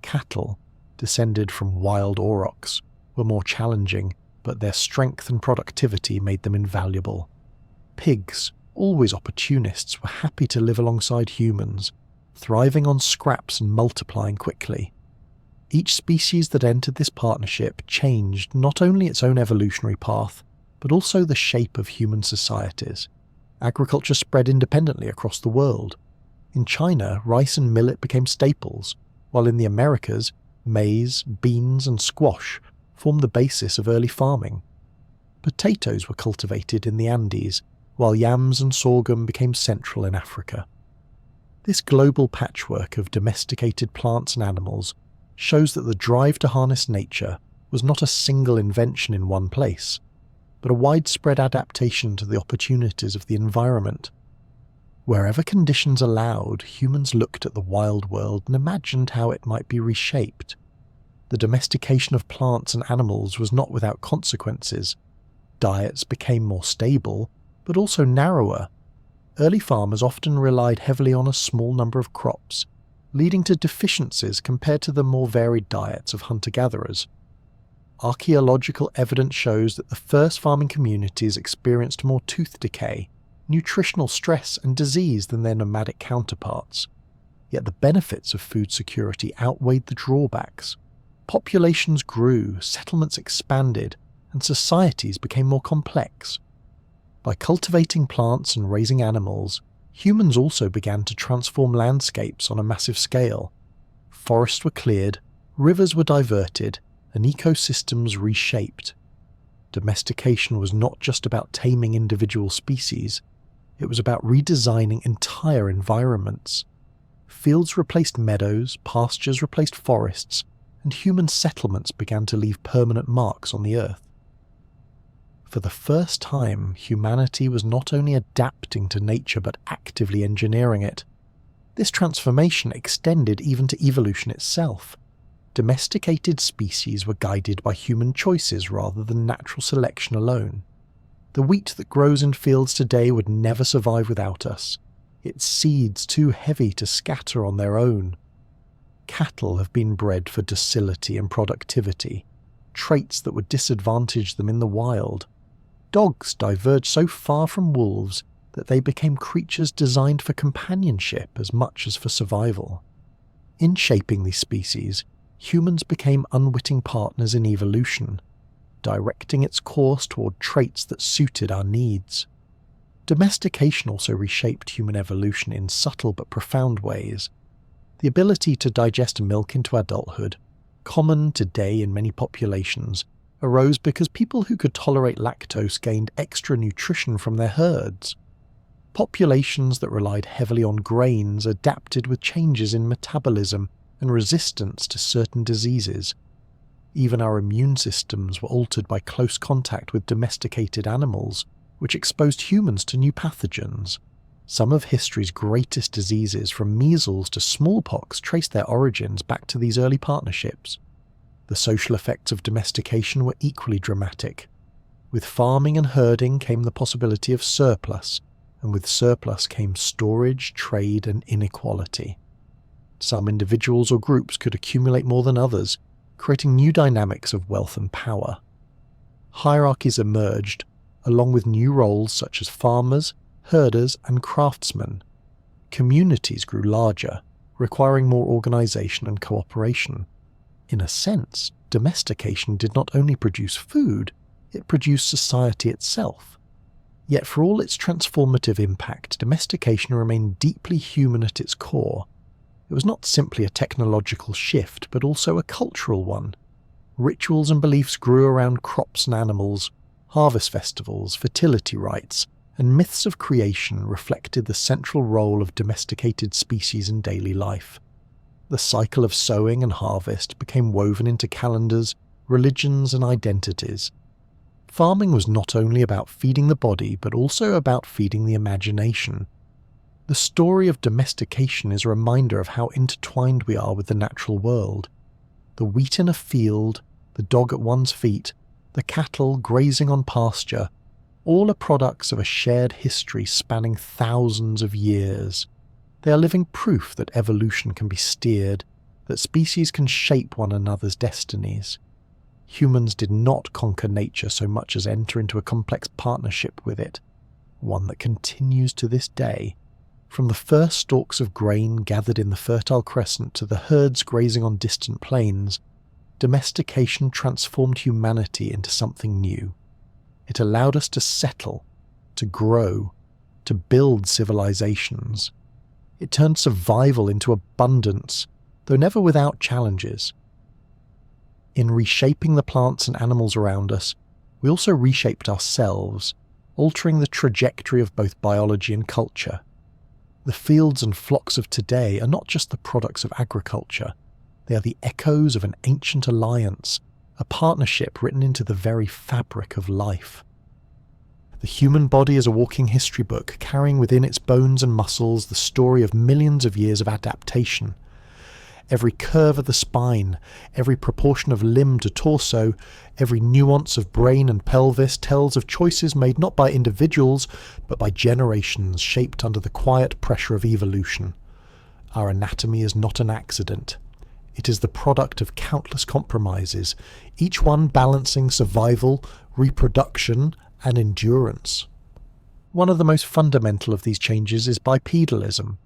Cattle, descended from wild aurochs, were more challenging, but their strength and productivity made them invaluable. Pigs, always opportunists, were happy to live alongside humans, thriving on scraps and multiplying quickly. Each species that entered this partnership changed not only its own evolutionary path, but also the shape of human societies. Agriculture spread independently across the world. In China, rice and millet became staples, while in the Americas, maize, beans and squash formed the basis of early farming. Potatoes were cultivated in the Andes, while yams and sorghum became central in Africa. This global patchwork of domesticated plants and animals shows that the drive to harness nature was not a single invention in one place, but a widespread adaptation to the opportunities of the environment. Wherever conditions allowed, humans looked at the wild world and imagined how it might be reshaped. The domestication of plants and animals was not without consequences. Diets became more stable, but also narrower. Early farmers often relied heavily on a small number of crops, leading to deficiencies compared to the more varied diets of hunter-gatherers. Archaeological evidence shows that the first farming communities experienced more tooth decay, nutritional stress and disease than their nomadic counterparts. Yet the benefits of food security outweighed the drawbacks. Populations grew, settlements expanded, and societies became more complex. By cultivating plants and raising animals, humans also began to transform landscapes on a massive scale. Forests were cleared, rivers were diverted, and ecosystems reshaped. Domestication was not just about taming individual species, it was about redesigning entire environments. Fields replaced meadows, pastures replaced forests, and human settlements began to leave permanent marks on the earth. For the first time, humanity was not only adapting to nature but actively engineering it. This transformation extended even to evolution itself. Domesticated species were guided by human choices rather than natural selection alone. The wheat that grows in fields today would never survive without us, its seeds too heavy to scatter on their own. Cattle have been bred for docility and productivity, traits that would disadvantage them in the wild. Dogs diverged so far from wolves that they became creatures designed for companionship as much as for survival. In shaping these species, humans became unwitting partners in evolution, directing its course toward traits that suited our needs. Domestication also reshaped human evolution in subtle but profound ways. The ability to digest milk into adulthood, common today in many populations, arose because people who could tolerate lactose gained extra nutrition from their herds. Populations that relied heavily on grains adapted with changes in metabolism and resistance to certain diseases. Even our immune systems were altered by close contact with domesticated animals, which exposed humans to new pathogens. Some of history's greatest diseases, from measles to smallpox, trace their origins back to these early partnerships. The social effects of domestication were equally dramatic. With farming and herding came the possibility of surplus, and with surplus came storage, trade, and inequality. Some individuals or groups could accumulate more than others, creating new dynamics of wealth and power. Hierarchies emerged, along with new roles such as farmers, herders, and craftsmen. Communities grew larger, requiring more organization and cooperation. In a sense, domestication did not only produce food, it produced society itself. Yet for all its transformative impact, domestication remained deeply human at its core. It was not simply a technological shift, but also a cultural one. Rituals and beliefs grew around crops and animals, harvest festivals, fertility rites, and myths of creation reflected the central role of domesticated species in daily life. The cycle of sowing and harvest became woven into calendars, religions, and identities. Farming was not only about feeding the body, but also about feeding the imagination. The story of domestication is a reminder of how intertwined we are with the natural world. The wheat in a field, the dog at one's feet, the cattle grazing on pasture, all are products of a shared history spanning thousands of years. They are living proof that evolution can be steered, that species can shape one another's destinies. Humans did not conquer nature so much as enter into a complex partnership with it, one that continues to this day. From the first stalks of grain gathered in the Fertile Crescent to the herds grazing on distant plains, domestication transformed humanity into something new. It allowed us to settle, to grow, to build civilizations. It turned survival into abundance, though never without challenges. In reshaping the plants and animals around us, we also reshaped ourselves, altering the trajectory of both biology and culture. The fields and flocks of today are not just the products of agriculture, they are the echoes of an ancient alliance, a partnership written into the very fabric of life. The human body is a walking history book, carrying within its bones and muscles the story of millions of years of adaptation. Every curve of the spine, every proportion of limb to torso, every nuance of brain and pelvis tells of choices made not by individuals, but by generations shaped under the quiet pressure of evolution. Our anatomy is not an accident. It is the product of countless compromises, each one balancing survival, reproduction, and endurance. One of the most fundamental of these changes is bipedalism.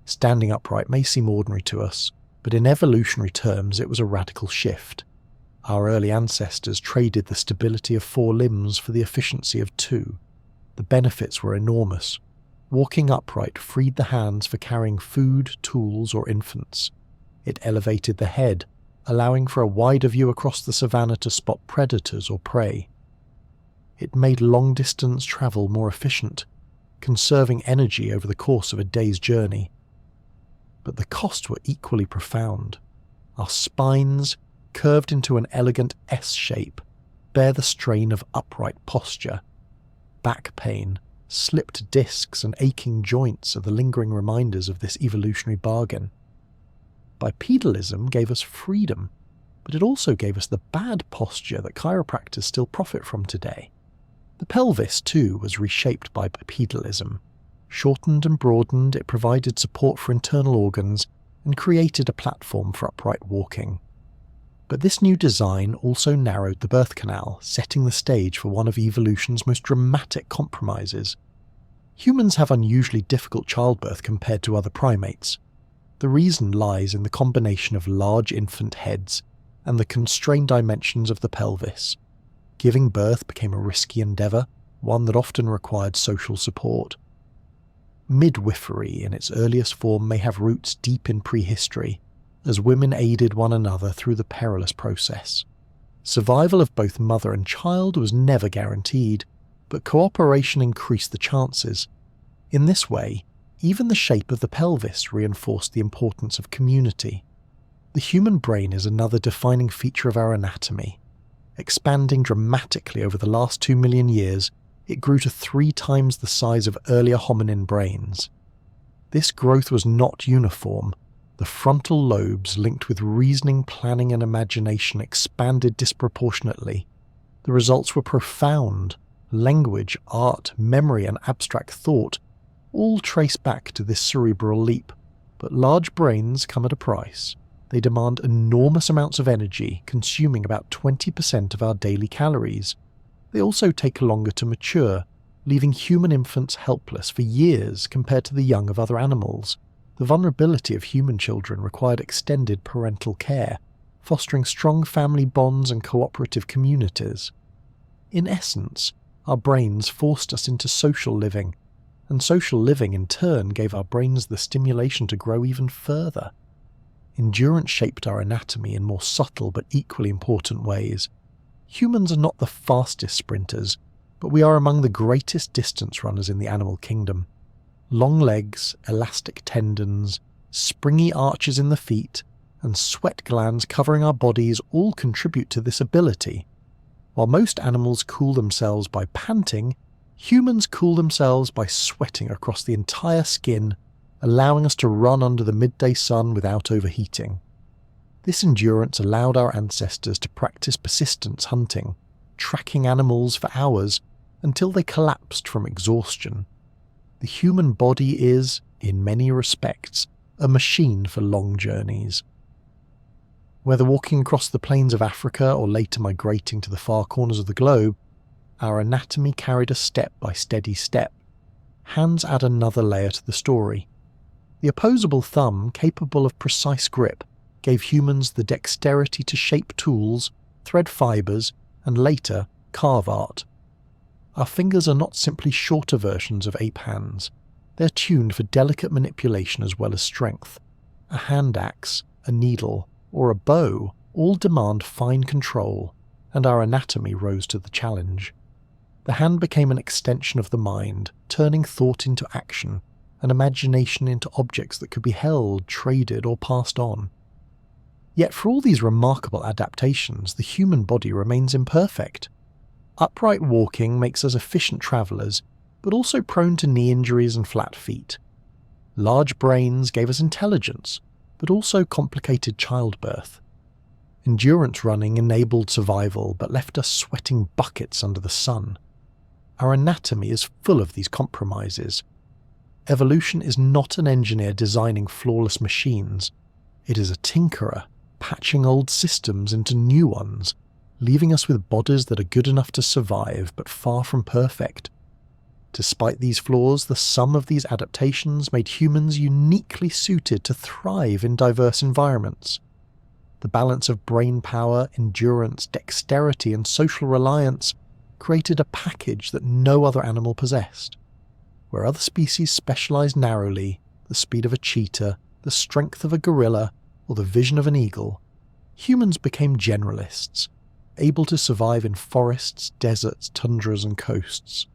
Standing upright may seem ordinary to us, but in evolutionary terms it was a radical shift. Our early ancestors traded the stability of 4 limbs for the efficiency of 2. The benefits were enormous. Walking upright freed the hands for carrying food, tools, or infants. It elevated the head, allowing for a wider view across the savannah to spot predators or prey. It made long-distance travel more efficient, conserving energy over the course of a day's journey. But the costs were equally profound. Our spines, curved into an elegant S shape, bear the strain of upright posture. Back pain, slipped discs, and aching joints are the lingering reminders of this evolutionary bargain. Bipedalism gave us freedom, but it also gave us the bad posture that chiropractors still profit from today. The pelvis, too, was reshaped by bipedalism. Shortened and broadened, it provided support for internal organs and created a platform for upright walking. But this new design also narrowed the birth canal, setting the stage for one of evolution's most dramatic compromises. Humans have unusually difficult childbirth compared to other primates. The reason lies in the combination of large infant heads and the constrained dimensions of the pelvis. Giving birth became a risky endeavour, one that often required social support. Midwifery in its earliest form may have roots deep in prehistory, as women aided one another through the perilous process. Survival of both mother and child was never guaranteed, but cooperation increased the chances. In this way, even the shape of the pelvis reinforced the importance of community. The human brain is another defining feature of our anatomy. Expanding dramatically over the last 2 million years, it grew to 3 times the size of earlier hominin brains. This growth was not uniform. The frontal lobes, linked with reasoning, planning, and imagination, expanded disproportionately. The results were profound. Language, art, memory, and abstract thought all trace back to this cerebral leap, but large brains come at a price. They demand enormous amounts of energy, consuming about 20% of our daily calories. They also take longer to mature, leaving human infants helpless for years compared to the young of other animals. The vulnerability of human children required extended parental care, fostering strong family bonds and cooperative communities. In essence, our brains forced us into social living, and social living in turn gave our brains the stimulation to grow even further. Endurance shaped our anatomy in more subtle but equally important ways. Humans are not the fastest sprinters, but we are among the greatest distance runners in the animal kingdom. Long legs, elastic tendons, springy arches in the feet, and sweat glands covering our bodies all contribute to this ability. While most animals cool themselves by panting, humans cool themselves by sweating across the entire skin, allowing us to run under the midday sun without overheating. This endurance allowed our ancestors to practice persistence hunting, tracking animals for hours until they collapsed from exhaustion. The human body is, in many respects, a machine for long journeys. Whether walking across the plains of Africa or later migrating to the far corners of the globe, our anatomy carried us step by steady step. Hands add another layer to the story. The opposable thumb, capable of precise grip, gave humans the dexterity to shape tools, thread fibres, and later, carve art. Our fingers are not simply shorter versions of ape hands. They're tuned for delicate manipulation as well as strength. A hand axe, a needle, or a bow all demand fine control, and our anatomy rose to the challenge. The hand became an extension of the mind, turning thought into action, and imagination into objects that could be held, traded, or passed on. Yet for all these remarkable adaptations, the human body remains imperfect. Upright walking makes us efficient travellers, but also prone to knee injuries and flat feet. Large brains gave us intelligence, but also complicated childbirth. Endurance running enabled survival, but left us sweating buckets under the sun. Our anatomy is full of these compromises. Evolution is not an engineer designing flawless machines. It is a tinkerer, patching old systems into new ones, leaving us with bodies that are good enough to survive, but far from perfect. Despite these flaws, the sum of these adaptations made humans uniquely suited to thrive in diverse environments. The balance of brain power, endurance, dexterity, and social reliance created a package that no other animal possessed. Where other species specialized narrowly, the speed of a cheetah, the strength of a gorilla, or the vision of an eagle, humans became generalists, able to survive in forests, deserts, tundras, and coasts.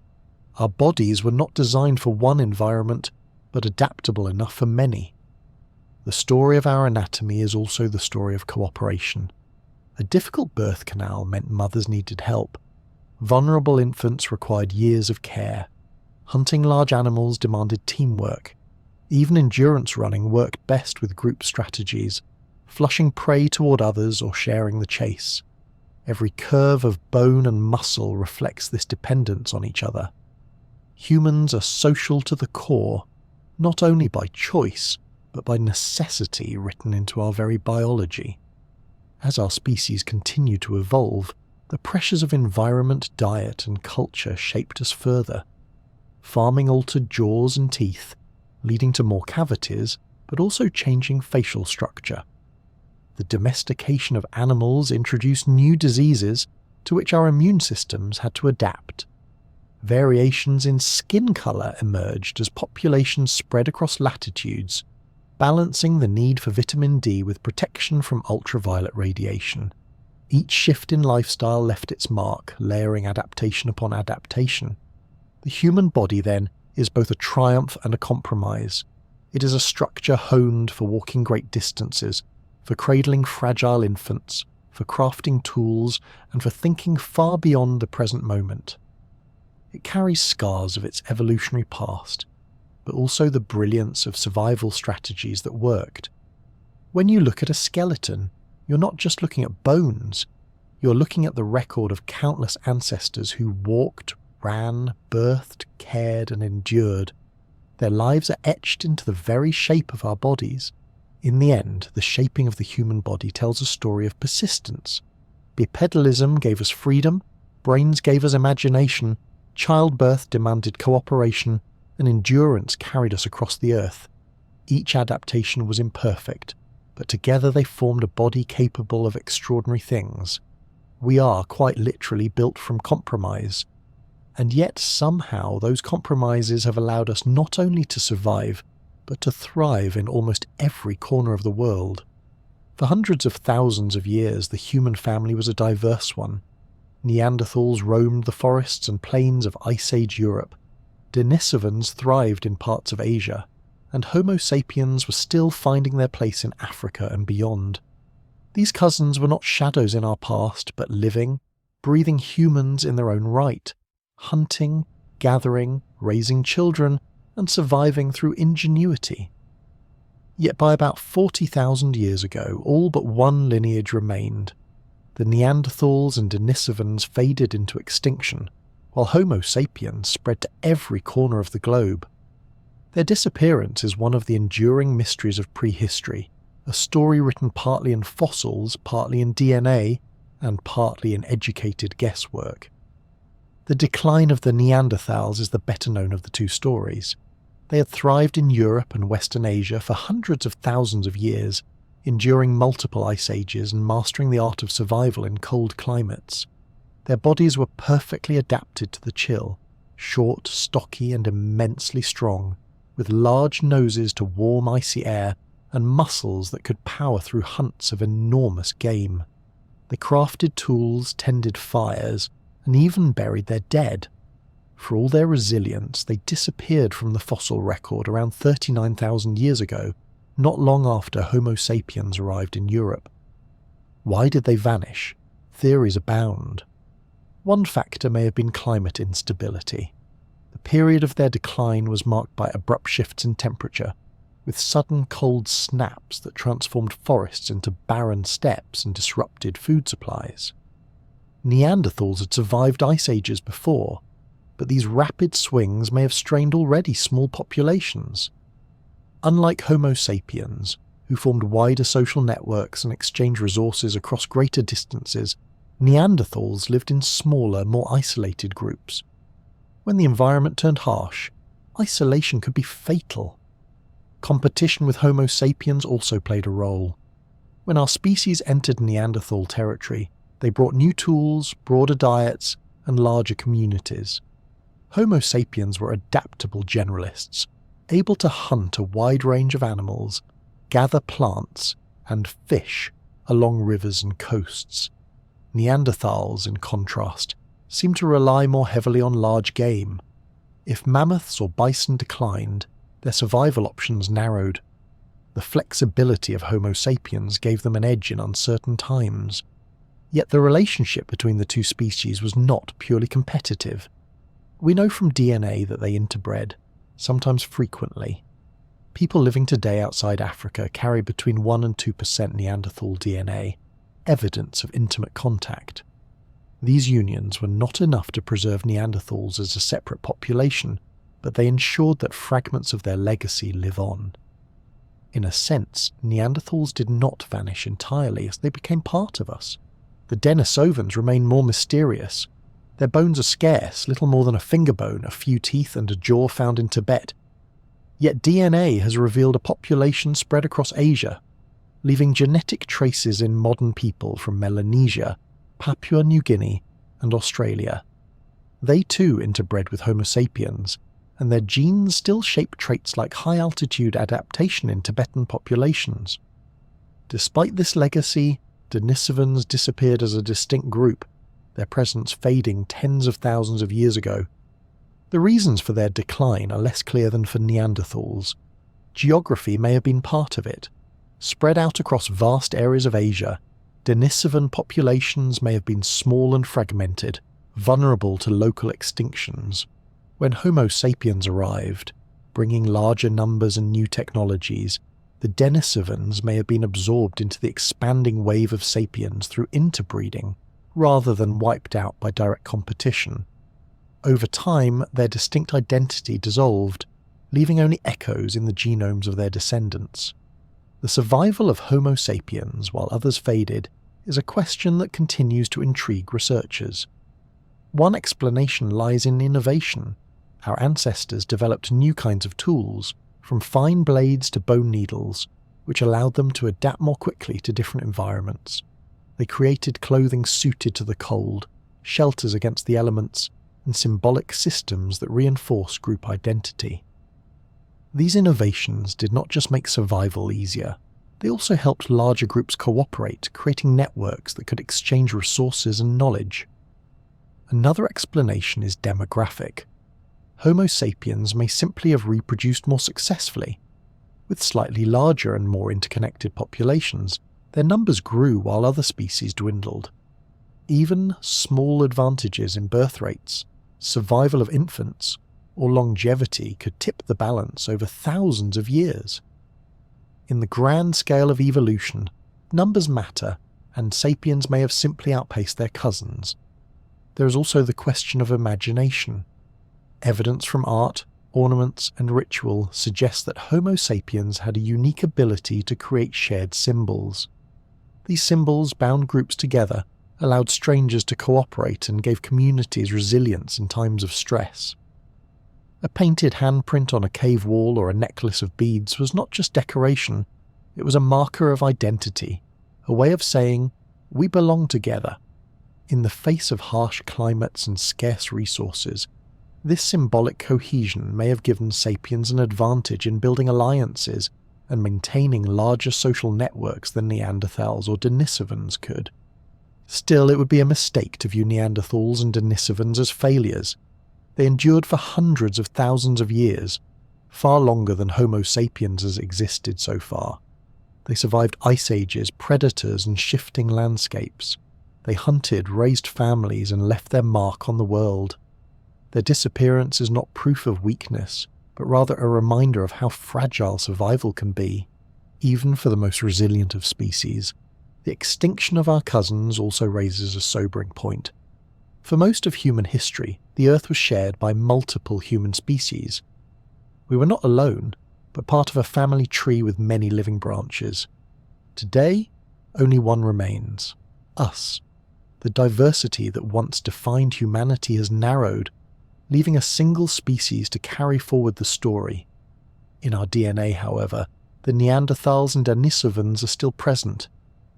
Our bodies were not designed for one environment, but adaptable enough for many. The story of our anatomy is also the story of cooperation. A difficult birth canal meant mothers needed help. Vulnerable infants required years of care. Hunting large animals demanded teamwork. Even endurance running worked best with group strategies, flushing prey toward others or sharing the chase. Every curve of bone and muscle reflects this dependence on each other. Humans are social to the core, not only by choice, but by necessity written into our very biology. As our species continue to evolve, the pressures of environment, diet, and culture shaped us further. Farming altered jaws and teeth, leading to more cavities, but also changing facial structure. The domestication of animals introduced new diseases to which our immune systems had to adapt. Variations in skin colour emerged as populations spread across latitudes, balancing the need for vitamin D with protection from ultraviolet radiation. Each shift in lifestyle left its mark, layering adaptation upon adaptation. The human body, then, is both a triumph and a compromise. It is a structure honed for walking great distances, for cradling fragile infants, for crafting tools, and for thinking far beyond the present moment. It carries scars of its evolutionary past, but also the brilliance of survival strategies that worked. When you look at a skeleton, you're not just looking at bones, you're looking at the record of countless ancestors who walked, ran, birthed, cared, and endured. Their lives are etched into the very shape of our bodies. In the end, the shaping of the human body tells a story of persistence. Bipedalism gave us freedom, brains gave us imagination, childbirth demanded cooperation, and endurance carried us across the earth. Each adaptation was imperfect, but together they formed a body capable of extraordinary things. We are quite literally built from compromise. And yet somehow those compromises have allowed us not only to survive, but to thrive in almost every corner of the world. For hundreds of thousands of years, the human family was a diverse one. Neanderthals roamed the forests and plains of Ice Age Europe. Denisovans thrived in parts of Asia, and Homo Sapiens were still finding their place in Africa and beyond. These cousins were not shadows in our past, but living, breathing humans in their own right, hunting, gathering, raising children, and surviving through ingenuity. Yet by about 40,000 years ago, all but one lineage remained. The Neanderthals and Denisovans faded into extinction, while Homo sapiens spread to every corner of the globe. Their disappearance is one of the enduring mysteries of prehistory, a story written partly in fossils, partly in DNA, and partly in educated guesswork. The decline of the Neanderthals is the better known of the two stories. They had thrived in Europe and Western Asia for hundreds of thousands of years, enduring multiple ice ages and mastering the art of survival in cold climates. Their bodies were perfectly adapted to the chill, short, stocky and immensely strong, with large noses to warm icy air and muscles that could power through hunts of enormous game. They crafted tools, tended fires, and even buried their dead. For all their resilience, they disappeared from the fossil record around 39,000 years ago, not long after Homo sapiens arrived in Europe. Why did they vanish? Theories abound. One factor may have been climate instability. The period of their decline was marked by abrupt shifts in temperature, with sudden cold snaps that transformed forests into barren steppes and disrupted food supplies. Neanderthals had survived ice ages before, but these rapid swings may have strained already small populations. Unlike Homo sapiens, who formed wider social networks and exchanged resources across greater distances, Neanderthals lived in smaller, more isolated groups. When the environment turned harsh, isolation could be fatal. Competition with Homo sapiens also played a role. When our species entered Neanderthal territory, they brought new tools, broader diets, and larger communities. Homo sapiens were adaptable generalists, able to hunt a wide range of animals, gather plants, and fish along rivers and coasts. Neanderthals, in contrast, seemed to rely more heavily on large game. If mammoths or bison declined, their survival options narrowed. The flexibility of Homo sapiens gave them an edge in uncertain times. Yet the relationship between the two species was not purely competitive. We know from DNA that they interbred, sometimes frequently. People living today outside Africa carry between 1 and 2% Neanderthal DNA, evidence of intimate contact. These unions were not enough to preserve Neanderthals as a separate population, but they ensured that fragments of their legacy live on. In a sense, Neanderthals did not vanish entirely as they became part of us. The Denisovans remain more mysterious. Their bones are scarce, little more than a finger bone, a few teeth and a jaw found in Tibet. Yet DNA has revealed a population spread across Asia, leaving genetic traces in modern people from Melanesia, Papua New Guinea, and Australia. They too interbred with Homo sapiens, and their genes still shape traits like high-altitude adaptation in Tibetan populations. Despite this legacy, Denisovans disappeared as a distinct group, their presence fading tens of thousands of years ago. The reasons for their decline are less clear than for Neanderthals. Geography may have been part of it. Spread out across vast areas of Asia, Denisovan populations may have been small and fragmented, vulnerable to local extinctions. When Homo sapiens arrived, bringing larger numbers and new technologies, the Denisovans may have been absorbed into the expanding wave of sapiens through interbreeding, rather than wiped out by direct competition. Over time, their distinct identity dissolved, leaving only echoes in the genomes of their descendants. The survival of Homo sapiens, while others faded, is a question that continues to intrigue researchers. One explanation lies in innovation. Our ancestors developed new kinds of tools, from fine blades to bone needles, which allowed them to adapt more quickly to different environments. They created clothing suited to the cold, shelters against the elements, and symbolic systems that reinforce group identity. These innovations did not just make survival easier, they also helped larger groups cooperate, creating networks that could exchange resources and knowledge. Another explanation is demographic. Homo sapiens may simply have reproduced more successfully. With slightly larger and more interconnected populations, their numbers grew while other species dwindled. Even small advantages in birth rates, survival of infants, or longevity could tip the balance over thousands of years. In the grand scale of evolution, numbers matter, and sapiens may have simply outpaced their cousins. There is also the question of imagination. Evidence from art, ornaments, and ritual suggests that Homo sapiens had a unique ability to create shared symbols. These symbols bound groups together, allowed strangers to cooperate, and gave communities resilience in times of stress. A painted handprint on a cave wall or a necklace of beads was not just decoration, it was a marker of identity, a way of saying, "We belong together." In the face of harsh climates and scarce resources, this symbolic cohesion may have given sapiens an advantage in building alliances and maintaining larger social networks than Neanderthals or Denisovans could. Still, it would be a mistake to view Neanderthals and Denisovans as failures. They endured for hundreds of thousands of years, far longer than Homo Sapiens has existed so far. They survived ice ages, predators, and shifting landscapes. They hunted, raised families, and left their mark on the world. Their disappearance is not proof of weakness, but rather a reminder of how fragile survival can be, even for the most resilient of species. The extinction of our cousins also raises a sobering point. For most of human history, the Earth was shared by multiple human species. We were not alone, but part of a family tree with many living branches. Today, only one remains: us. The diversity that once defined humanity has narrowed, leaving a single species to carry forward the story. In our DNA, however, the Neanderthals and Denisovans are still present,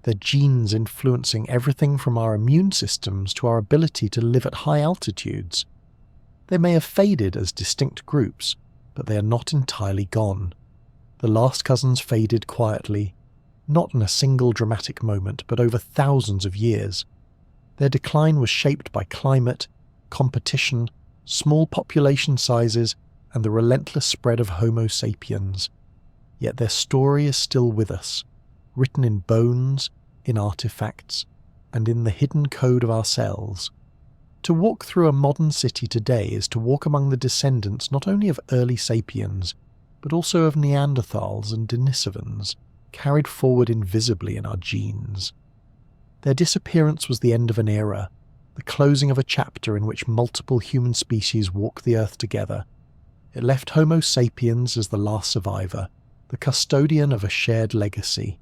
their genes influencing everything from our immune systems to our ability to live at high altitudes. They may have faded as distinct groups, but they are not entirely gone. The last cousins faded quietly, not in a single dramatic moment, but over thousands of years. Their decline was shaped by climate, competition, small population sizes, and the relentless spread of Homo sapiens. Yet their story is still with us, written in bones, in artifacts, and in the hidden code of our cells. To walk through a modern city today is to walk among the descendants not only of early sapiens, but also of Neanderthals and Denisovans, carried forward invisibly in our genes. Their disappearance was the end of an era, the closing of a chapter in which multiple human species walked the earth together. It left Homo sapiens as the last survivor, the custodian of a shared legacy.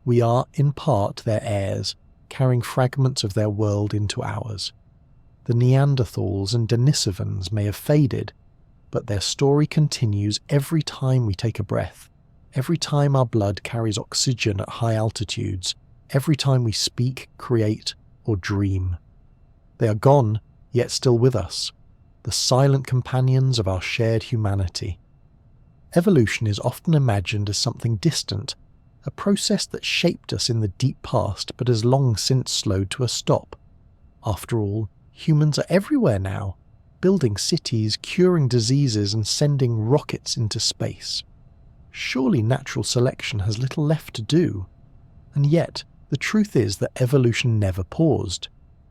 We are, in part, their heirs, carrying fragments of their world into ours. The Neanderthals and Denisovans may have faded, but their story continues every time we take a breath, every time our blood carries oxygen at high altitudes, every time we speak, create, or dream. They are gone, yet still with us, the silent companions of our shared humanity. Evolution is often imagined as something distant, a process that shaped us in the deep past but has long since slowed to a stop. After all, humans are everywhere now, building cities, curing diseases, and sending rockets into space. Surely natural selection has little left to do. And yet, the truth is that evolution never paused.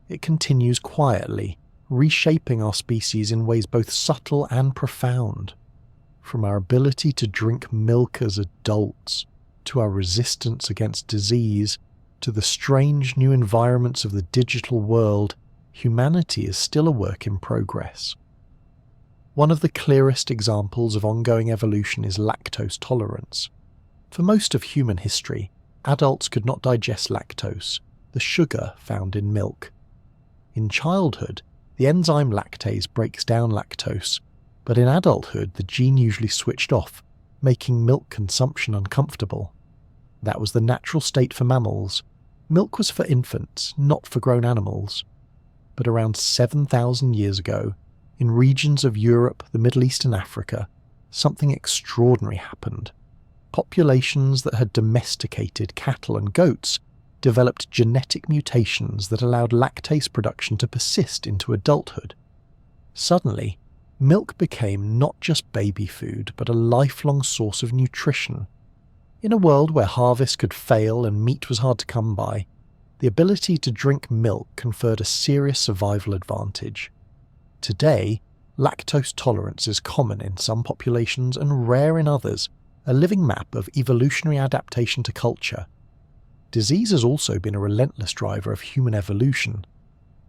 It continues quietly, reshaping our species in ways both subtle and profound. From our ability to drink milk as adults, to our resistance against disease, to the strange new environments of the digital world, humanity is still a work in progress. One of the clearest examples of ongoing evolution is lactose tolerance. For most of human history, adults could not digest lactose, the sugar found in milk. In childhood, the enzyme lactase breaks down lactose, but in adulthood the gene usually switched off, making milk consumption uncomfortable. That was the natural state for mammals. Milk was for infants, not for grown animals. But around 7,000 years ago, in regions of Europe, the Middle East and Africa, something extraordinary happened. Populations that had domesticated cattle and goats developed genetic mutations that allowed lactase production to persist into adulthood. Suddenly, milk became not just baby food, but a lifelong source of nutrition. In a world where harvest could fail and meat was hard to come by, the ability to drink milk conferred a serious survival advantage. Today, lactose tolerance is common in some populations and rare in others, a living map of evolutionary adaptation to culture. Disease has also been a relentless driver of human evolution.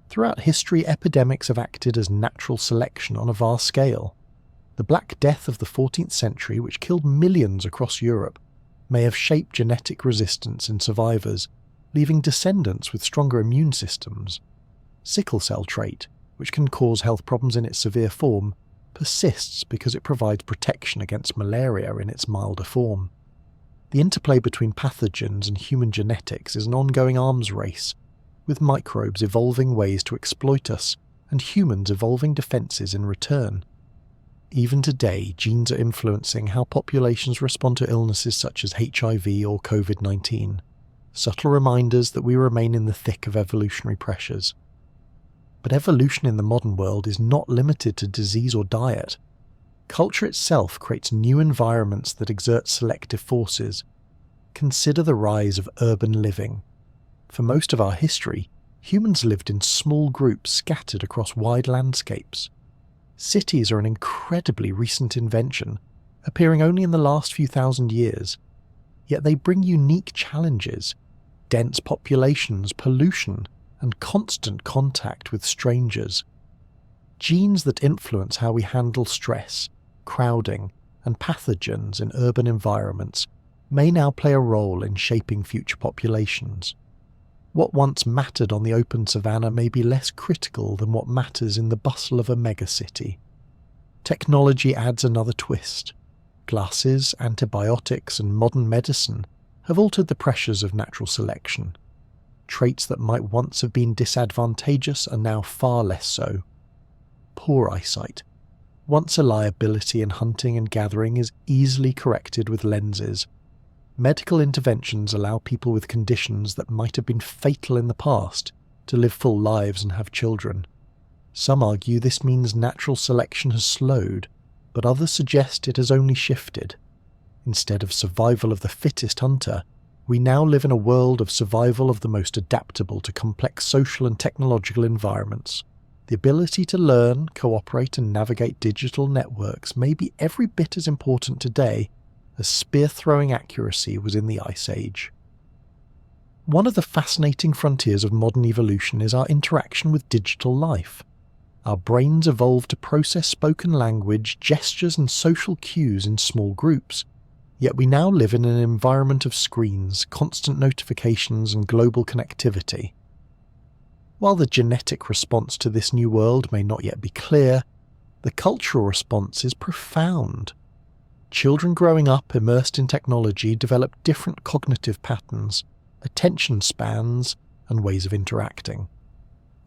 Throughout history, epidemics have acted as natural selection on a vast scale. The Black Death of the 14th century, which killed millions across Europe, may have shaped genetic resistance in survivors, leaving descendants with stronger immune systems. Sickle cell trait, which can cause health problems in its severe form, persists because it provides protection against malaria in its milder form. The interplay between pathogens and human genetics is an ongoing arms race. with microbes evolving ways to exploit us and humans evolving defences in return. Even today, genes are influencing how populations respond to illnesses such as HIV or COVID-19, subtle reminders that we remain in the thick of evolutionary pressures. But evolution in the modern world is not limited to disease or diet. Culture itself creates new environments that exert selective forces. Consider the rise of urban living. For most of our history, humans lived in small groups scattered across wide landscapes. Cities are an incredibly recent invention, appearing only in the last few thousand years. Yet they bring unique challenges: dense populations, pollution, and constant contact with strangers. Genes that influence how we handle stress, crowding, and pathogens in urban environments may now play a role in shaping future populations. What once mattered on the open savanna may be less critical than what matters in the bustle of a megacity. Technology adds another twist. Glasses, antibiotics, and modern medicine have altered the pressures of natural selection. Traits that might once have been disadvantageous are now far less so. Poor eyesight, once a liability in hunting and gathering, is easily corrected with lenses. Medical interventions allow people with conditions that might have been fatal in the past to live full lives and have children. Some argue this means natural selection has slowed, but others suggest it has only shifted. Instead of survival of the fittest hunter, we now live in a world of survival of the most adaptable to complex social and technological environments. The ability to learn, cooperate, and navigate digital networks may be every bit as important today as spear-throwing accuracy was in the Ice Age. One of the fascinating frontiers of modern evolution is our interaction with digital life. Our brains evolved to process spoken language, gestures, and social cues in small groups, yet we now live in an environment of screens, constant notifications, and global connectivity. While the genetic response to this new world may not yet be clear, the cultural response is profound. Children growing up immersed in technology develop different cognitive patterns, attention spans, and ways of interacting.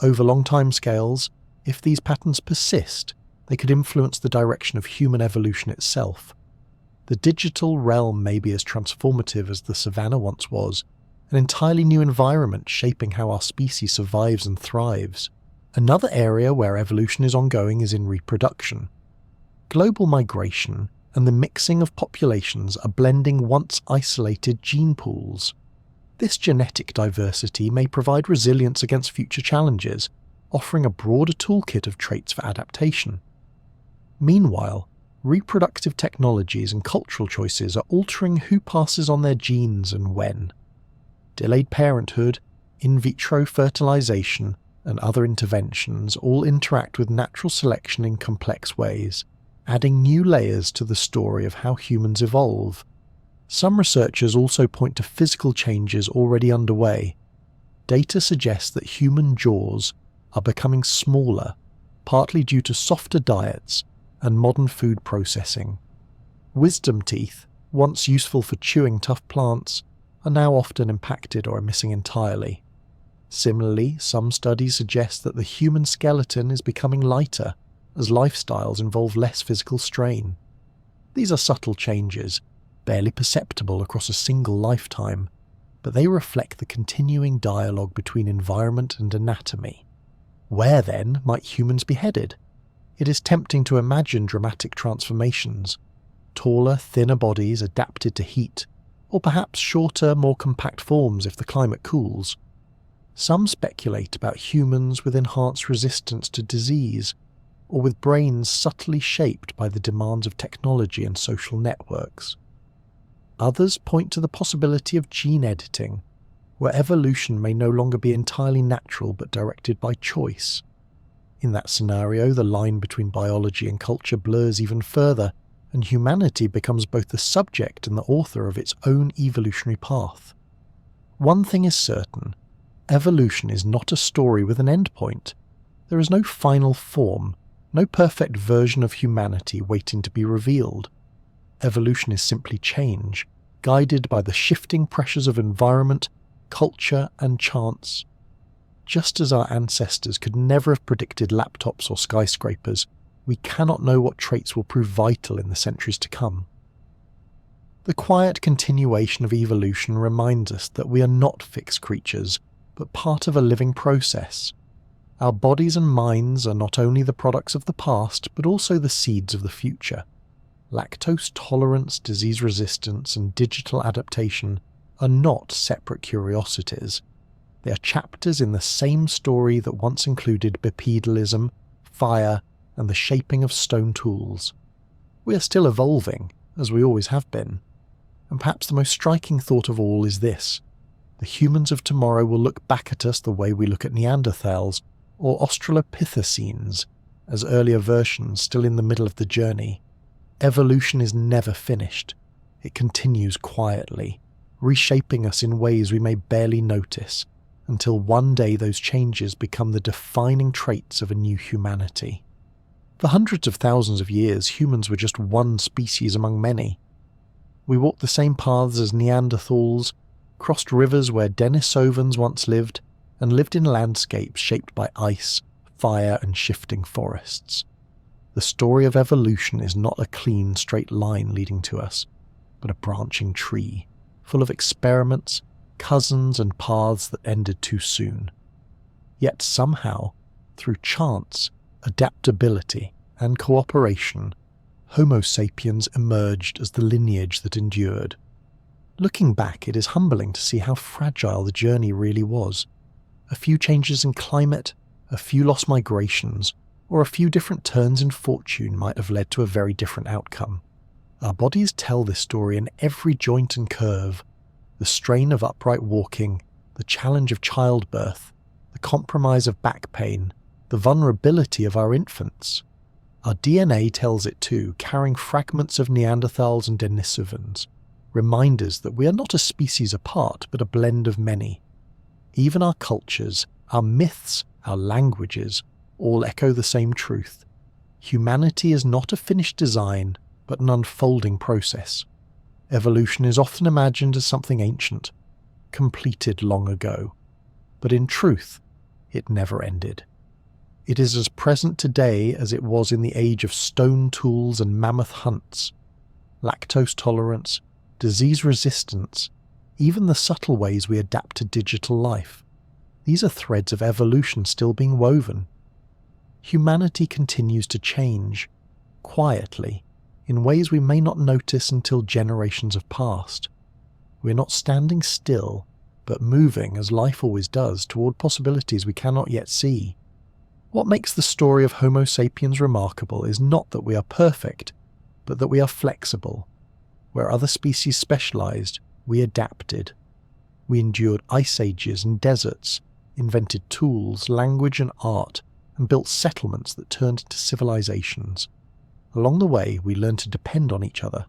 Over long timescales, if these patterns persist, they could influence the direction of human evolution itself. The digital realm may be as transformative as the savannah once was, an entirely new environment shaping how our species survives and thrives. Another area where evolution is ongoing is in reproduction. Global migration and the mixing of populations are blending once isolated gene pools. This genetic diversity may provide resilience against future challenges, offering a broader toolkit of traits for adaptation. Meanwhile, reproductive technologies and cultural choices are altering who passes on their genes and when. Delayed parenthood, in vitro fertilization, and other interventions all interact with natural selection in complex ways, adding new layers to the story of how humans evolve. Some researchers also point to physical changes already underway. Data suggests that human jaws are becoming smaller, partly due to softer diets and modern food processing. Wisdom teeth, once useful for chewing tough plants, are now often impacted or are missing entirely. Similarly, some studies suggest that the human skeleton is becoming lighter as lifestyles involve less physical strain. These are subtle changes, barely perceptible across a single lifetime, but they reflect the continuing dialogue between environment and anatomy. Where, then, might humans be headed? It is tempting to imagine dramatic transformations: taller, thinner bodies adapted to heat, or perhaps shorter, more compact forms if the climate cools. Some speculate about humans with enhanced resistance to disease, or with brains subtly shaped by the demands of technology and social networks. Others point to the possibility of gene editing, where evolution may no longer be entirely natural but directed by choice. In that scenario, the line between biology and culture blurs even further, and humanity becomes both the subject and the author of its own evolutionary path. One thing is certain: evolution is not a story with an endpoint. There is no final form, no perfect version of humanity waiting to be revealed. Evolution is simply change, guided by the shifting pressures of environment, culture, and chance. Just as our ancestors could never have predicted laptops or skyscrapers, we cannot know what traits will prove vital in the centuries to come. The quiet continuation of evolution reminds us that we are not fixed creatures, but part of a living process. Our bodies and minds are not only the products of the past, but also the seeds of the future. Lactose tolerance, disease resistance, and digital adaptation are not separate curiosities. They are chapters in the same story that once included bipedalism, fire, and the shaping of stone tools. We are still evolving, as we always have been. And perhaps the most striking thought of all is this: the humans of tomorrow will look back at us the way we look at Neanderthals, or australopithecines, as earlier versions still in the middle of the journey. Evolution is never finished. It continues quietly, reshaping us in ways we may barely notice, until one day those changes become the defining traits of a new humanity. For hundreds of thousands of years, humans were just one species among many. We walked the same paths as Neanderthals, crossed rivers where Denisovans once lived, and lived in landscapes shaped by ice, fire, and shifting forests. The story of evolution is not a clean, straight line leading to us, but a branching tree, full of experiments, cousins, and paths that ended too soon. Yet somehow, through chance, adaptability, and cooperation, Homo sapiens emerged as the lineage that endured. Looking back, it is humbling to see how fragile the journey really was. A few changes in climate, a few lost migrations, or a few different turns in fortune might have led to a very different outcome. Our bodies tell this story in every joint and curve: the strain of upright walking, the challenge of childbirth, the compromise of back pain, the vulnerability of our infants. Our DNA tells it too, carrying fragments of Neanderthals and Denisovans, reminders that we are not a species apart, but a blend of many. Even our cultures, our myths, our languages, all echo the same truth. Humanity is not a finished design, but an unfolding process. Evolution is often imagined as something ancient, completed long ago. But in truth, it never ended. It is as present today as it was in the age of stone tools and mammoth hunts. Lactose tolerance, disease resistance, even the subtle ways we adapt to digital life. These are threads of evolution still being woven. Humanity continues to change, quietly, in ways we may not notice until generations have passed. We're not standing still, but moving, as life always does, toward possibilities we cannot yet see. What makes the story of Homo sapiens remarkable is not that we are perfect, but that we are flexible. Where other species specialized, we adapted. We endured ice ages and deserts, invented tools, language and art, and built settlements that turned into civilizations. Along the way, we learned to depend on each other.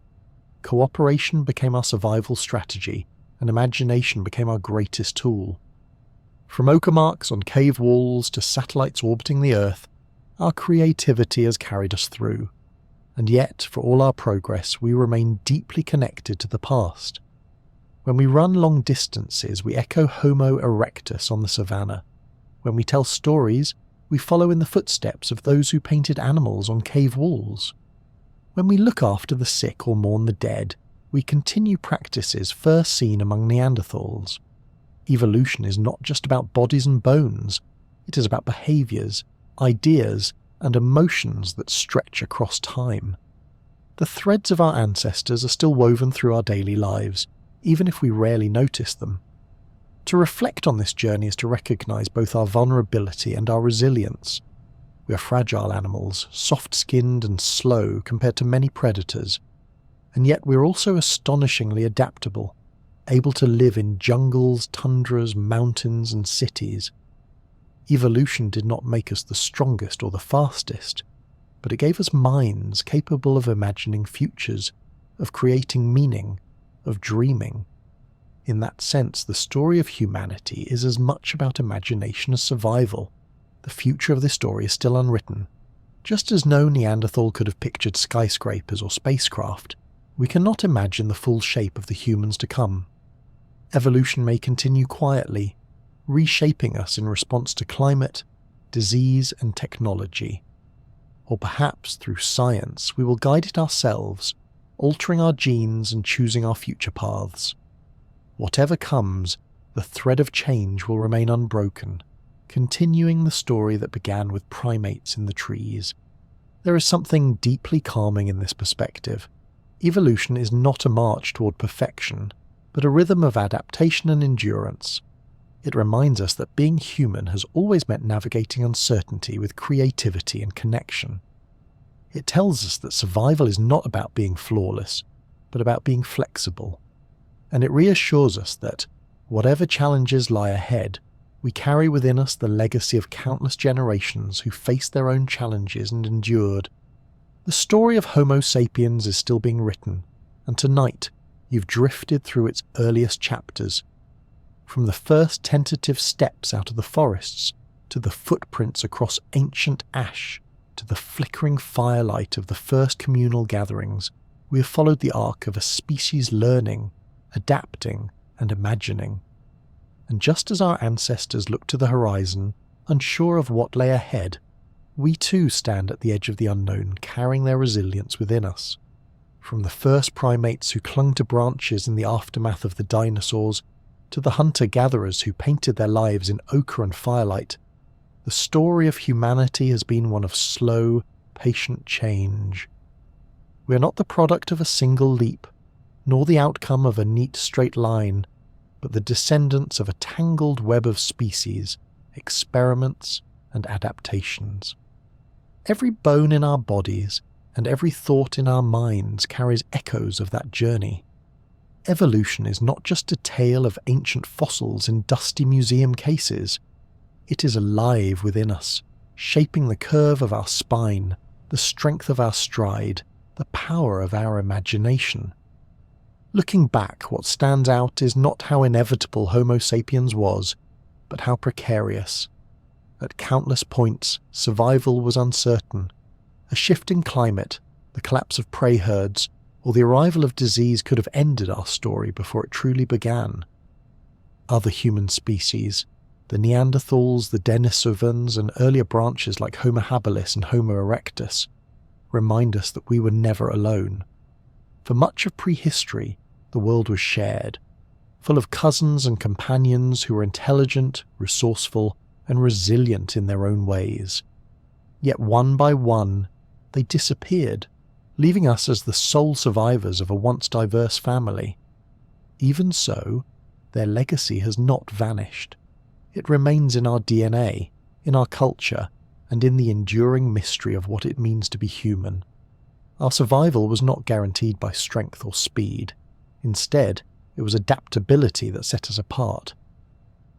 Cooperation became our survival strategy, and imagination became our greatest tool. From ochre marks on cave walls to satellites orbiting the Earth, our creativity has carried us through. And yet, for all our progress, we remain deeply connected to the past. When we run long distances, we echo Homo erectus on the savannah. When we tell stories, we follow in the footsteps of those who painted animals on cave walls. When we look after the sick or mourn the dead, we continue practices first seen among Neanderthals. Evolution is not just about bodies and bones, it is about behaviours, ideas, and emotions that stretch across time. The threads of our ancestors are still woven through our daily lives, even if we rarely notice them. To reflect on this journey is to recognise both our vulnerability and our resilience. We are fragile animals, soft-skinned and slow compared to many predators, and yet we are also astonishingly adaptable, able to live in jungles, tundras, mountains, and cities. Evolution did not make us the strongest or the fastest, but it gave us minds capable of imagining futures, of creating meaning, of dreaming. In that sense, the story of humanity is as much about imagination as survival. The future of this story is still unwritten. Just as no Neanderthal could have pictured skyscrapers or spacecraft, we cannot imagine the full shape of the humans to come. Evolution may continue quietly, reshaping us in response to climate, disease, and technology. Or perhaps through science we will guide it ourselves, altering our genes and choosing our future paths. Whatever comes, the thread of change will remain unbroken, continuing the story that began with primates in the trees. There is something deeply calming in this perspective. Evolution is not a march toward perfection, but a rhythm of adaptation and endurance. It reminds us that being human has always meant navigating uncertainty with creativity and connection. It tells us that survival is not about being flawless, but about being flexible. And it reassures us that, whatever challenges lie ahead, we carry within us the legacy of countless generations who faced their own challenges and endured. The story of Homo Sapiens is still being written, and tonight you've drifted through its earliest chapters. From the first tentative steps out of the forests, to the footprints across ancient ash, to the flickering firelight of the first communal gatherings, we have followed the arc of a species learning, adapting, and imagining. And just as our ancestors looked to the horizon, unsure of what lay ahead, we too stand at the edge of the unknown, carrying their resilience within us. From the first primates who clung to branches in the aftermath of the dinosaurs, to the hunter-gatherers who painted their lives in ochre and firelight, the story of humanity has been one of slow, patient change. We are not the product of a single leap, nor the outcome of a neat straight line, but the descendants of a tangled web of species, experiments, and adaptations. Every bone in our bodies and every thought in our minds carries echoes of that journey. Evolution is not just a tale of ancient fossils in dusty museum cases. It is alive within us, shaping the curve of our spine, the strength of our stride, the power of our imagination. Looking back, what stands out is not how inevitable Homo sapiens was, but how precarious. At countless points, survival was uncertain. A shift in climate, the collapse of prey herds, or the arrival of disease could have ended our story before it truly began. Other human species, the Neanderthals, the Denisovans, and earlier branches like Homo habilis and Homo erectus, remind us that we were never alone. For much of prehistory, the world was shared, full of cousins and companions who were intelligent, resourceful, and resilient in their own ways. Yet one by one, they disappeared, leaving us as the sole survivors of a once diverse family. Even so, their legacy has not vanished. It remains in our DNA, in our culture, and in the enduring mystery of what it means to be human. Our survival was not guaranteed by strength or speed. Instead, it was adaptability that set us apart.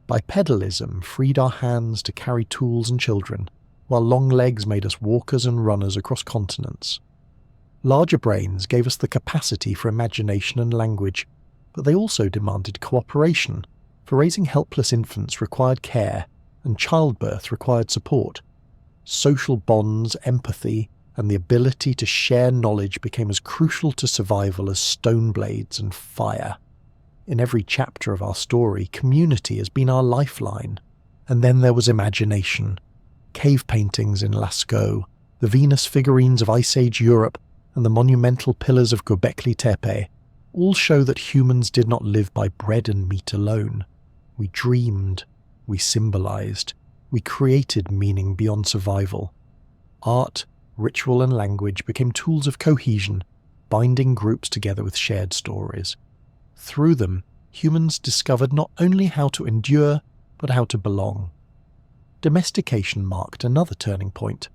Bipedalism freed our hands to carry tools and children, while long legs made us walkers and runners across continents. Larger brains gave us the capacity for imagination and language, but they also demanded cooperation, for raising helpless infants required care, and childbirth required support. Social bonds, empathy, and the ability to share knowledge became as crucial to survival as stone blades and fire. In every chapter of our story, community has been our lifeline. And then there was imagination. Cave paintings in Lascaux, the Venus figurines of Ice Age Europe, and the monumental pillars of Göbekli Tepe all show that humans did not live by bread and meat alone. We dreamed, we symbolized, we created meaning beyond survival. Art, ritual, and language became tools of cohesion, binding groups together with shared stories. Through them, humans discovered not only how to endure, but how to belong. Domestication marked another turning point.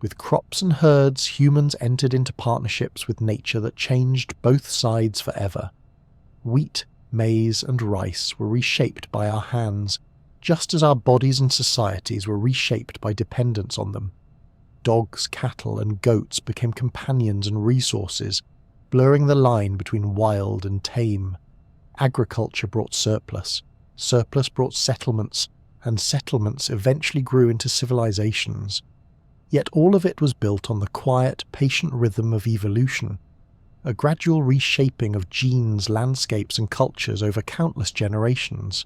With crops and herds, humans entered into partnerships with nature that changed both sides forever. Wheat, maize, and rice were reshaped by our hands, just as our bodies and societies were reshaped by dependence on them. Dogs, cattle, and goats became companions and resources, blurring the line between wild and tame. Agriculture brought surplus, surplus brought settlements, and settlements eventually grew into civilizations. Yet all of it was built on the quiet, patient rhythm of evolution, a gradual reshaping of genes, landscapes, and cultures over countless generations.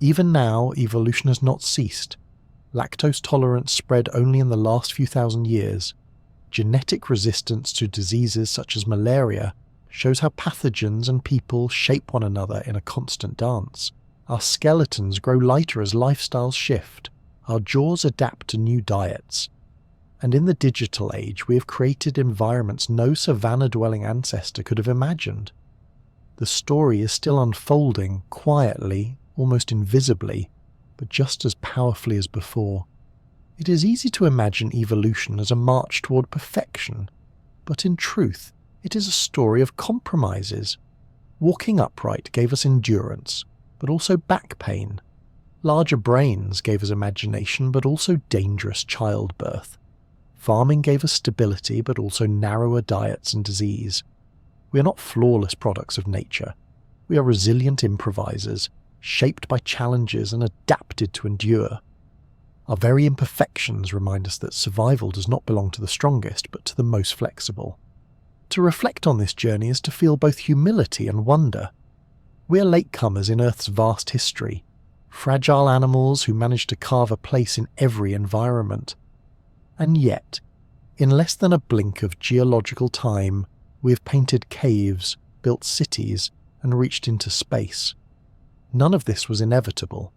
Even now, evolution has not ceased. Lactose tolerance spread only in the last few thousand years. Genetic resistance to diseases such as malaria shows how pathogens and people shape one another in a constant dance. Our skeletons grow lighter as lifestyles shift. Our jaws adapt to new diets. And in the digital age, we have created environments no savanna-dwelling ancestor could have imagined. The story is still unfolding, quietly, almost invisibly, but just as powerfully as before. It is easy to imagine evolution as a march toward perfection, but in truth, it is a story of compromises. Walking upright gave us endurance, but also back pain. Larger brains gave us imagination, but also dangerous childbirth. Farming gave us stability, but also narrower diets and disease. We are not flawless products of nature. We are resilient improvisers, shaped by challenges and adapted to endure. Our very imperfections remind us that survival does not belong to the strongest, but to the most flexible. To reflect on this journey is to feel both humility and wonder. We are latecomers in Earth's vast history, fragile animals who manage to carve a place in every environment. And yet, in less than a blink of geological time, we have painted caves, built cities, and reached into space. None of this was inevitable.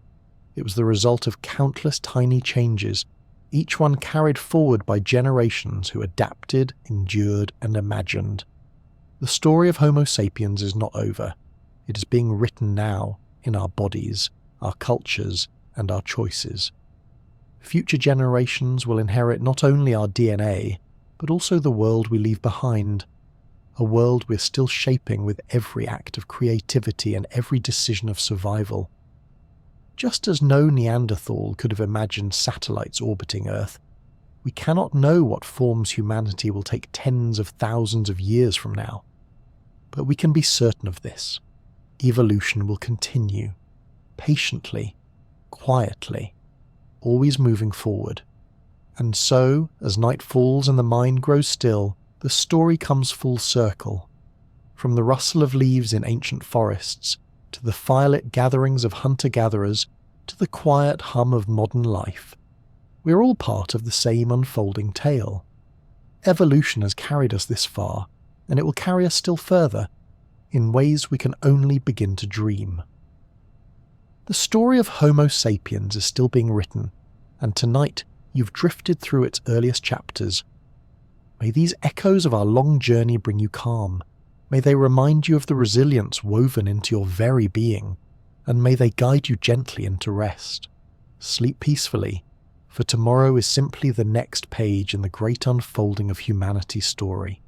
It was the result of countless tiny changes, each one carried forward by generations who adapted, endured, and imagined. The story of Homo sapiens is not over. It is being written now, in our bodies, our cultures, and our choices. Future generations will inherit not only our DNA, but also the world we leave behind. A world we're still shaping with every act of creativity and every decision of survival. Just as no Neanderthal could have imagined satellites orbiting Earth, we cannot know what forms humanity will take tens of thousands of years from now. But we can be certain of this. Evolution will continue, patiently, quietly, always moving forward. And so, as night falls and the mind grows still, the story comes full circle. From the rustle of leaves in ancient forests, to the firelit gatherings of hunter-gatherers, to the quiet hum of modern life, we are all part of the same unfolding tale. Evolution has carried us this far, and it will carry us still further, in ways we can only begin to dream. The story of Homo sapiens is still being written, and tonight you've drifted through its earliest chapters. May these echoes of our long journey bring you calm. May they remind you of the resilience woven into your very being, and may they guide you gently into rest. Sleep peacefully, for tomorrow is simply the next page in the great unfolding of humanity's story.